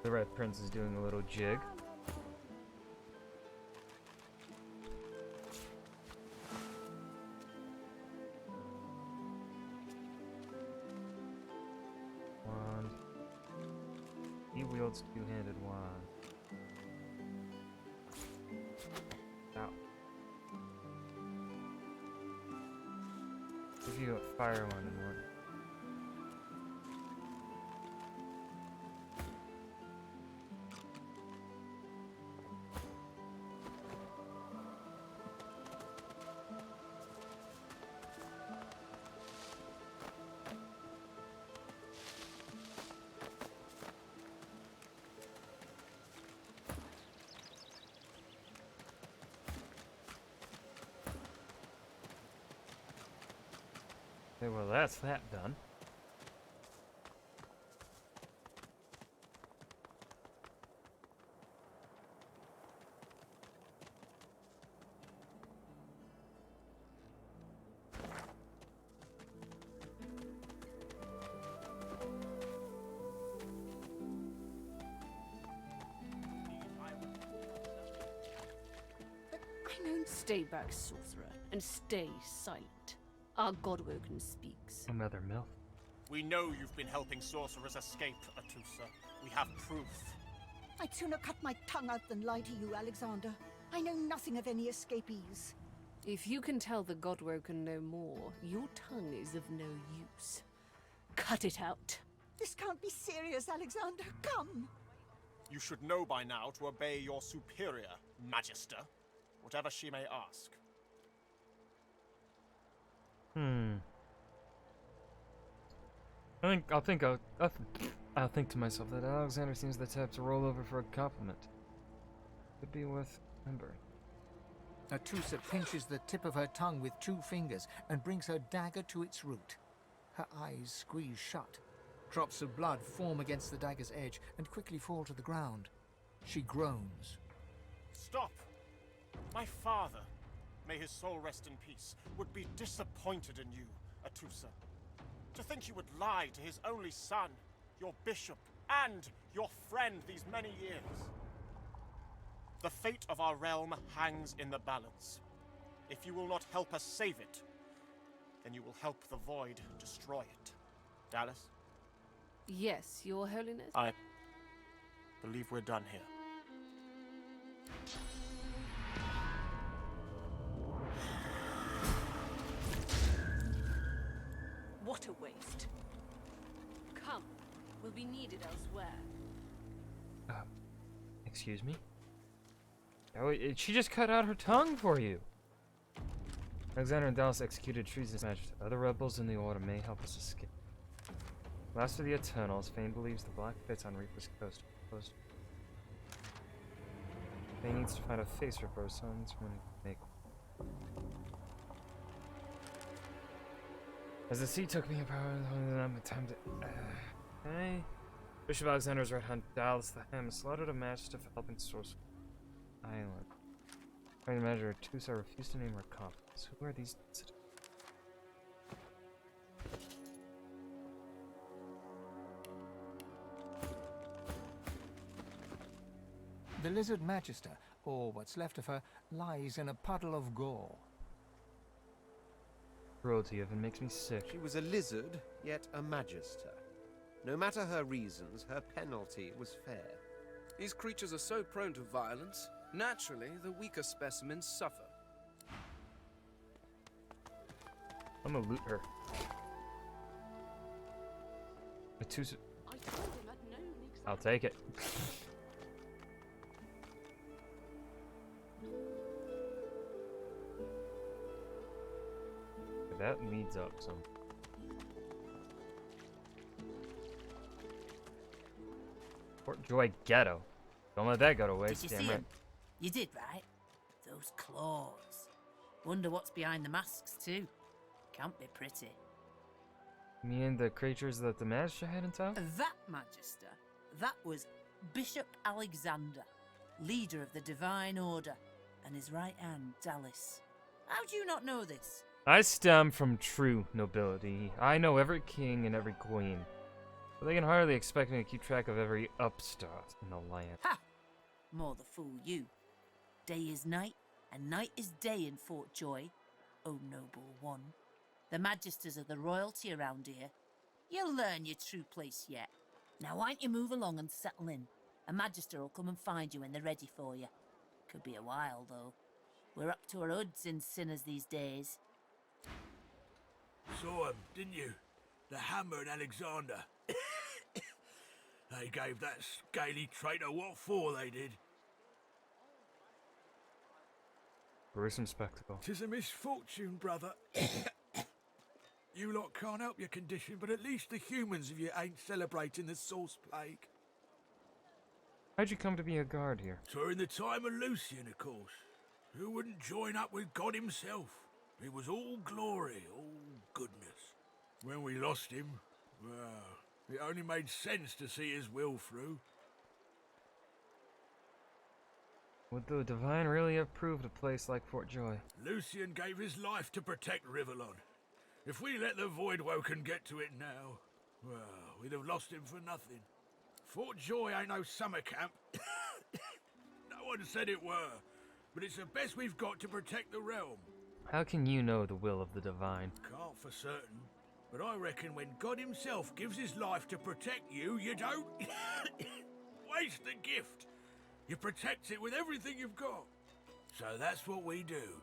S1: The Red Prince is doing a little jig. Wand. He wields two-handed wand. Ow. Give you a fire wand and one. Okay, well that's that done.
S6: Stay back, sorcerer, and stay silent. Our Godwoken speaks.
S1: Another milk.
S9: We know you've been helping sorcerers escape, Atusa. We have proof.
S22: I'd sooner cut my tongue out than lie to you, Alexander. I know nothing of any escapees.
S6: If you can tell the Godwoken no more, your tongue is of no use. Cut it out.
S22: This can't be serious, Alexander. Come!
S9: You should know by now to obey your superior, Magister, whatever she may ask.
S1: I'll think to myself that Alexander seems the type to roll over for a compliment. Could be worth remembering.
S5: Atusa pinches the tip of her tongue with 2 fingers and brings her dagger to its root. Her eyes squeeze shut. Drops of blood form against the dagger's edge and quickly fall to the ground. She groans.
S9: Stop! My father, may his soul rest in peace, would be disappointed in you, Atusa. To think you would lie to his only son, your bishop, and your friend these many years. The fate of our realm hangs in the balance. If you will not help us save it, then you will help the Void destroy it. Dallas?
S6: Yes, Your Holiness?
S9: I believe we're done here.
S12: waste. Come, we'll be needed elsewhere.
S1: Excuse me? Oh, she just cut out her tongue for you. Alexander and Dallas executed treasonous match. Other rebels in the order may help us escape. Last of the Eternals, Fane believes the Black Pit's on Reaper's Coast. Fane needs to find a face for both sons when he make one. As the sea took me apart, time to. Okay. Bishop Alexander's right hand, Dallas the Ham, slaughtered a match to helping source island. Trying to measure, Tusa refused to name her accomplice. Who are these dissidents?
S5: The Lizard Magister, or what's left of her, lies in a puddle of gore.
S1: Cruelty of it makes me sick.
S10: She was a lizard, yet a magister. No matter her reasons, her penalty was fair.
S15: These creatures are so prone to violence, naturally, the weaker specimens suffer.
S1: I'm gonna loot her. Metusa. I'll take it. That leads up some. Fort Joy Ghetto. Don't let that go to waste.
S16: Did you
S1: Damn
S16: see
S1: right.
S16: him? You did, right? Those claws. Wonder what's behind the masks, too. Can't be pretty.
S1: You mean the creatures that the Magister had in tow?
S16: That Magister, that was Bishop Alexander, leader of the Divine Order, and his right hand, Dallas. How do you not know this?
S1: I stem from true nobility. I know every king and every queen. But they can hardly expect me to keep track of every upstart in the land.
S16: Ha! More the fool you. Day is night, and night is day in Fort Joy. O noble one. The Magisters are the royalty around here. You'll learn your true place yet. Now why don't you move along and settle in? A Magister will come and find you when they're ready for you. Could be a while, though. We're up to our hoods in sinners these days.
S19: Saw him, didn't you? The Hammer and Alexander. They gave that scaly traitor what for, they did.
S1: Gruesome spectacle.
S19: 'Tis a misfortune, brother. You lot can't help your condition, but at least the humans of you ain't celebrating the Source Plague.
S1: How'd you come to be a guard here?
S19: So in the time of Lucian, of course. Who wouldn't join up with God himself? It was all glory, all goodness. When we lost him, well, it only made sense to see his will through.
S1: Would the Divine really have proved a place like Fort Joy?
S19: Lucian gave his life to protect Rivellon. If we let the Voidwoken get to it now, well, we'd have lost him for nothing. Fort Joy ain't no summer camp. No one said it were, but it's the best we've got to protect the realm.
S1: How can you know the will of the Divine?
S19: Can't for certain, but I reckon when God himself gives his life to protect you, you don't waste the gift. You protect it with everything you've got. So that's what we do.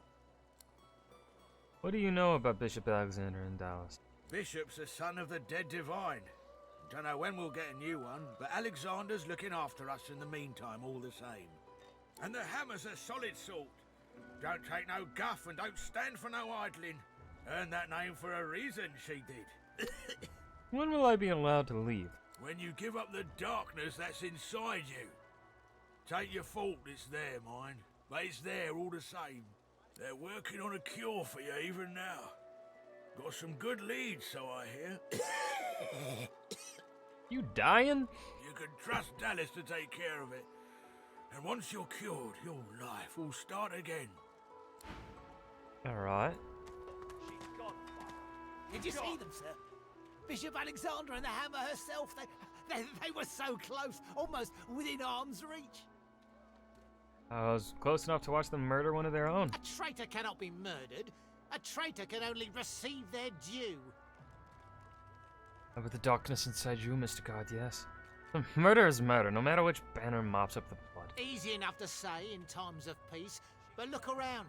S1: What do you know about Bishop Alexander and Dallas?
S19: Bishop's the son of the dead Divine. Don't know when we'll get a new one, but Alexander's looking after us in the meantime all the same. And the Hammer's a solid sort. Don't take no guff and don't stand for no idling. Earned that name for a reason, she did.
S1: When will I be allowed to leave?
S19: When you give up the darkness that's inside you. Take your fault it's there, mind, but it's there all the same. They're working on a cure for you even now. Got some good leads, so I hear.
S1: You dying?
S19: You can trust Dallas to take care of it. And once you're cured, your life will start again.
S1: Alright.
S3: Did you see them, sir? Bishop Alexander and the Hammer herself, they were so close, almost within arm's reach.
S1: I was close enough to watch them murder one of their own.
S3: A traitor cannot be murdered. A traitor can only receive their due.
S1: With the darkness inside you, Mr. God, yes. Murder is murder, no matter which banner mops up the blood.
S3: Easy enough to say in times of peace, but look around.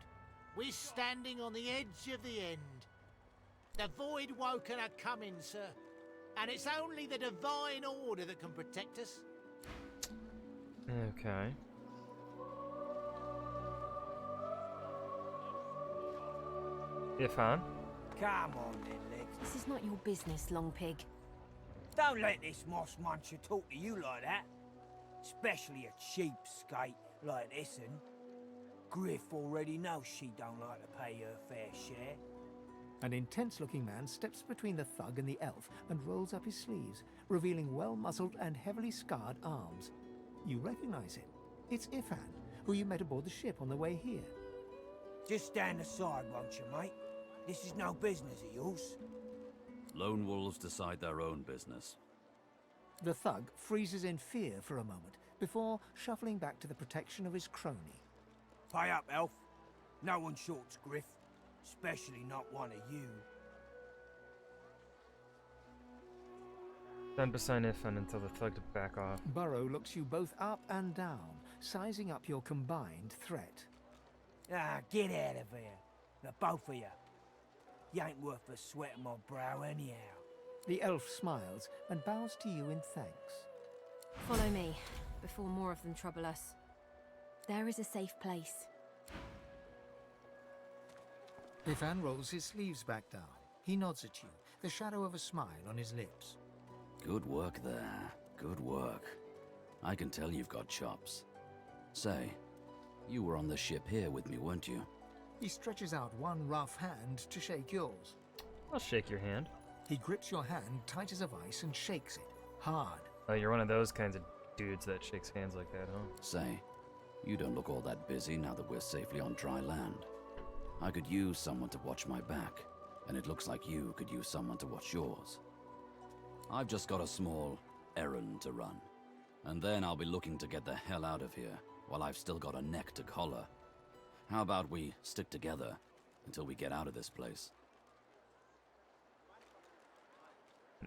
S3: We're standing on the edge of the end.
S4: The Void Woken are coming, sir. And it's only the Divine Order that can protect us.
S1: Okay. Ifan?
S7: Come on then, Lex.
S8: This is not your business, Long Pig.
S7: Don't let this moss muncher talk to you like that. Especially a cheapskate like this one. Griff already knows she don't like to pay her fair share.
S5: An intense-looking man steps between the thug and the elf and rolls up his sleeves, revealing well-muscled and heavily scarred arms. You recognize him. It's Ifan, who you met aboard the ship on the way here.
S7: Just stand aside, won't you, mate? This is no business of yours.
S11: Lone wolves decide their own business.
S5: The thug freezes in fear for a moment before shuffling back to the protection of his crony.
S7: Pay up, elf. No one shorts Griff. Especially not one of you.
S1: Stand beside Ifan and tell the thug to back off.
S5: Burrow looks you both up and down, sizing up your combined threat.
S7: Ah, get out of here. The both of you. You ain't worth the sweat of my brow anyhow.
S5: The elf smiles and bows to you in thanks.
S8: Follow me, before more of them trouble us. There is a safe place.
S5: Ifan rolls his sleeves back down. He nods at you, the shadow of a smile on his lips.
S11: Good work there. Good work. I can tell you've got chops. Say, you were on the ship here with me, weren't you?
S5: He stretches out one rough hand to shake yours.
S1: I'll shake your hand.
S5: He grips your hand tight as a vice and shakes it, hard.
S1: Oh, you're one of those kinds of dudes that shakes hands like that, huh?
S11: Say, you don't look all that busy now that we're safely on dry land. I could use someone to watch my back, and it looks like you could use someone to watch yours. I've just got a small errand to run, and then I'll be looking to get the hell out of here while I've still got a neck to collar. How about we stick together until we get out of this place?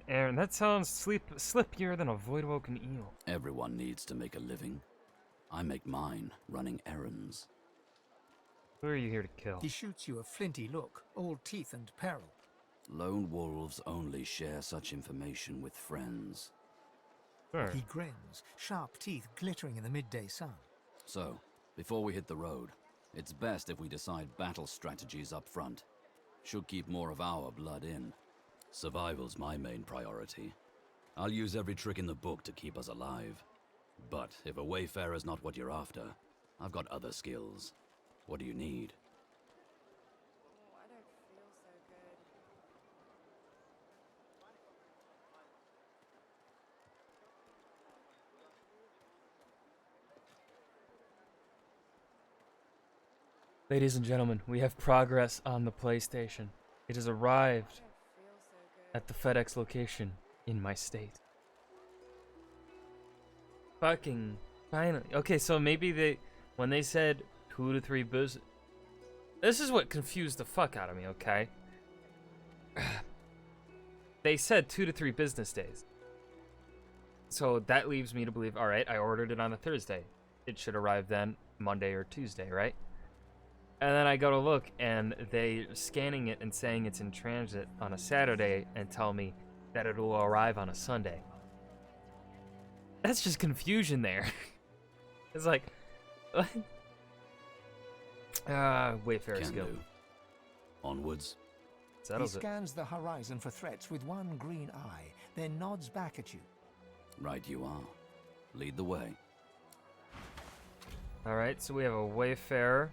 S1: Aaron, that sounds slippier than a void-woken eel.
S11: Everyone needs to make a living. I make mine running errands.
S1: Who are you here to kill?
S5: He shoots you a flinty look, all teeth and peril.
S11: Lone wolves only share such information with friends.
S1: Sure.
S5: He grins, sharp teeth glittering in the midday sun.
S11: So, before we hit the road, it's best if we decide battle strategies up front. Should keep more of our blood in. Survival's my main priority. I'll use every trick in the book to keep us alive. But if a wayfarer's not what you're after, I've got other skills. What do you need?
S14: I don't feel so good.
S1: Ladies and gentlemen, we have progress on the PlayStation. It has arrived at the FedEx location in my state. Fucking finally. Okay, so maybe when they said 2 to 3 business... This is what confused the fuck out of me, okay? They said 2 to 3 business days. So that leaves me to believe, alright, I ordered it on a Thursday. It should arrive then Monday or Tuesday, right? And then I go to look, and they're scanning it and saying it's in transit on a Saturday and tell me that it will arrive on a Sunday. That's just confusion there. It's like, what? Wayfarer skill.
S11: Onwards.
S5: He
S1: Settles it.
S5: scans the horizon for threats with one green eye, then nods back at you.
S11: Right you are. Lead the way.
S1: Alright, so we have a Wayfarer.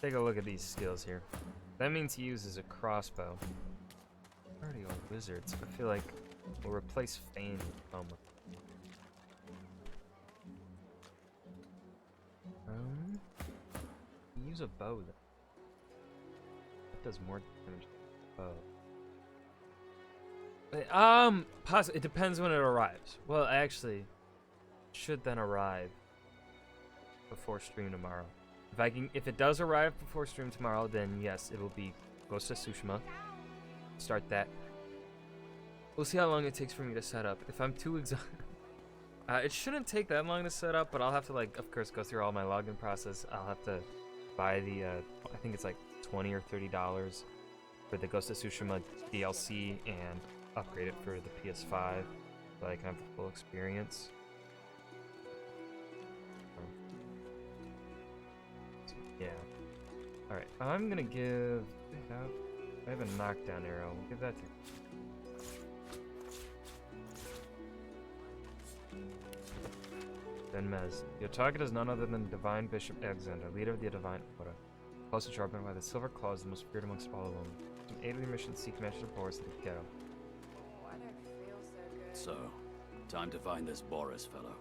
S1: Take a look at these skills here. That means he uses a crossbow. Already all wizards. I feel like we'll replace Fane with Bum. Use a bow then. That does more damage than a bow. It depends when it arrives. Well, actually, it should then arrive before stream tomorrow. If it does arrive before stream tomorrow, then yes, it will be Ghost of Tsushima. Start that. We'll see how long it takes for me to set up. If I'm too exhausted, it shouldn't take that long to set up, but I'll have to, like, of course, go through all my login process. I'll have to buy the, I think it's like $20 or $30 for the Ghost of Tsushima DLC and upgrade it for the PS5 so I can have the full experience. So, yeah. Alright, I'm gonna give... I have a knockdown arrow. We'll give that to... Then Mez. Your target is none other than Divine Bishop Alexander, leader of the Divine Order. Closely sharpened by the Silver Claws, the most feared amongst all of them. Some aid of your mission, seek Master Boris to the ghetto.
S14: Oh, I don't feel so good.
S11: So, time to find this Boris fellow.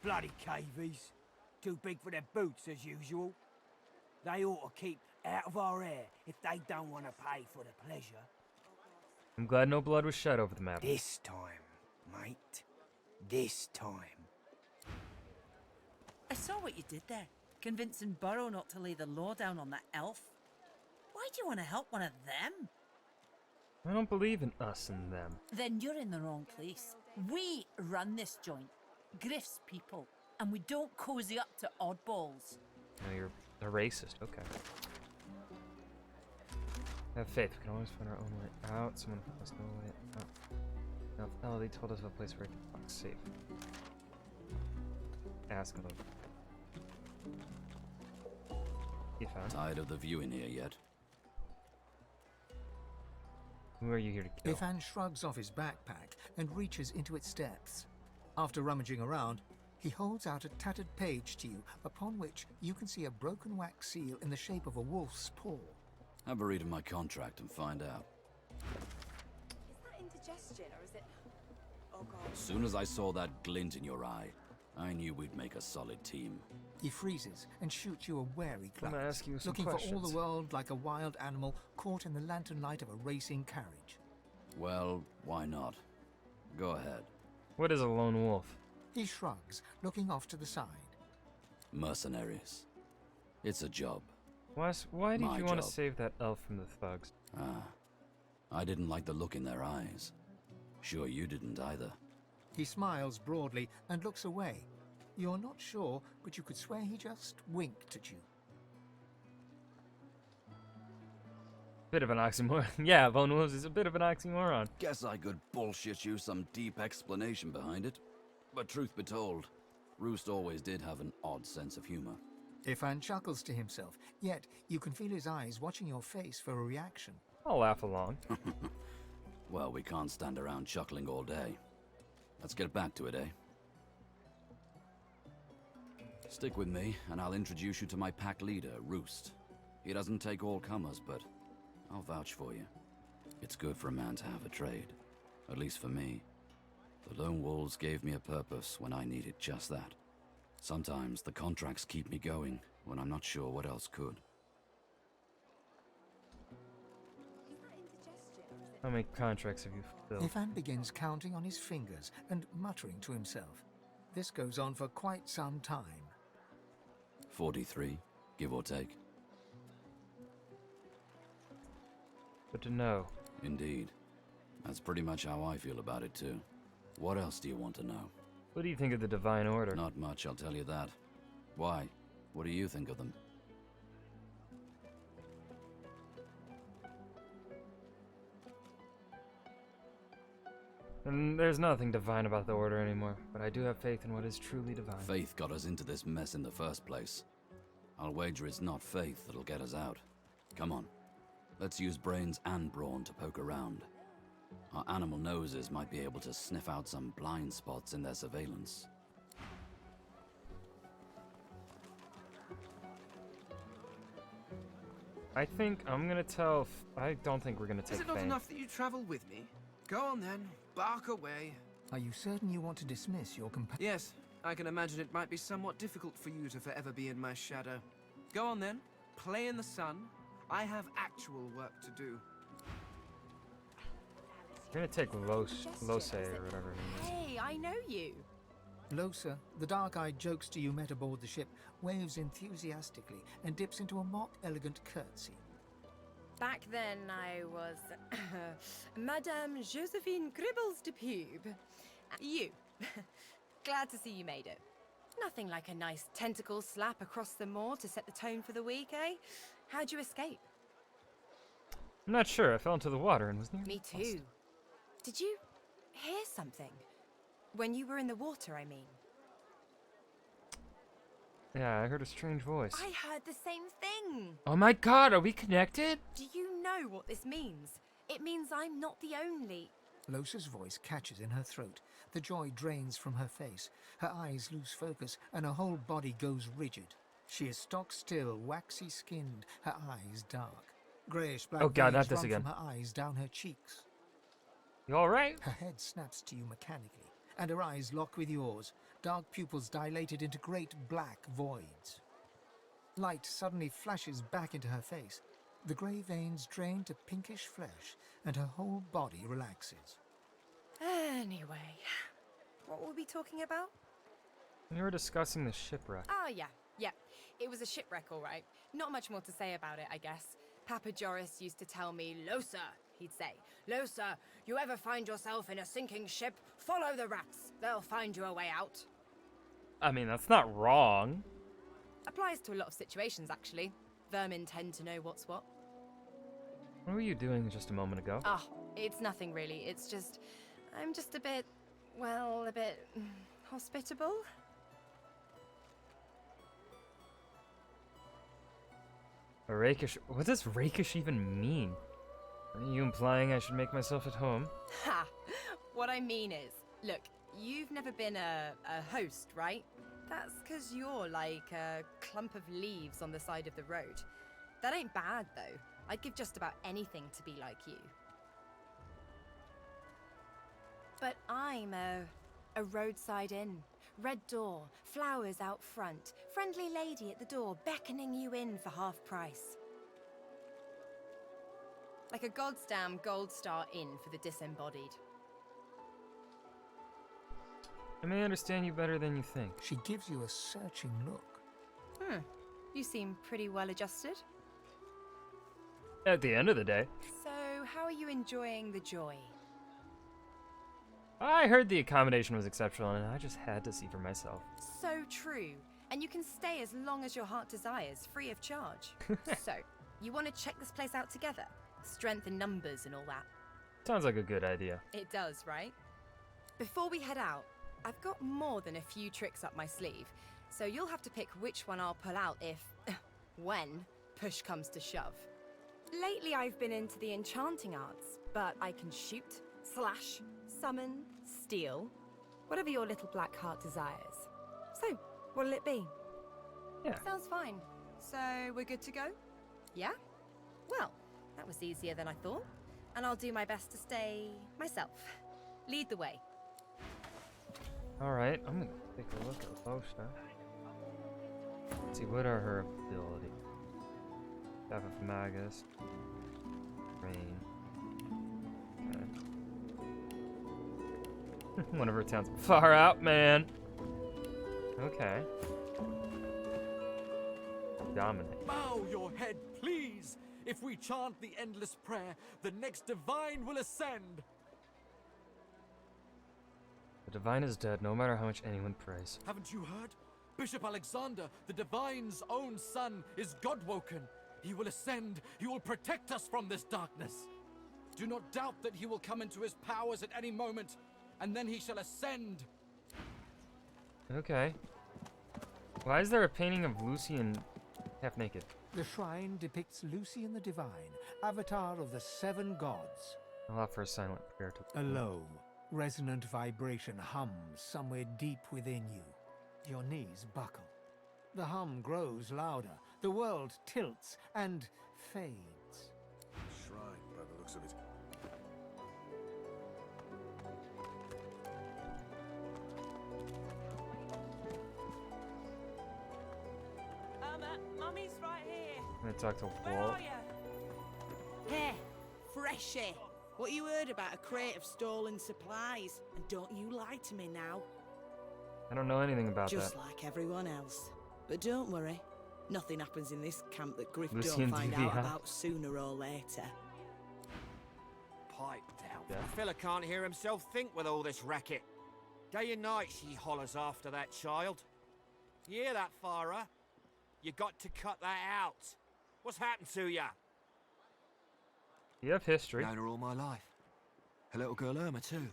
S7: Bloody cavies. Too big for their boots, as usual. They ought to keep out of our hair if they don't want to pay for the pleasure.
S1: I'm glad no blood was shed over the map.
S7: This time, mate. This time.
S16: I saw what you did there, convincing Burrow not to lay the law down on that elf. Why do you want to help one of them?
S1: I don't believe in us and them.
S16: Then you're in the wrong place. We run this joint. Griff's people, and we don't cozy up to oddballs.
S1: No, you're a racist. Okay. Have faith. We can always find our own way out. Someone must know a way out. Now, if Elodie told us of a place where it's safe. Ask him. You found?
S11: Tired of the view in here yet?
S1: Who are you here to kill?
S5: Ifan shrugs off his backpack and reaches into its depths. After rummaging around, he holds out a tattered page to you, upon which you can see a broken wax seal in the shape of a wolf's paw.
S11: Have a read of my contract and find out.
S14: Is that indigestion, or is it... Oh, God.
S11: As soon as I saw that glint in your eye, I knew we'd make a solid team.
S5: He freezes and shoots you a wary
S1: I'm
S5: glance,
S1: gonna ask you some
S5: looking
S1: questions.
S5: for all the world like a wild animal caught in the lantern light of a racing carriage.
S11: Well, why not? Go ahead.
S1: What is a lone wolf?
S5: He shrugs, looking off to the side.
S11: Mercenaries. It's a job.
S1: Why did
S11: My
S1: you want to
S11: job.
S1: save that elf from the thugs?
S11: Ah, I didn't like the look in their eyes. Sure you didn't either.
S5: He smiles broadly and looks away. You're not sure, but you could swear he just winked at you.
S1: Bit of an oxymoron. Yeah, lone wolves is a bit of an oxymoron.
S11: Guess I could bullshit you some deep explanation behind it. But truth be told, Roost always did have an odd sense of humor.
S5: Ifan chuckles to himself, yet you can feel his eyes watching your face for a reaction.
S1: I'll laugh along.
S11: Well, we can't stand around chuckling all day. Let's get back to it, eh? Stick with me, and I'll introduce you to my pack leader, Roost. He doesn't take all comers, but I'll vouch for you. It's good for a man to have a trade. At least for me. The Lone Wolves gave me a purpose when I needed just that. Sometimes the contracts keep me going when I'm not sure what else could.
S1: How many contracts have you fulfilled?
S5: Ifan begins counting on his fingers and muttering to himself. This goes on for quite some time.
S11: 43, give or take.
S1: Good to know.
S11: Indeed. That's pretty much how I feel about it too. What else do you want to know?
S1: What do you think of the Divine Order?
S11: Not much, I'll tell you that. Why? What do you think of them?
S1: And there's nothing divine about the Order anymore, but I do have faith in what is truly divine.
S11: Faith got us into this mess in the first place. I'll wager it's not faith that'll get us out. Come on. Let's use brains and brawn to poke around. Our animal noses might be able to sniff out some blind spots in their surveillance.
S1: I think I'm gonna tell... I don't think we're gonna take
S15: Is it not
S1: Faith.
S15: enough that you travel with me? Go on then, bark away.
S5: Are you certain you want to dismiss your companion?
S15: Yes, I can imagine it might be somewhat difficult for you to forever be in my shadow. Go on then, play in the sun. I have actual work to do.
S1: We're gonna take Lose or whatever.
S14: Hey, I know you.
S5: Losa, the dark-eyed jokester you met aboard the ship, waves enthusiastically and dips into a mock elegant curtsy.
S14: Back then, I was Madame Josephine Gribbles de Pube. You. Glad to see you made it. Nothing like a nice tentacle slap across the moor to set the tone for the week, eh? How'd you escape?
S1: I'm not sure. I fell into the water and was near.
S14: Me too. Did you hear something? When you were in the water, I mean.
S1: Yeah, I heard a strange voice.
S14: I heard the same thing.
S1: Oh my god, are we connected?
S14: Do you know what this means? It means I'm not the only...
S5: Losa's voice catches in her throat. The joy drains from her face. Her eyes lose focus, and her whole body goes rigid. She is stock-still, waxy-skinned, her eyes dark. Greyish-black veins run from her eyes down her cheeks.
S1: You alright?
S5: Her head snaps to you mechanically, and her eyes lock with yours, dark pupils dilated into great black voids. Light suddenly flashes back into her face. The grey veins drain to pinkish flesh, and her whole body relaxes.
S14: Anyway, what were we talking about?
S1: We were discussing the shipwreck.
S14: Oh, yeah. It was a shipwreck, all right. Not much more to say about it, I guess. Papa Joris used to tell me, Losa, he'd say. Losa, you ever find yourself in a sinking ship, follow the rats. They'll find you a way out.
S1: I mean, that's not wrong.
S14: Applies to a lot of situations, actually. Vermin tend to know what's what.
S1: What were you doing just a moment ago?
S14: Oh, it's nothing really. It's just... I'm just a bit... well, a bit... hospitable?
S1: A rakish... What does rakish even mean? Are you implying I should make myself at home?
S14: Ha! What I mean is, look, you've never been a host, right? That's because you're like a clump of leaves on the side of the road. That ain't bad, though. I'd give just about anything to be like you. But I'm a roadside inn. Red door, flowers out front, friendly lady at the door beckoning you in for half price. Like a goddamn gold star inn for the disembodied.
S1: I may understand you better than you think.
S5: She gives you a searching look.
S14: You seem pretty well adjusted.
S1: At the end of the day.
S14: So, how are you enjoying the joy?
S1: I heard the accommodation was exceptional and I just had to see for myself.
S14: So true. And you can stay as long as your heart desires, free of charge. So, you want to check this place out together? Strength in numbers and all that.
S1: Sounds like a good idea.
S14: It does, right? Before we head out, I've got more than a few tricks up my sleeve, so you'll have to pick which one I'll pull out if, when, push comes to shove. Lately I've been into the enchanting arts, but I can shoot, slash, summon, steal, whatever your little black heart desires. So, what'll it be?
S1: Yeah.
S14: Sounds fine. So, we're good to go? Yeah? Well, that was easier than I thought, and I'll do my best to stay myself. Lead the way.
S1: Alright, I'm gonna take a look at Losa. Let's see, what are her abilities? Staff of Magus. Rain. Okay. One of her towns. Far out, man! Okay. Dominate.
S2: Bow your head, please! If we chant the endless prayer, the next divine will ascend!
S1: The divine is dead, no matter how much anyone prays.
S2: Haven't you heard? Bishop Alexander, the divine's own son, is God-woken. He will ascend. He will protect us from this darkness. Do not doubt that he will come into his powers at any moment, and then he shall ascend.
S1: Okay. Why is there a painting of Lucian half naked?
S5: The shrine depicts Lucian the Divine, avatar of the 7 gods.
S1: I'll offer a silent prayer to
S5: A low, resonant vibration hums somewhere deep within you. Your knees buckle. The hum grows louder. The world tilts and fades.
S18: Shrine, by the looks of it.
S16: Mummy's right here.
S1: I'm gonna talk to
S16: Where
S1: Walt.
S16: are you? Hey, Freshie. What you heard about a crate of stolen supplies? And don't you lie to me now.
S1: I don't know anything about
S13: Just
S1: that.
S13: like everyone else. But don't worry. Nothing happens in this camp that Griff
S1: Lucian
S13: don't find
S1: TV,
S13: out
S1: huh?
S13: about sooner or later.
S17: Pipe down.
S1: Yeah.
S17: The fella can't hear himself think with all this racket. Day and night she hollers after that child. You hear that, Farah? You got to cut that out. What's happened to ya?
S1: You have history.
S17: Known her all my life. Her little girl Irma, too.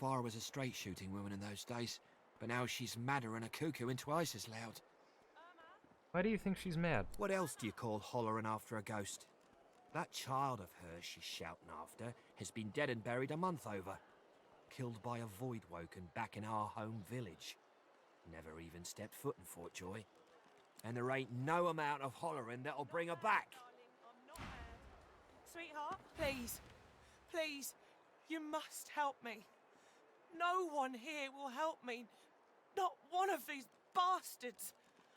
S17: Farah was a straight shooting woman in those days, but now she's madder than a cuckoo and twice as loud.
S1: Why do you think she's mad?
S17: What else do you call hollering after a ghost? That child of hers she's shouting after has been dead and buried a month over. Killed by a void woken back in our home village. Never even stepped foot in Fort Joy. And there ain't no amount of hollering that'll bring her back.
S23: Sweetheart, please, please, you must help me. No one here will help me. Not one of these bastards.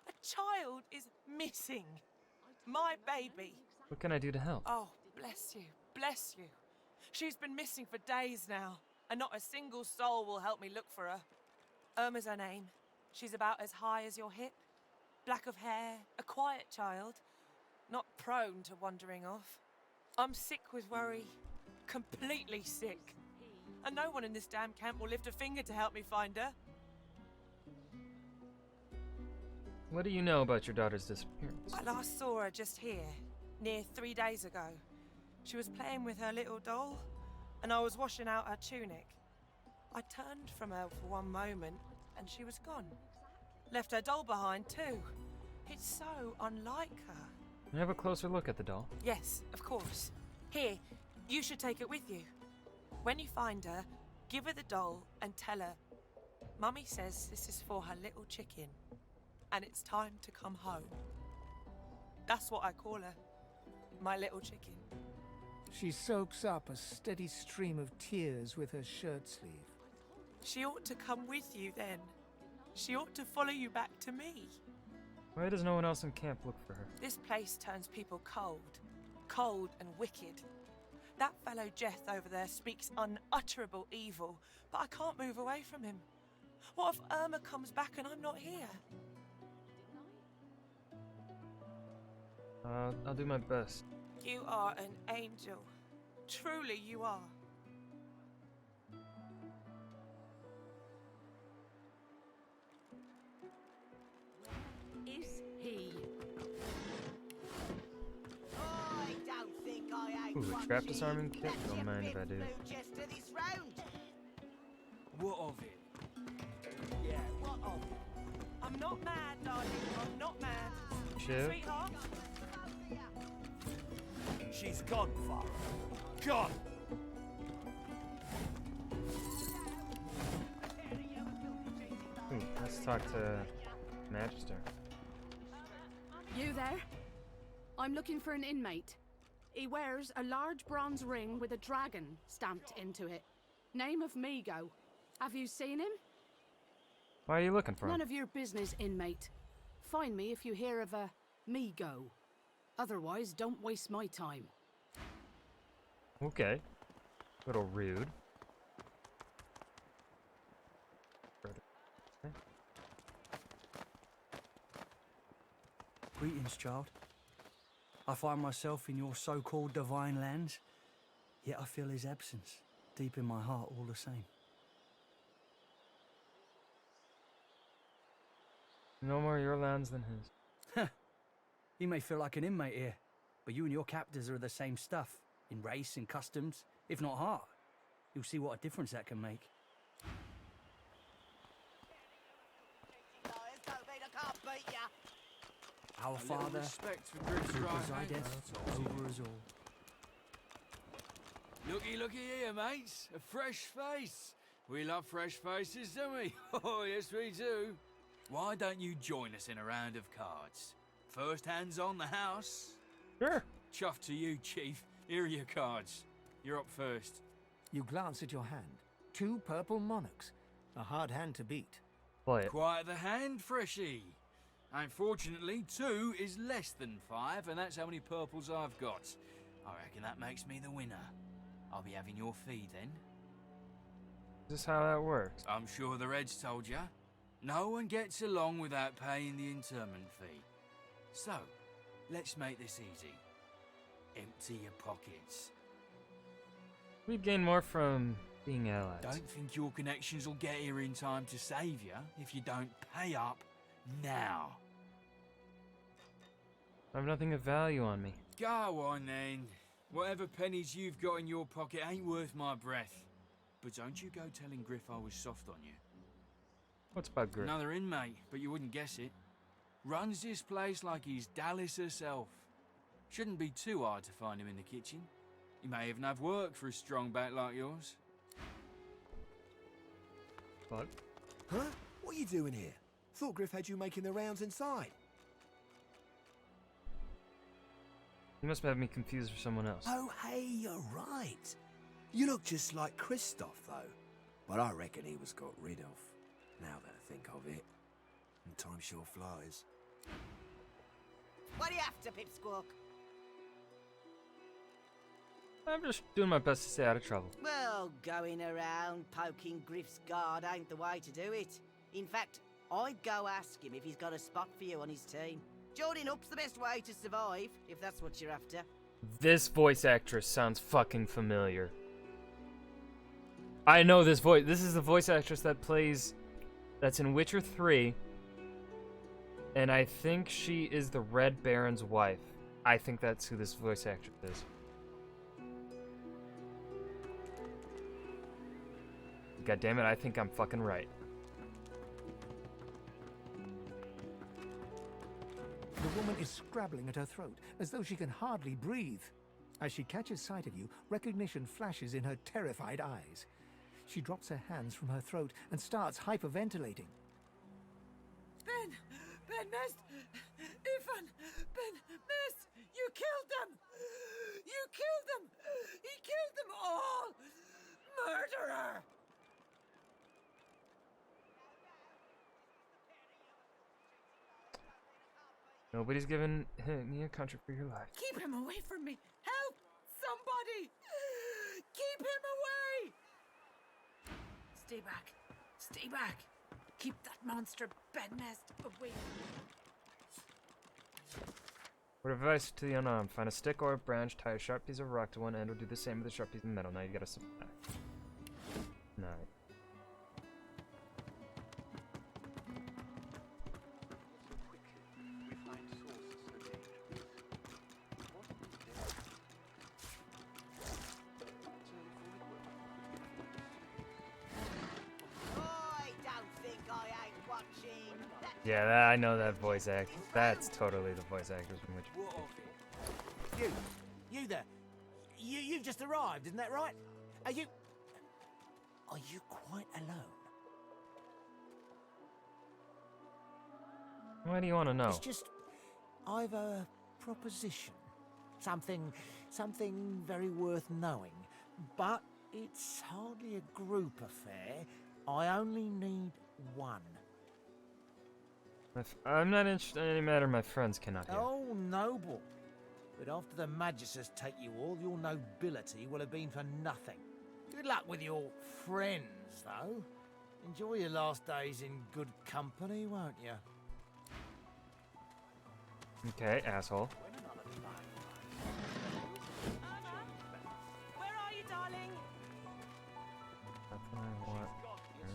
S23: A child is missing. My baby.
S1: What can I do to help?
S23: Oh, bless you, bless you. She's been missing for days now, and not a single soul will help me look for her. Irma's her name. She's about as high as your hip. Black of hair, a quiet child. Not prone to wandering off. I'm sick with worry. Completely sick. And no one in this damn camp will lift a finger to help me find her.
S1: What do you know about your daughter's disappearance?
S23: I last saw her just here, near 3 days ago. She was playing with her little doll, and I was washing out her tunic. I turned from her for one moment, and she was gone. Left her doll behind, too. It's so unlike her.
S1: Can you have a closer look at the doll?
S23: Yes, of course. Here, you should take it with you. When you find her, give her the doll and tell her, Mummy says this is for her little chicken, and it's time to come home. That's what I call her, my little chicken.
S5: She soaks up a steady stream of tears with her shirt sleeve.
S23: She ought to come with you then. She ought to follow you back to me.
S1: Why does no one else in camp look for her?
S23: This place turns people cold. Cold and wicked. That fellow Jeth over there speaks unutterable evil, but I can't move away from him. What if Irma comes back and I'm not here?
S1: I'll do my best.
S23: You are an angel. Truly you are.
S16: Is he?
S4: I don't think I ain't
S1: Ooh, a trap disarming kit? Don't mind if I do.
S4: this round.
S7: What of it?
S23: Yeah, what of it? I'm not mad, darling. I'm not mad.
S1: Chill.
S23: Sweetheart?
S17: She's gone, Farah. Gone!
S1: Ooh, let's talk to Magister.
S6: You there? I'm looking for an inmate. He wears a large bronze ring with a dragon stamped into it. Name of Migo. Have you seen him?
S1: Why are you looking for him?
S6: None of your business, inmate. Find me if you hear of a Migo. Otherwise, don't waste my time.
S1: Okay. Little rude.
S24: Greetings, child. I find myself in your so-called divine lands, yet I feel his absence deep in my heart all the same.
S1: No more your lands than his.
S24: You may feel like an inmate here, but you and your captors are the same stuff, in race and customs, if not heart. You'll see what a difference that can make. Our Father, who presideth over us all.
S25: Looky, looky here, mates. A fresh face. We love fresh faces, don't we? Oh, yes, we do. Why don't you join us in a round of cards? First hands on the house.
S1: Sure.
S25: Chuff to you, Chief. Here are your cards. You're up first.
S5: You glance at your hand. 2 purple monarchs. A hard hand to beat.
S1: Play it.
S25: Quite the hand, Freshie. Unfortunately, 2 is less than 5, and that's how many purples I've got. I reckon that makes me the winner. I'll be having your fee then.
S1: Is this how that works?
S25: I'm sure the Reds told you. No one gets along without paying the interment fee. So, let's make this easy. Empty your pockets.
S1: We'd gain more from being allies.
S25: Don't think your connections will get here in time to save you if you don't pay up now.
S1: I have nothing of value on me.
S25: Go on then. Whatever pennies you've got in your pocket ain't worth my breath. But don't you go telling Griff I was soft on you.
S1: What's about Griff?
S25: Another inmate, but you wouldn't guess it. Runs this place like he's Dallas herself. Shouldn't be too hard to find him in the kitchen. He may even have work for a strong back like yours.
S1: What?
S17: Huh? What are you doing here? Thought Griff had you making the rounds inside.
S1: You must have me confused for someone else.
S17: Oh, hey, you're right. You look just like Christoph, though. But I reckon he was got rid of. Now that I think of it. And time sure flies.
S16: What are you after, Pipsqueak?
S1: I'm just doing my best to stay out of trouble.
S16: Well, going around poking Griff's guard ain't the way to do it. In fact, I'd go ask him if he's got a spot for you on his team. Joining up's the best way to survive, if that's what you're after.
S1: This voice actress sounds fucking familiar. I know this voice. This is the voice actress that's in Witcher 3. And I think she is the Red Baron's wife. I think that's who this voice actress is. God damn it, I think I'm fucking right.
S5: The woman is scrabbling at her throat, as though she can hardly breathe. As she catches sight of you, recognition flashes in her terrified eyes. She drops her hands from her throat and starts hyperventilating.
S16: Ben Nest! Ifan! Ben Nest! You killed them! You killed them! He killed them all! Murderer!
S1: Nobody's given me a contract for your life.
S16: Keep him away from me! Help! Somebody! Keep him away! Stay back! Stay back! Keep that monster Ben Nest away!
S1: Word of advice to the unarmed. Find a stick or a branch, tie a sharp piece of rock to one end, or do the same with a sharp piece of metal. Now you gotta sit back. Nice. Yeah, I know that voice act. That's totally the voice actors from which.
S4: You there. You've just arrived, isn't that right? Are you quite alone?
S1: Why do you want to know?
S4: It's just, I've a proposition. Something very worth knowing. But it's hardly a group affair. I only need one.
S1: I'm not interested in any matter my friends cannot hear.
S4: Oh, noble. But after the Magisters take you all, your nobility will have been for nothing. Good luck with your friends, though. Enjoy your last days in good company, won't you?
S1: Okay, asshole.
S23: Where are you, darling?
S1: That's what I want.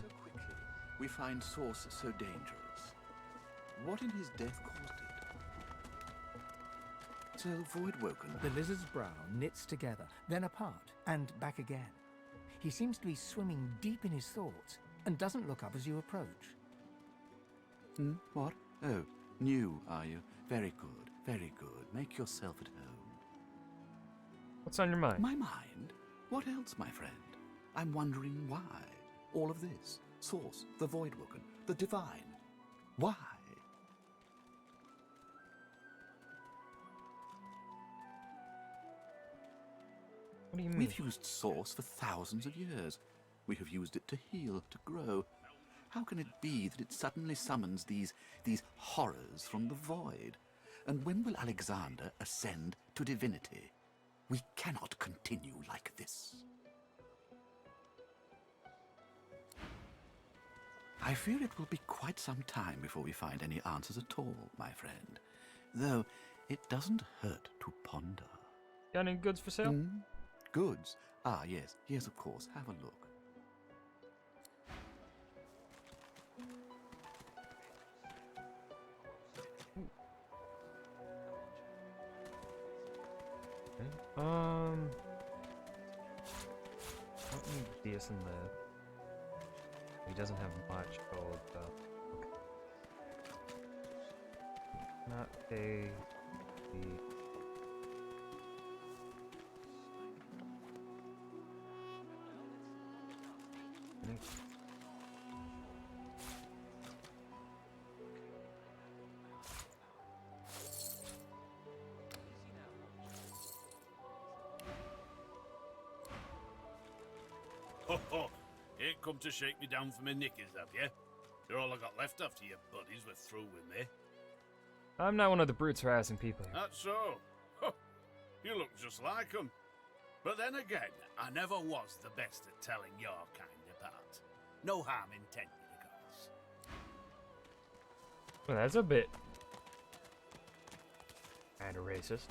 S9: So quickly, we find Source so dangerous. What in his death caused it? So Voidwoken.
S5: The lizard's brow knits together, then apart, and back again. He seems to be swimming deep in his thoughts, and doesn't look up as you approach.
S9: What? Oh, new, are you? Very good, very good. Make yourself at home.
S1: What's on your mind?
S9: My mind? What else, my friend? I'm wondering why. All of this. Source, the Voidwoken, the Divine. Why?
S1: What do you mean?
S9: We've used Source for thousands of years. We have used it to heal, to grow. How can it be that it suddenly summons these horrors from the void? And when will Alexander ascend to divinity? We cannot continue like this. I fear it will be quite some time before we find any answers at all, my friend. Though, it doesn't hurt to ponder.
S1: Got any goods for sale?
S9: Goods? Ah, yes. Yes, of course. Have a look.
S1: Okay. Don't need this and that. He doesn't have much gold though. Okay. Not a the
S10: Ho ho! Ain't come to shake me down for my knickers, have you? You're all I got left after your buddies were through with me.
S1: I'm not one of the brutes harassing people here.
S10: That's so. Huh. You look just like 'em. But then again, I never was the best at telling your kind apart. No harm intended, of course.
S1: Well, that's a bit kind of racist.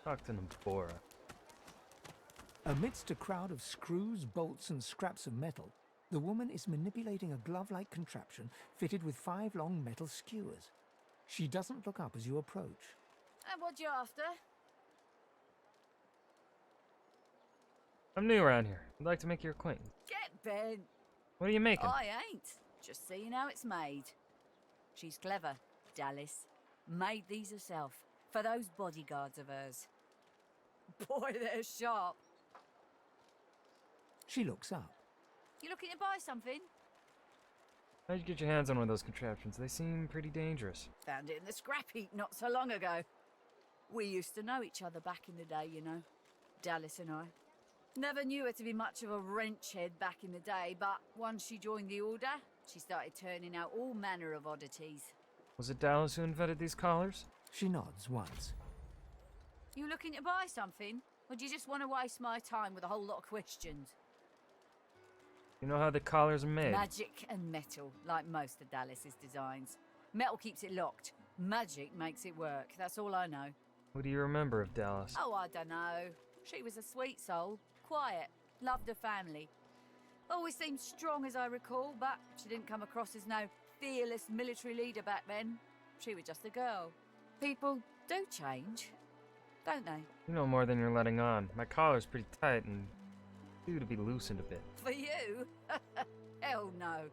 S1: Talk to Nambora.
S5: Amidst a crowd of screws, bolts, and scraps of metal, the woman is manipulating a glove-like contraption fitted with 5 long metal skewers. She doesn't look up as you approach.
S12: And what you after?
S1: I'm new around here. I'd like to make your acquaintance.
S12: Get bent.
S1: What are you making?
S12: I ain't. Just seeing how it's made. She's clever, Dallas. Made these herself, for those bodyguards of hers. Boy, they're sharp.
S5: She looks up.
S12: You looking to buy something?
S1: How'd you get your hands on one of those contraptions? They seem pretty dangerous.
S12: Found it in the scrap heap not so long ago. We used to know each other back in the day, you know. Dallas and I. Never knew her to be much of a wrench head back in the day, but once she joined the Order, she started turning out all manner of oddities.
S1: Was it Dallas who invented these collars?
S5: She nods once.
S12: You looking to buy something? Or do you just want to waste my time with a whole lot of questions?
S1: You know how the collars are made?
S12: Magic and metal, like most of Dallas's designs. Metal keeps it locked. Magic makes it work. That's all I know.
S1: What do you remember of Dallas?
S12: Oh, I don't know. She was a sweet soul. Quiet. Loved her family. Always seemed strong as I recall, but she didn't come across as no fearless military leader back then. She was just a girl. People do change, don't they?
S1: You know more than you're letting on. My collar's pretty tight and due to be loosened a bit.
S12: For you? Hell no.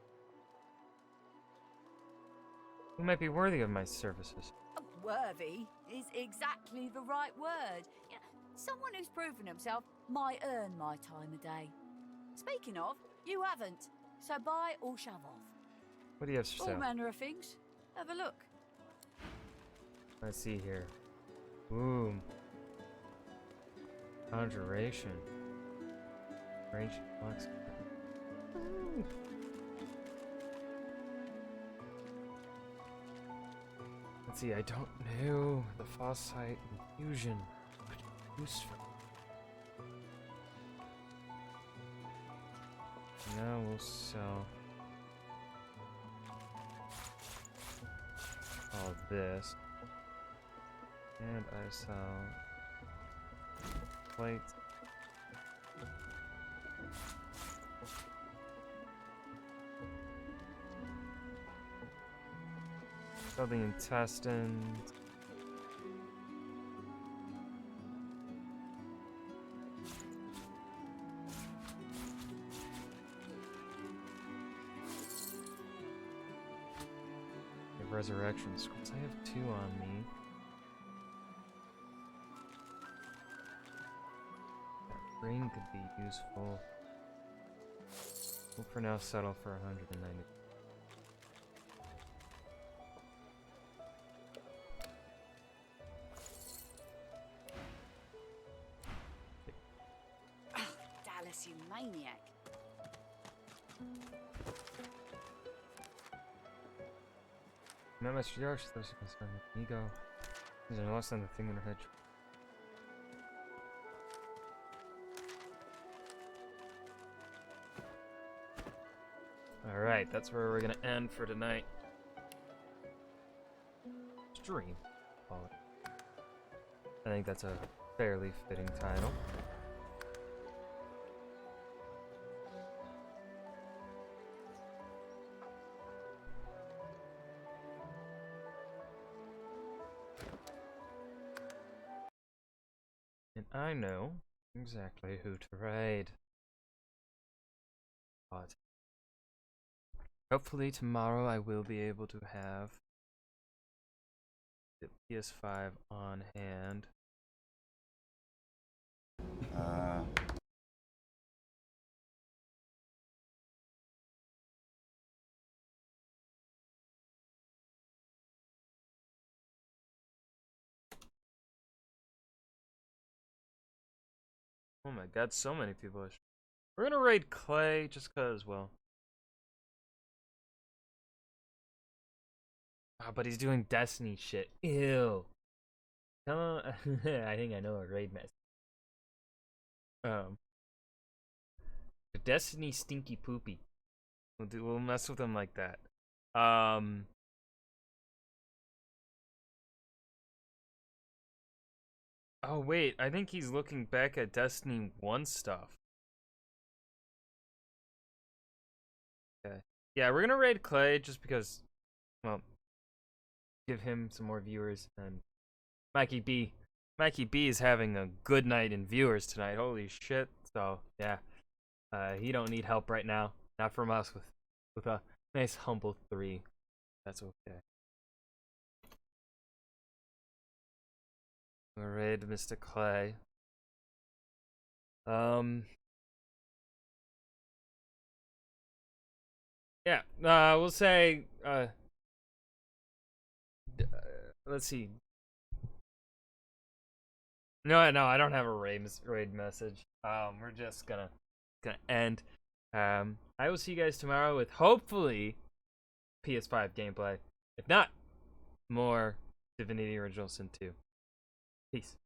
S1: You might be worthy of my services.
S12: Worthy is exactly the right word. You know, someone who's proven himself might earn my time of day. Speaking of, you haven't. So buy or shove off.
S1: What do you have for
S12: All
S1: sale?
S12: manner of things. Have a look.
S1: Let's see here. Ooh. Conjuration. Range box. Ooh. Let's see, I don't know. The Fossite infusion. Useful. Now we'll sell all this. And I sell plates. Sell the intestines. The resurrection scrolls. I have 2 on me. That ring could be useful. We'll for now settle for 190.
S12: Dallas, you maniac.
S1: Not much Josh, those are concerned with ego. These are less than the thing in her head. Alright, that's where we're gonna end for tonight. Stream. Call it. I think that's a fairly fitting title. And I know exactly who to raid. But hopefully tomorrow I will be able to have the PS5 on hand. Oh my god, so many people. We're gonna raid Clay just cause, well. Ah, but he's doing Destiny shit. Ew. Come on. I think I know a raid mess. The Destiny stinky poopy. We'll mess with him like that. Oh wait, I think he's looking back at Destiny 1 stuff. Okay. Yeah, we're gonna raid Clay just because, well, give him some more viewers. And Mikey B is having a good night in viewers tonight. Holy shit. So yeah, he don't need help right now. Not from us with a nice humble 3. That's okay. We'll raid Mr. Clay. Yeah, we'll say, let's see. No, I don't have a raid message. We're just gonna end. I will see you guys tomorrow with hopefully PS5 gameplay. If not, more Divinity Original Sin 2. Peace.